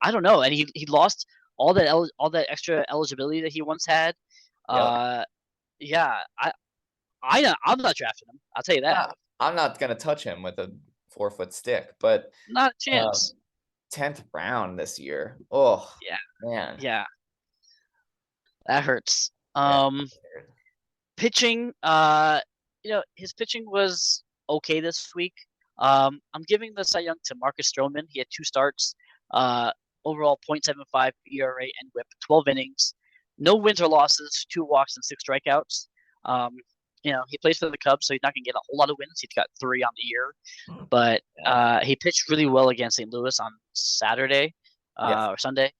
Speaker 2: I don't know, and he lost all that extra eligibility that he once had.
Speaker 1: Yep.
Speaker 2: Yeah, I'm not drafting him. I'll tell you that.
Speaker 1: I'm not gonna touch him with a 4-foot stick, but
Speaker 2: Not a chance.
Speaker 1: 10th round this year. Oh
Speaker 2: Yeah,
Speaker 1: man.
Speaker 2: yeah, that hurts.
Speaker 1: Yeah.
Speaker 2: Pitching. His pitching was okay this week. I'm giving the Cy Young to Marcus Strowman. He had 2 starts. Overall .75 ERA and WHIP, 12 innings, no wins or losses, 2 walks and 6 strikeouts. He plays for the Cubs, so he's not going to get a whole lot of wins. He's got 3 on the year, but he pitched really well against St. Louis on Saturday
Speaker 1: Yes.
Speaker 2: or Sunday.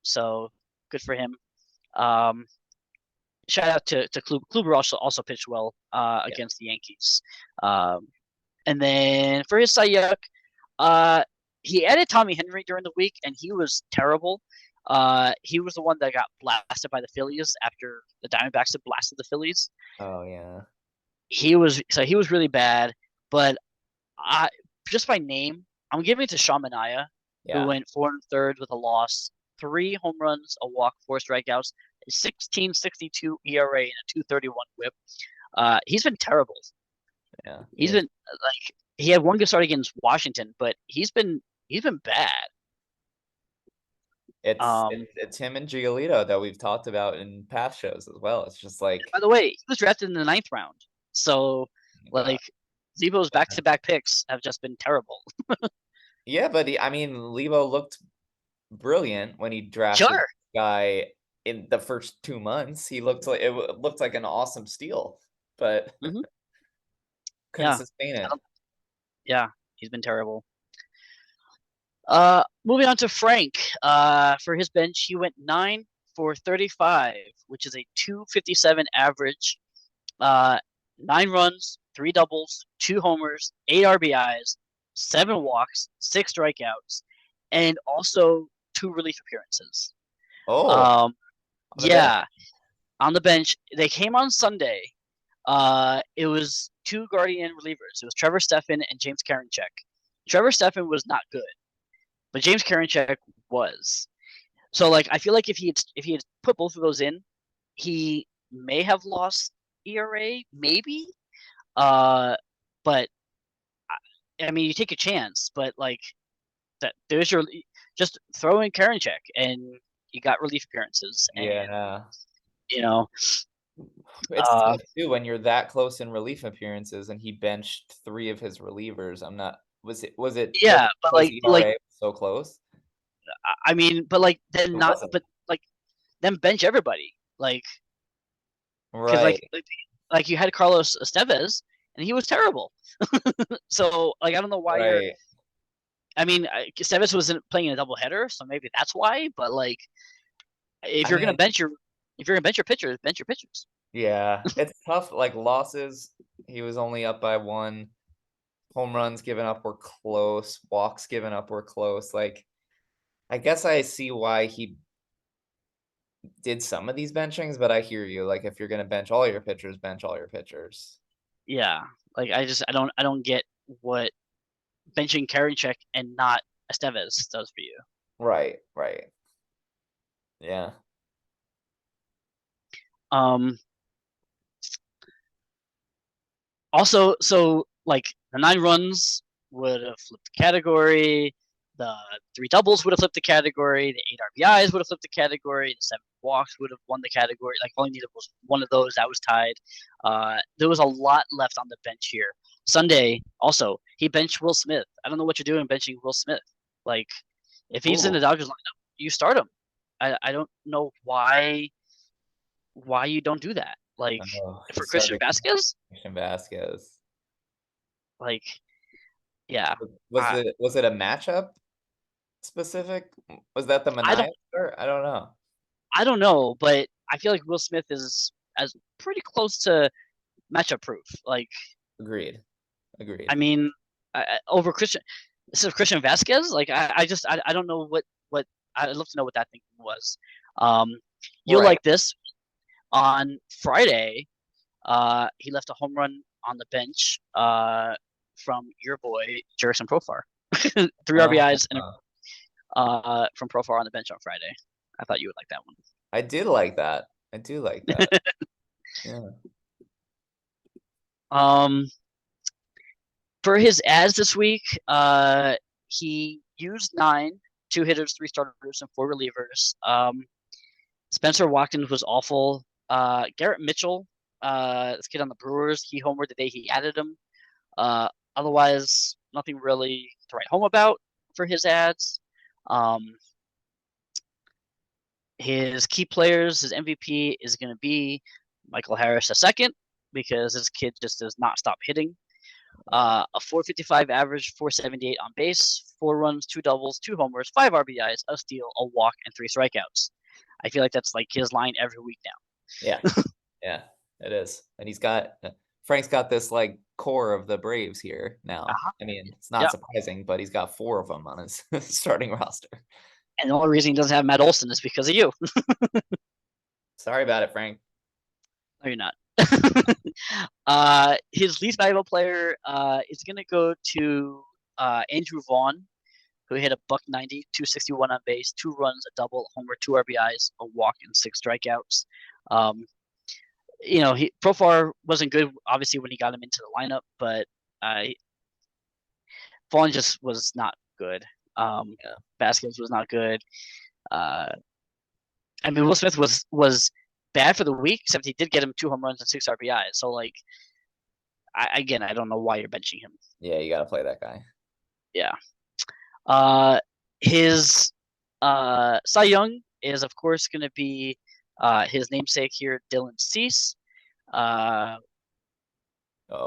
Speaker 2: So good for him. shout out to Kluber also pitched well against the Yankees. And then for his Cy Young, he added Tommy Henry during the week, and he was terrible. He was the one that got blasted by the Phillies after the Diamondbacks had blasted the Phillies.
Speaker 1: Oh yeah.
Speaker 2: He was really bad, but just by name, I'm giving it to Sean Manaea, who went 4 1/3 with a loss, 3 home runs, a walk, 4 strikeouts, a 16.62 ERA, and a 2.31 WHIP. He's been terrible.
Speaker 1: Yeah.
Speaker 2: He's been like he had one good start against Washington, but he's been bad.
Speaker 1: It's him and Giolito that we've talked about in past shows as well. It's just like,
Speaker 2: by the way, he was drafted in the 9th round, so like Lebo's back-to-back picks have just been terrible.
Speaker 1: Yeah, but Lebo looked brilliant when he drafted the guy in the first 2 months. He looked like an awesome steal, but couldn't sustain it.
Speaker 2: Yeah, he's been terrible. Moving on to Frank. For his bench, he went 9 for 35, which is a 2.57 average. 9 runs, 3 doubles, 2 homers, 8 RBIs, 7 walks, 6 strikeouts, and also 2 relief appearances.
Speaker 1: Oh,
Speaker 2: yeah, on the bench. They came on Sunday. It was 2 Guardian relievers. It was Trevor Stephan and James Karinchak. Trevor Stephan was not good, but James Karinchak was. So like I feel like if he had put both of those in, he may have lost ERA, maybe. But I mean, you take a chance, but like that there's your just throw in Karinchak and you got relief appearances. And, you know,
Speaker 1: it's tough too when you're that close in relief appearances, and he benched 3 of his relievers. I'm not. Was it?
Speaker 2: Yeah, but like
Speaker 1: so close.
Speaker 2: I mean, but like then not, but like then bench everybody, like
Speaker 1: right.
Speaker 2: Like you had Carlos Estevez, and he was terrible. So like I don't know why you're. I mean, Estevez wasn't playing in a doubleheader, so maybe that's why. But like, if you're gonna bench your pitchers, bench your pitchers.
Speaker 1: Yeah, it's tough. Like losses, he was only up by 1. Home runs given up were close. Walks given up were close. Like, I guess I see why he did some of these benchings, but I hear you. Like, if you're gonna bench all your pitchers, bench all your pitchers.
Speaker 2: Yeah, like I don't get what benching Karinchak and not Estevez does for you.
Speaker 1: Right. Yeah.
Speaker 2: Also, so like the 9 runs would have flipped the category. The 3 doubles would have flipped the category. The 8 RBIs would have flipped the category. The 7 walks would have won the category. Like all you needed was one of those that was tied. There was a lot left on the bench here. Sunday, also, he benched Will Smith. I don't know what you're doing benching Will Smith. Like, if he's in the Dodgers lineup, you start him. I don't know why you don't do that. Like for Christian Vasquez. Like, yeah.
Speaker 1: Was it a matchup specific? Was that the Manaea? I don't know.
Speaker 2: I don't know, but I feel like Will Smith is as pretty close to matchup proof. Like,
Speaker 1: agreed.
Speaker 2: I mean, over Christian Vasquez. Like, I don't know what I'd love to know what that thinking was. You'll like this. On Friday, he left a home run on the bench from your boy Jurickson Profar. 3 RBIs and from Profar on the bench on Friday. I thought you would like that one.
Speaker 1: I did like that. I do like that. Yeah.
Speaker 2: For his ads this week, he used 9, 2 hitters, 3 starters, and 4 relievers. Spencer Watkins was awful. Garrett Mitchell, this kid on the Brewers, he homered the day he added him. Otherwise, nothing really to write home about for his ads. His key players, his MVP is going to be Michael Harris II, because this kid just does not stop hitting. A 4.55 average, 4.78 on base, 4 runs, 2 doubles, 2 homers, 5 RBIs, a steal, a walk, and 3 strikeouts. I feel like that's like his line every week now.
Speaker 1: Yeah. Yeah, it is. And Frank's got this like core of the Braves here now.
Speaker 2: Uh-huh.
Speaker 1: I mean, it's not
Speaker 2: Yep.
Speaker 1: surprising, but he's got 4 of them on his starting roster.
Speaker 2: And the only reason he doesn't have Matt Olson is because of you.
Speaker 1: Sorry about it, Frank.
Speaker 2: No, you're not. His least valuable player is going to go to Andrew Vaughn, who hit a buck 90, 261 on base, 2 runs, a double, a homer, 2 RBIs, a walk, and 6 strikeouts. He Profar wasn't good, obviously, when he got him into the lineup, but Vaughn just was not good. Vasquez was not good. Will Smith was bad for the week, except he did get him 2 home runs and 6 RBIs. So, I don't know why you're benching him.
Speaker 1: Yeah, you got to play that guy.
Speaker 2: Yeah. His Cy Young is, of course, going to be his namesake here, Dylan Cease.
Speaker 1: Oh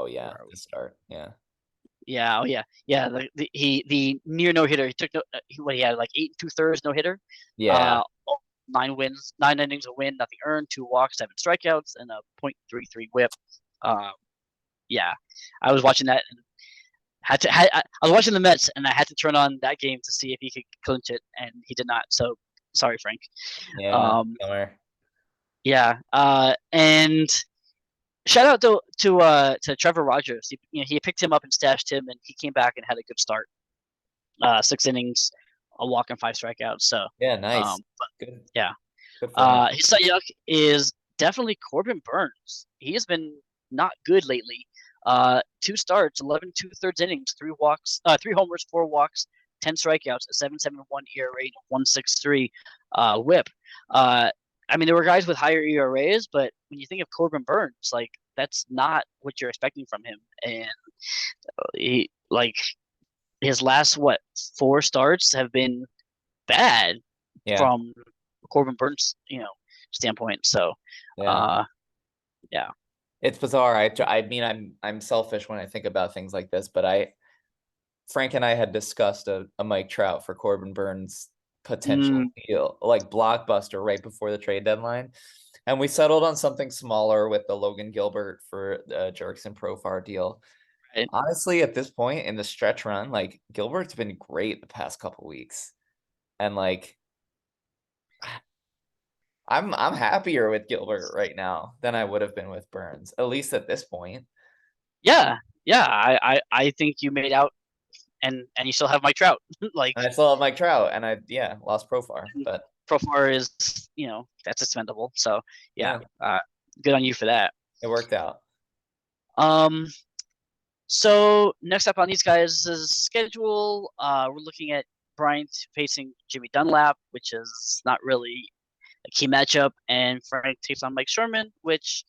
Speaker 1: yeah, the start. Yeah.
Speaker 2: Yeah. Oh yeah. Yeah. The near no hitter. He took he had like 8 2/3 no hitter.
Speaker 1: Yeah.
Speaker 2: 9 wins, 9 innings, a win, nothing earned, 2 walks, 7 strikeouts, and a .33 WHIP. Yeah, I was watching that and I was watching the Mets and I had to turn on that game to see if he could clinch it, and he did not. So sorry, Frank.
Speaker 1: Yeah.
Speaker 2: Yeah. And shout out to Trevor Rogers. He picked him up and stashed him, and he came back and had a good start. 6 innings, a walk, and 5 strikeouts. So
Speaker 1: yeah, nice. Good.
Speaker 2: Yeah.
Speaker 1: Good for him.
Speaker 2: His Cy Young is definitely Corbin Burns. He has been not good lately. 2 starts, 11 2/3 innings, 3 walks, 3 homers, 4 walks, 10 strikeouts, a 7.71 ERA, and a 1.63 WHIP. There were guys with higher ERAs, but when you think of Corbin Burns, that's not what you're expecting from him. And his last 4 starts have been bad from Corbin Burns standpoint. So yeah.
Speaker 1: It's bizarre. I'm selfish when I think about things like this, but Frank and I had discussed a Mike Trout for Corbin Burns potential deal, like blockbuster, right before the trade deadline. And we settled on something smaller with the Logan Gilbert for the Jerkson Profar deal.
Speaker 2: Right.
Speaker 1: Honestly, at this point in the stretch run, Gilbert's been great the past couple weeks. And I'm happier with Gilbert right now than I would have been with Burns, at least at this point.
Speaker 2: Yeah. I think you made out, and you still have Mike Trout.
Speaker 1: I still have Mike Trout, and I lost Profar, but
Speaker 2: Profar is that's expendable. So yeah. Good on you for that.
Speaker 1: It worked out.
Speaker 2: So next up on these guys' schedule, we're looking at Bryant facing Jimmy Dunlap, which is not really a key matchup, and Frank takes on Mike Sherman, which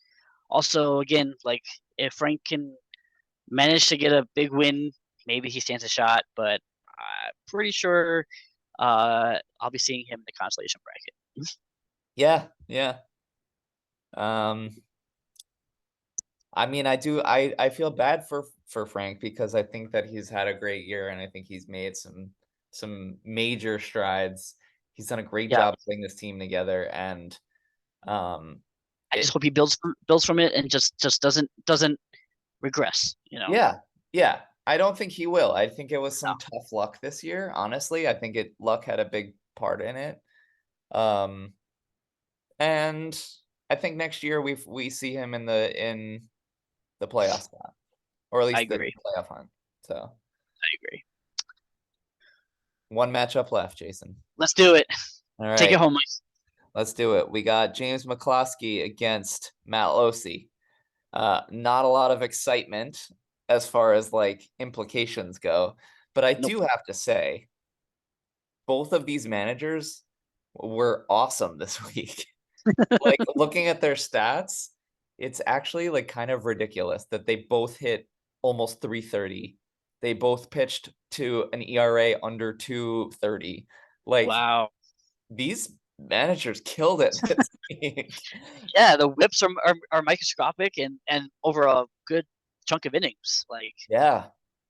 Speaker 2: also, again, if Frank can manage to get a big win, maybe he stands a shot, but I'm pretty sure I'll be seeing him in the consolation bracket.
Speaker 1: Yeah. I feel bad for Frank because I think that he's had a great year, and I think he's made some major strides. He's done a great job putting this team together, and
Speaker 2: I just hope he builds from it and just doesn't regress.
Speaker 1: Yeah. I don't think he will. I think it was some tough luck this year. Honestly, I think luck had a big part in it. And I think next year we see him in the playoff spot, or at least the playoff hunt. So
Speaker 2: I agree.
Speaker 1: One matchup left, Jason.
Speaker 2: Let's do it.
Speaker 1: All right.
Speaker 2: Take it home, Mike.
Speaker 1: Let's do it. We got James Mccloskey against Matt Losey. Not a lot of excitement as far as implications go, but I do have to say, both of these managers were awesome this week. Looking at their stats, it's actually kind of ridiculous that they both hit almost 330. They both pitched to an ERA under 230.
Speaker 2: Wow.
Speaker 1: These managers killed it this week.
Speaker 2: Yeah, the whips are microscopic and over a good chunk of innings.
Speaker 1: Yeah.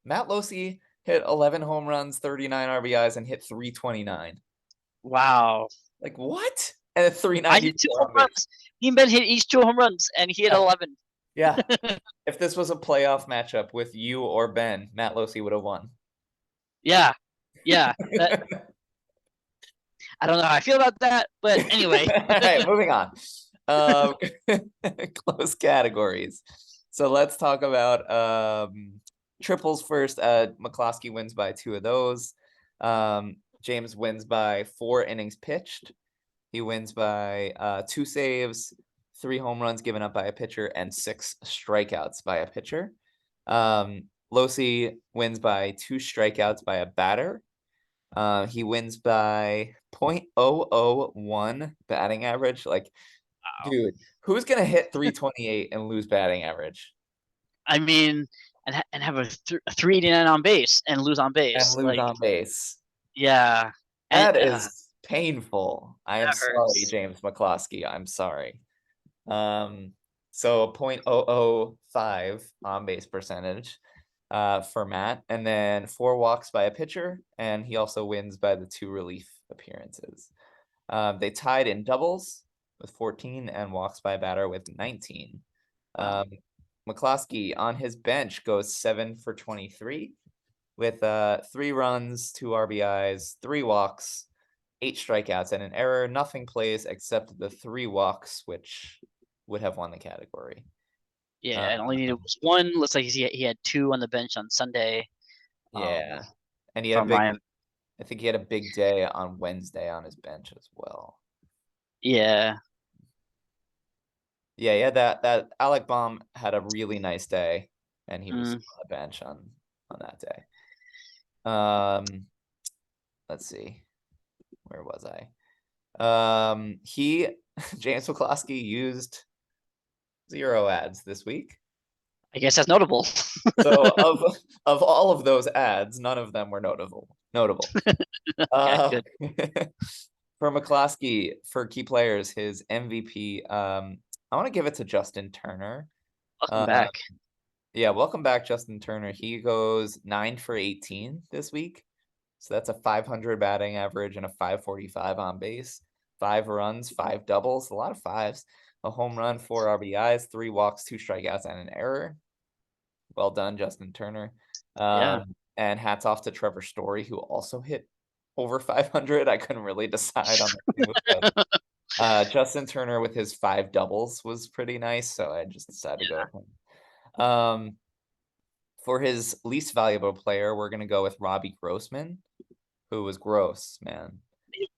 Speaker 1: Matt Losey hit 11 home runs, 39 RBIs, and hit 329.
Speaker 2: Wow.
Speaker 1: What? And a 390.
Speaker 2: Bean hit each 2 home runs, and he hit 11.
Speaker 1: Yeah. If this was a playoff matchup with you or Ben, Matt Losey would have won.
Speaker 2: Yeah. I don't know how I feel about that, but anyway.
Speaker 1: All right, moving on. Close categories. So let's talk about triples first. Mccloskey wins by 2 of those. James wins by 4 innings pitched. He wins by 2 saves, 3 home runs given up by a pitcher, and 6 strikeouts by a pitcher. Losey wins by 2 strikeouts by a batter. He wins by 0.001 batting average. Like, wow. Dude, who's gonna hit 328 and lose batting average?
Speaker 2: I mean, and have a 389 on base and lose on base.
Speaker 1: And lose on base.
Speaker 2: Yeah.
Speaker 1: That is painful. I am sorry,
Speaker 2: hurts.
Speaker 1: James Mccloskey. I'm sorry. So 0.005 on base percentage for Matt, and then 4 walks by a pitcher, and he also wins by the 2 relief appearances. They tied in doubles with 14 and walks by a batter with 19. Mccloskey on his bench goes 7 for 23 with 3 runs, 2 RBIs, 3 walks, 8 strikeouts, and an error. Nothing plays except the 3 walks, which would have won the category.
Speaker 2: Yeah, and only needed 1. Looks like he had 2 on the bench on Sunday.
Speaker 1: Yeah, and he had I think he had a big day on Wednesday on his bench as well.
Speaker 2: Yeah.
Speaker 1: Yeah, that Alec Baum had a really nice day, and he was on the bench on that day. Let's see, where was I? James Mccloskey used 0 ads this week.
Speaker 2: I guess that's notable.
Speaker 1: So of all of those ads, none of them were notable.
Speaker 2: Okay, good.
Speaker 1: For Mccloskey, for key players, his MVP, I want to give it to Justin Turner.
Speaker 2: Welcome back.
Speaker 1: Yeah, welcome back, Justin Turner. He goes 9 for 18 this week. So that's a 500 batting average and a 545 on base. 5 runs, 5 doubles, a lot of 5s. A home run, 4 RBIs, 3 walks, 2 strikeouts, and an error. Well done, Justin Turner.
Speaker 2: Yeah.
Speaker 1: And hats off to Trevor Story, who also hit over 500. I couldn't really decide on the Justin Turner with his 5 doubles was pretty nice, so I just decided to go with him. For his least valuable player, we're going to go with Robbie Grossman, who was gross, man.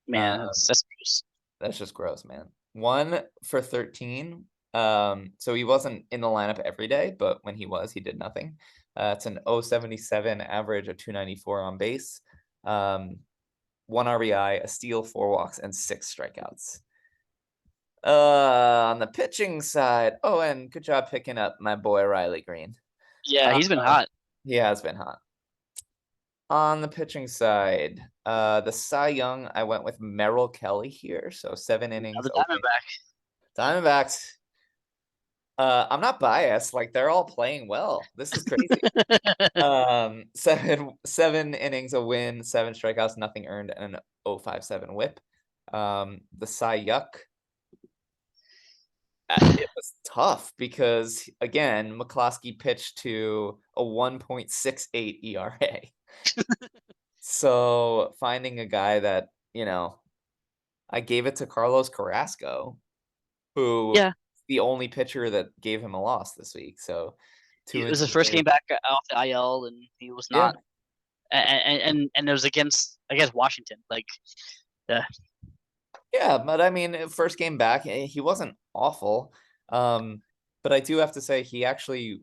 Speaker 2: Man, that's gross.
Speaker 1: That's just gross, man. 1 for 13. So he wasn't in the lineup every day, but when he was, he did nothing. It's an 0.77 average, a 294 on base, 1 RBI, a steal, 4 walks, and 6 strikeouts. On the pitching side, and good job picking up my boy Riley Green.
Speaker 2: Yeah, he's been hot.
Speaker 1: He has been hot. On the pitching side, the Cy Young, I went with Merrill Kelly here, so 7 innings.
Speaker 2: The
Speaker 1: Diamondbacks. I'm not biased. Like, they're all playing well. This is crazy. 7 innings, a win, 7 strikeouts, nothing earned, and an 0.57 whip. The Cy Yuck. It was tough because, again, Mccloskey pitched to a 1.68 ERA. So finding a guy that, I gave it to Carlos Carrasco, who the only pitcher that gave him a loss this week. So
Speaker 2: it was his first game back off the IL, and he was not. And it was against Washington.
Speaker 1: Yeah, but I mean, first game back, he wasn't awful. But I do have to say he actually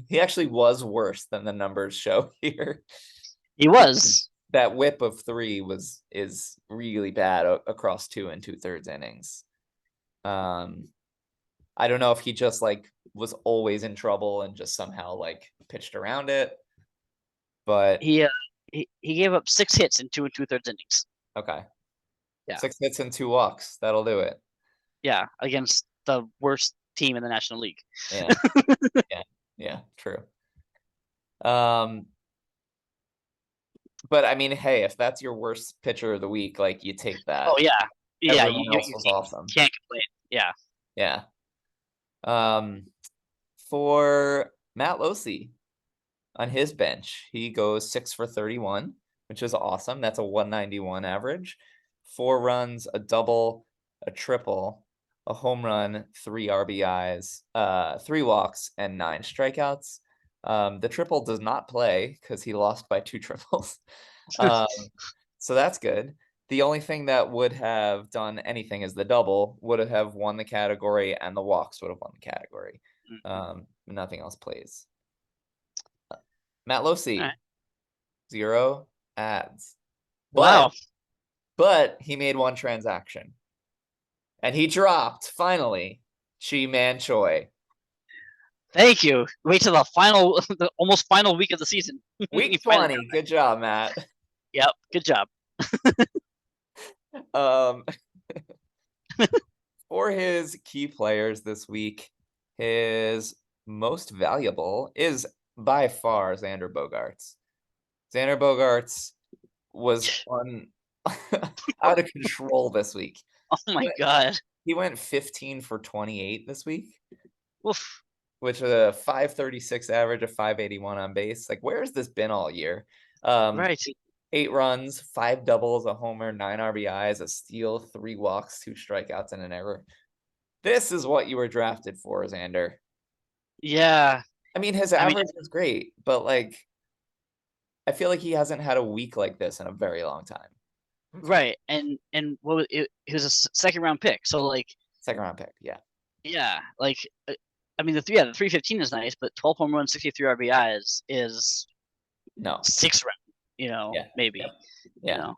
Speaker 1: was worse than the numbers show here.
Speaker 2: He was.
Speaker 1: That whip of 3 is really bad across 2 2/3 innings. I don't know if he just was always in trouble and just somehow pitched around it. But
Speaker 2: he gave up 6 hits in 2 2/3 innings.
Speaker 1: Okay.
Speaker 2: Yeah.
Speaker 1: 6 hits and 2 walks. That'll do it.
Speaker 2: Yeah, against the worst team in the National League.
Speaker 1: Yeah. Yeah, true. But I mean, hey, if that's your worst pitcher of the week, you take that.
Speaker 2: Oh yeah.
Speaker 1: Everyone else was awesome.
Speaker 2: Can't complain. Yeah.
Speaker 1: Yeah. For Matt Losey on his bench, he goes 6 for 31, which is awesome. That's a 191 average. 4 runs, a double, a triple, a home run, 3 RBIs, 3 walks, and 9 strikeouts. The triple does not play because he lost by 2 triples. So that's good. The only thing that would have done anything is the double would have won the category, and the walks would have won the category. Nothing else plays. Matt Losey,
Speaker 2: All right.
Speaker 1: 0 ads.
Speaker 2: Wow.
Speaker 1: But he made 1 transaction. And he dropped, finally, Chi-Man Choi.
Speaker 2: Thank you. Wait till the almost final week of the season.
Speaker 1: Week 20. Good job, Matt.
Speaker 2: Yep. Good job.
Speaker 1: For his key players this week, his most valuable is by far Xander Bogaerts. Xander Bogaerts was out of control this week.
Speaker 2: Oh my God.
Speaker 1: He went 15 for 28 this week.
Speaker 2: Oof.
Speaker 1: Which is a 536 average, a 581 on base. Like, where's this been all year?
Speaker 2: Right.
Speaker 1: 8 runs, 5 doubles, a homer, 9 RBIs, a steal, 3 walks, 2 strikeouts, and an error. This is what you were drafted for, Xander.
Speaker 2: Yeah.
Speaker 1: I mean, his average is great, but like, I feel like he hasn't had a week like this in a very long time.
Speaker 2: Right. And what was it? He was a second round pick. So like,
Speaker 1: second round pick. Yeah.
Speaker 2: Yeah. Like, I mean, the 315 is nice, but 12 home runs, 63 RBIs is
Speaker 1: no
Speaker 2: 6 round. Maybe.
Speaker 1: Yeah.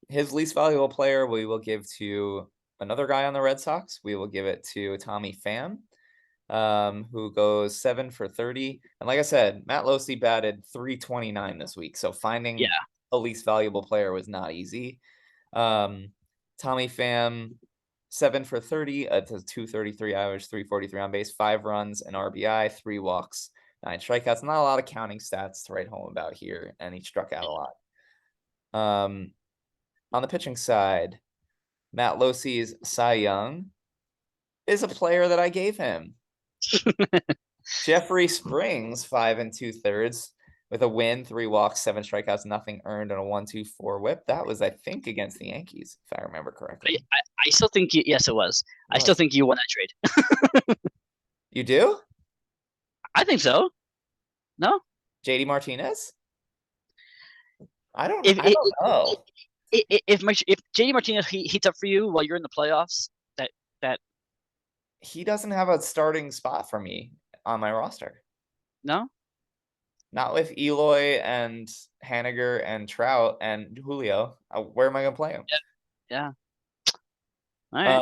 Speaker 1: His least valuable player we will give to another guy on the Red Sox. We will give it to Tommy Pham, who goes 7 for 30. And like I said, Matt Losey batted 329 this week. So finding a least valuable player was not easy. Tommy Pham, 7 for 30, a 233 average, 343 on base, 5 runs, an RBI, 3 walks, 9 strikeouts. Not a lot of counting stats to write home about here, and he struck out a lot. On the pitching side, Matt Losey's Cy Young is a player that I gave him. Jeffrey Springs, 5 2/3, with a win, 3 walks, 7 strikeouts, nothing earned, and a 1.24 WHIP. That was, I think, against the Yankees, if I remember correctly.
Speaker 2: I still think yes, it was. I still think you won that trade.
Speaker 1: You do?
Speaker 2: I think so. No?
Speaker 1: JD Martinez? I don't know.
Speaker 2: If JD Martinez heats up for you while you're in the playoffs, that
Speaker 1: he doesn't have a starting spot for me on my roster.
Speaker 2: No?
Speaker 1: Not with Eloy and Haniger and Trout and Julio. Where am I going to play him?
Speaker 2: Yeah. All right.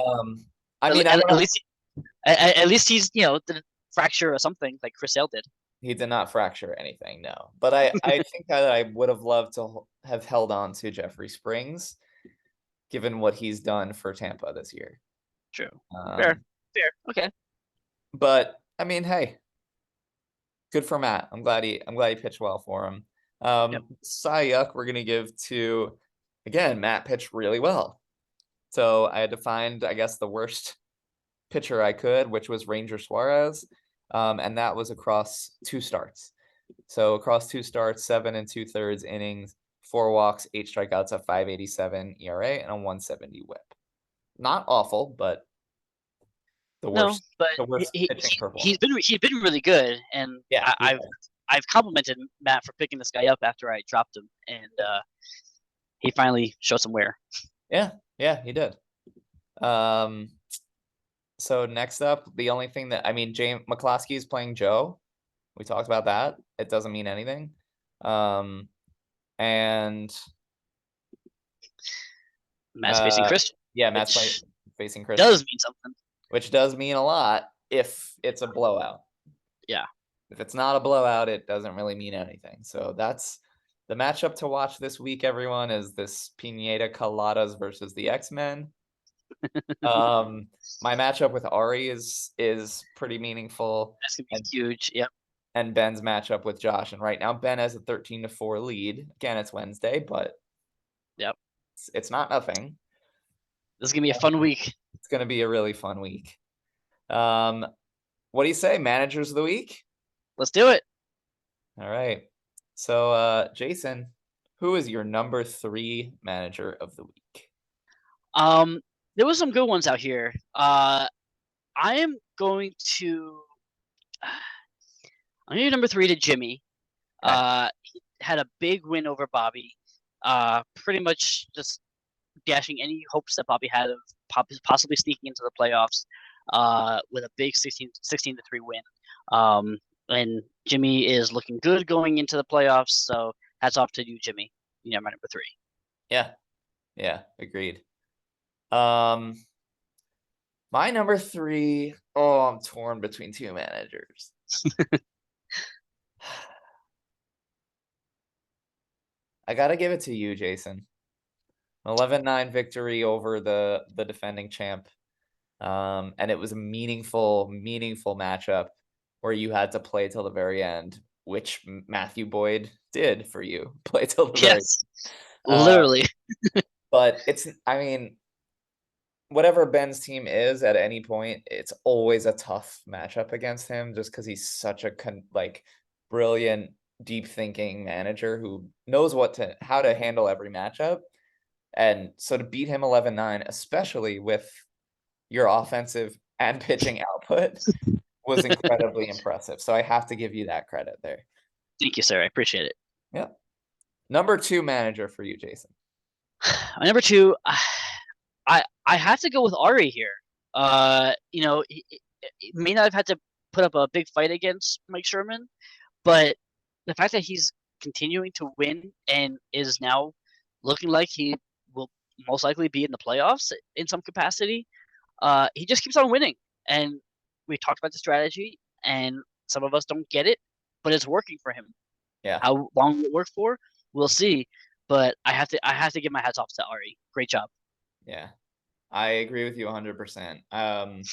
Speaker 1: I mean,
Speaker 2: at least he's didn't fracture or something like Chris Sale did.
Speaker 1: He did not fracture anything, no. But I think that I would have loved to have held on to Jeffrey Springs, given what he's done for Tampa this year.
Speaker 2: True. Fair. Okay.
Speaker 1: But I mean, hey, good for Matt. I'm glad he pitched well for him. Cy Young, we're gonna give to, again, Matt pitched really well. So I had to find, I guess, the worst pitcher I could, which was Ranger Suarez. And that was across 2 starts. So across 2 starts, 7 2/3 innings, 4 walks, 8 strikeouts, a 5.87 ERA, and a 170 WHIP. Not awful, but the worst.
Speaker 2: No, but
Speaker 1: the worst pitching performance.
Speaker 2: He's been really good, and I've complimented Matt for picking this guy up after I dropped him, and he finally showed some wear.
Speaker 1: Yeah, he did. So next up, the only thing that James Mccloskey is playing Joe. We talked about that. It doesn't mean anything. And
Speaker 2: Matt's facing Christian.
Speaker 1: Yeah, Matt's facing Christian.
Speaker 2: Does mean something.
Speaker 1: Which does mean a lot if it's a blowout.
Speaker 2: Yeah.
Speaker 1: If it's not a blowout, it doesn't really mean anything. So that's the matchup to watch this week, everyone, is this Pineda Coladas versus the X-Men. My matchup with Ari is pretty meaningful.
Speaker 2: That's gonna be huge. Yep.
Speaker 1: And Ben's matchup with Josh, and right now Ben has a 13-4 lead. Again, it's Wednesday, but
Speaker 2: yep,
Speaker 1: it's not nothing.
Speaker 2: This is gonna be a fun week.
Speaker 1: It's gonna be a really fun week. What do you say? Managers of the week?
Speaker 2: Let's do it.
Speaker 1: All right. So, Jason, who is your number 3 manager of the week?
Speaker 2: There was some good ones out here. I am going to. I'm going to number 3 to Jimmy. He had a big win over Bobby. Pretty much just dashing any hopes that Bobby had of possibly sneaking into the playoffs. With a big 16-3 win. And Jimmy is looking good going into the playoffs. So hats off to you, Jimmy. You're my number 3.
Speaker 1: Yeah, agreed. My number 3. Oh, I'm torn between 2 managers. I gotta give it to you, Jason. 11-9 victory over the defending champ. And it was a meaningful matchup where you had to play till the very end, which Matthew Boyd did for you. Play till the very end.
Speaker 2: Yes, literally.
Speaker 1: But I mean, whatever Ben's team is at any point, it's always a tough matchup against him just because he's such a brilliant, deep thinking manager who knows how to handle every matchup. And so to beat him 11-9, especially with your offensive and pitching output, was incredibly impressive. So I have to give you that credit there.
Speaker 2: Thank you, sir. I appreciate it.
Speaker 1: Yeah. Number 2 manager for you, Jason.
Speaker 2: Number 2, I have to go with Ari here. He may not have had to put up a big fight against Mike Sherman, but the fact that he's continuing to win and is now looking like he will most likely be in the playoffs in some capacity, he just keeps on winning. And we talked about the strategy, and some of us don't get it, but it's working for him.
Speaker 1: Yeah.
Speaker 2: How long will it work for? We'll see. But I have to give my hats off to Ari. Great job.
Speaker 1: Yeah, I agree with you 100%. I'm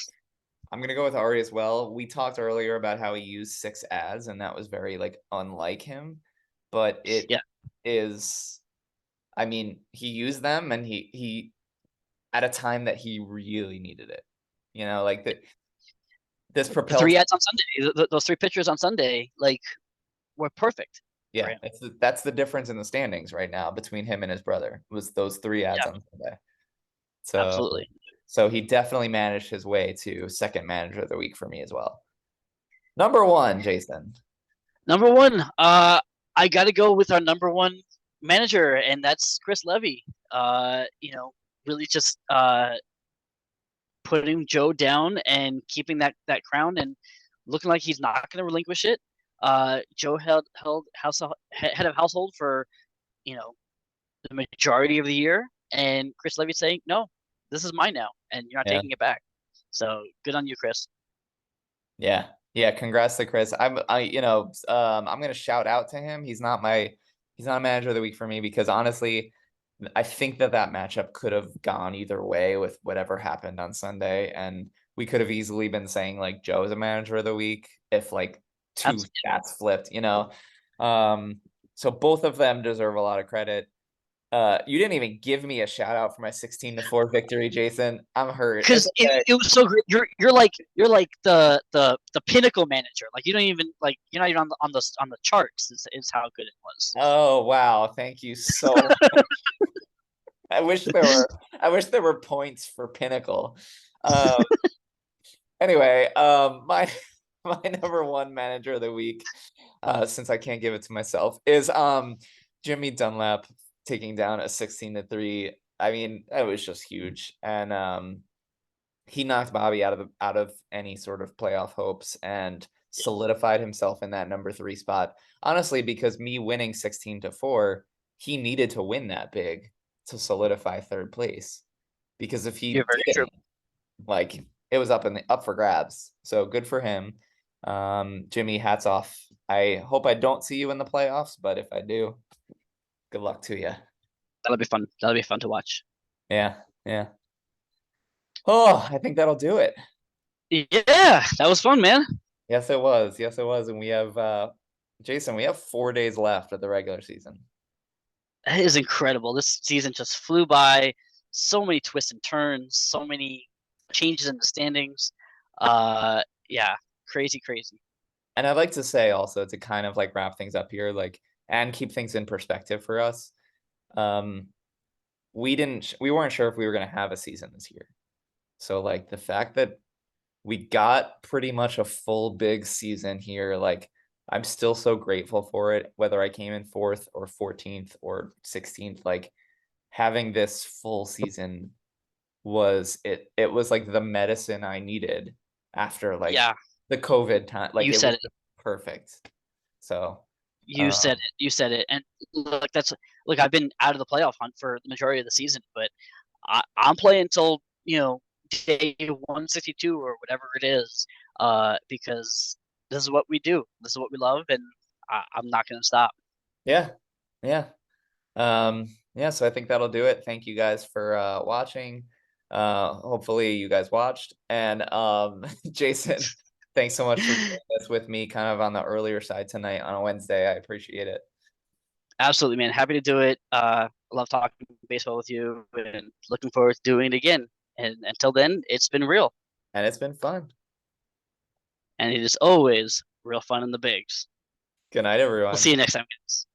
Speaker 1: gonna go with Ari as well. We talked earlier about how he used 6 ads, and that was very unlike him. But it is. I mean, he used them, and he at a time that he really needed it. This propelled
Speaker 2: 3 ads on Sunday. Those 3 pitchers on Sunday, were perfect.
Speaker 1: Yeah, that's the difference in the standings right now between him and his brother, was those 3 ads on Sunday. So
Speaker 2: absolutely.
Speaker 1: So he definitely managed his way to second manager of the week for me as well. Number 1, Jason.
Speaker 2: Number 1, I got to go with our number 1 manager, and that's Chris Levy. Really just putting Joe down and keeping that crown and looking like he's not going to relinquish it. Joe held head of household for, the majority of the year, and Chris Levy saying, "No, this is mine now, and you're not taking it back." So good on you, Chris.
Speaker 1: Yeah, congrats to Chris. I'm gonna shout out to him. He's not a manager of the week for me because honestly, I think that matchup could have gone either way with whatever happened on Sunday, and we could have easily been saying Joe's a manager of the week if 2 stats flipped, So both of them deserve a lot of credit. You didn't even give me a shout out for my 16-4 victory, Jason. I'm hurt
Speaker 2: because it was so great. You're like the pinnacle manager. You don't even you're not even on the charts. Is how good it was.
Speaker 1: Oh wow! Thank you so much. I wish there were points for pinnacle. Anyway, my number 1 manager of the week, since I can't give it to myself, is Jimmy Dunlap taking down a 16-3. I mean, that was just huge, and he knocked Bobby out of any sort of playoff hopes and solidified himself in that number 3 spot. Honestly, because me winning 16-4, he needed to win that big to solidify 3rd place. Because if he didn't, it was up for grabs. So good for him. Jimmy, hats off. I hope I don't see you in the playoffs, but if I do, good luck to you.
Speaker 2: That'll be fun. That'll be fun to watch.
Speaker 1: Yeah. Oh, I think that'll do it.
Speaker 2: Yeah, that was fun, man.
Speaker 1: Yes, it was. And we have, Jason, we have 4 days left of the regular season.
Speaker 2: That is incredible. This season just flew by. so many twists and turns, so many changes in the standings. Yeah, crazy.
Speaker 1: And I'd like to say also to kind of like wrap things up here, like, and keep things in perspective for us. Um, we weren't sure if we were going to have a season this year. So like the fact that we got pretty much a full big season here, like I'm still so grateful for it, whether I came in 4th or 14th or 16th, like having this full season it was like the medicine I needed after like
Speaker 2: Yeah,
Speaker 1: the COVID time. Like
Speaker 2: you
Speaker 1: it was
Speaker 2: said it.
Speaker 1: perfect. So
Speaker 2: You said it. You said it. And look, look. I've been out of the playoff hunt for the majority of the season, but I'm playing until day 162 or whatever it is, because this is what we do. This is what we love, and I'm not going to stop.
Speaker 1: yeah. Yeah. Yeah, so I think that'll do it. Thank you guys for watching. Hopefully you guys watched. And Jason, thanks so much for doing this with me kind of on the earlier side tonight on a Wednesday. I appreciate it.
Speaker 2: Absolutely, man. Happy to do it. I love talking baseball with you, and looking forward to doing it again. And until then, it's been real,
Speaker 1: And it's been fun.
Speaker 2: and it is always real fun in the bigs.
Speaker 1: Good night,
Speaker 2: We'll
Speaker 1: everyone.
Speaker 2: see you next time, guys.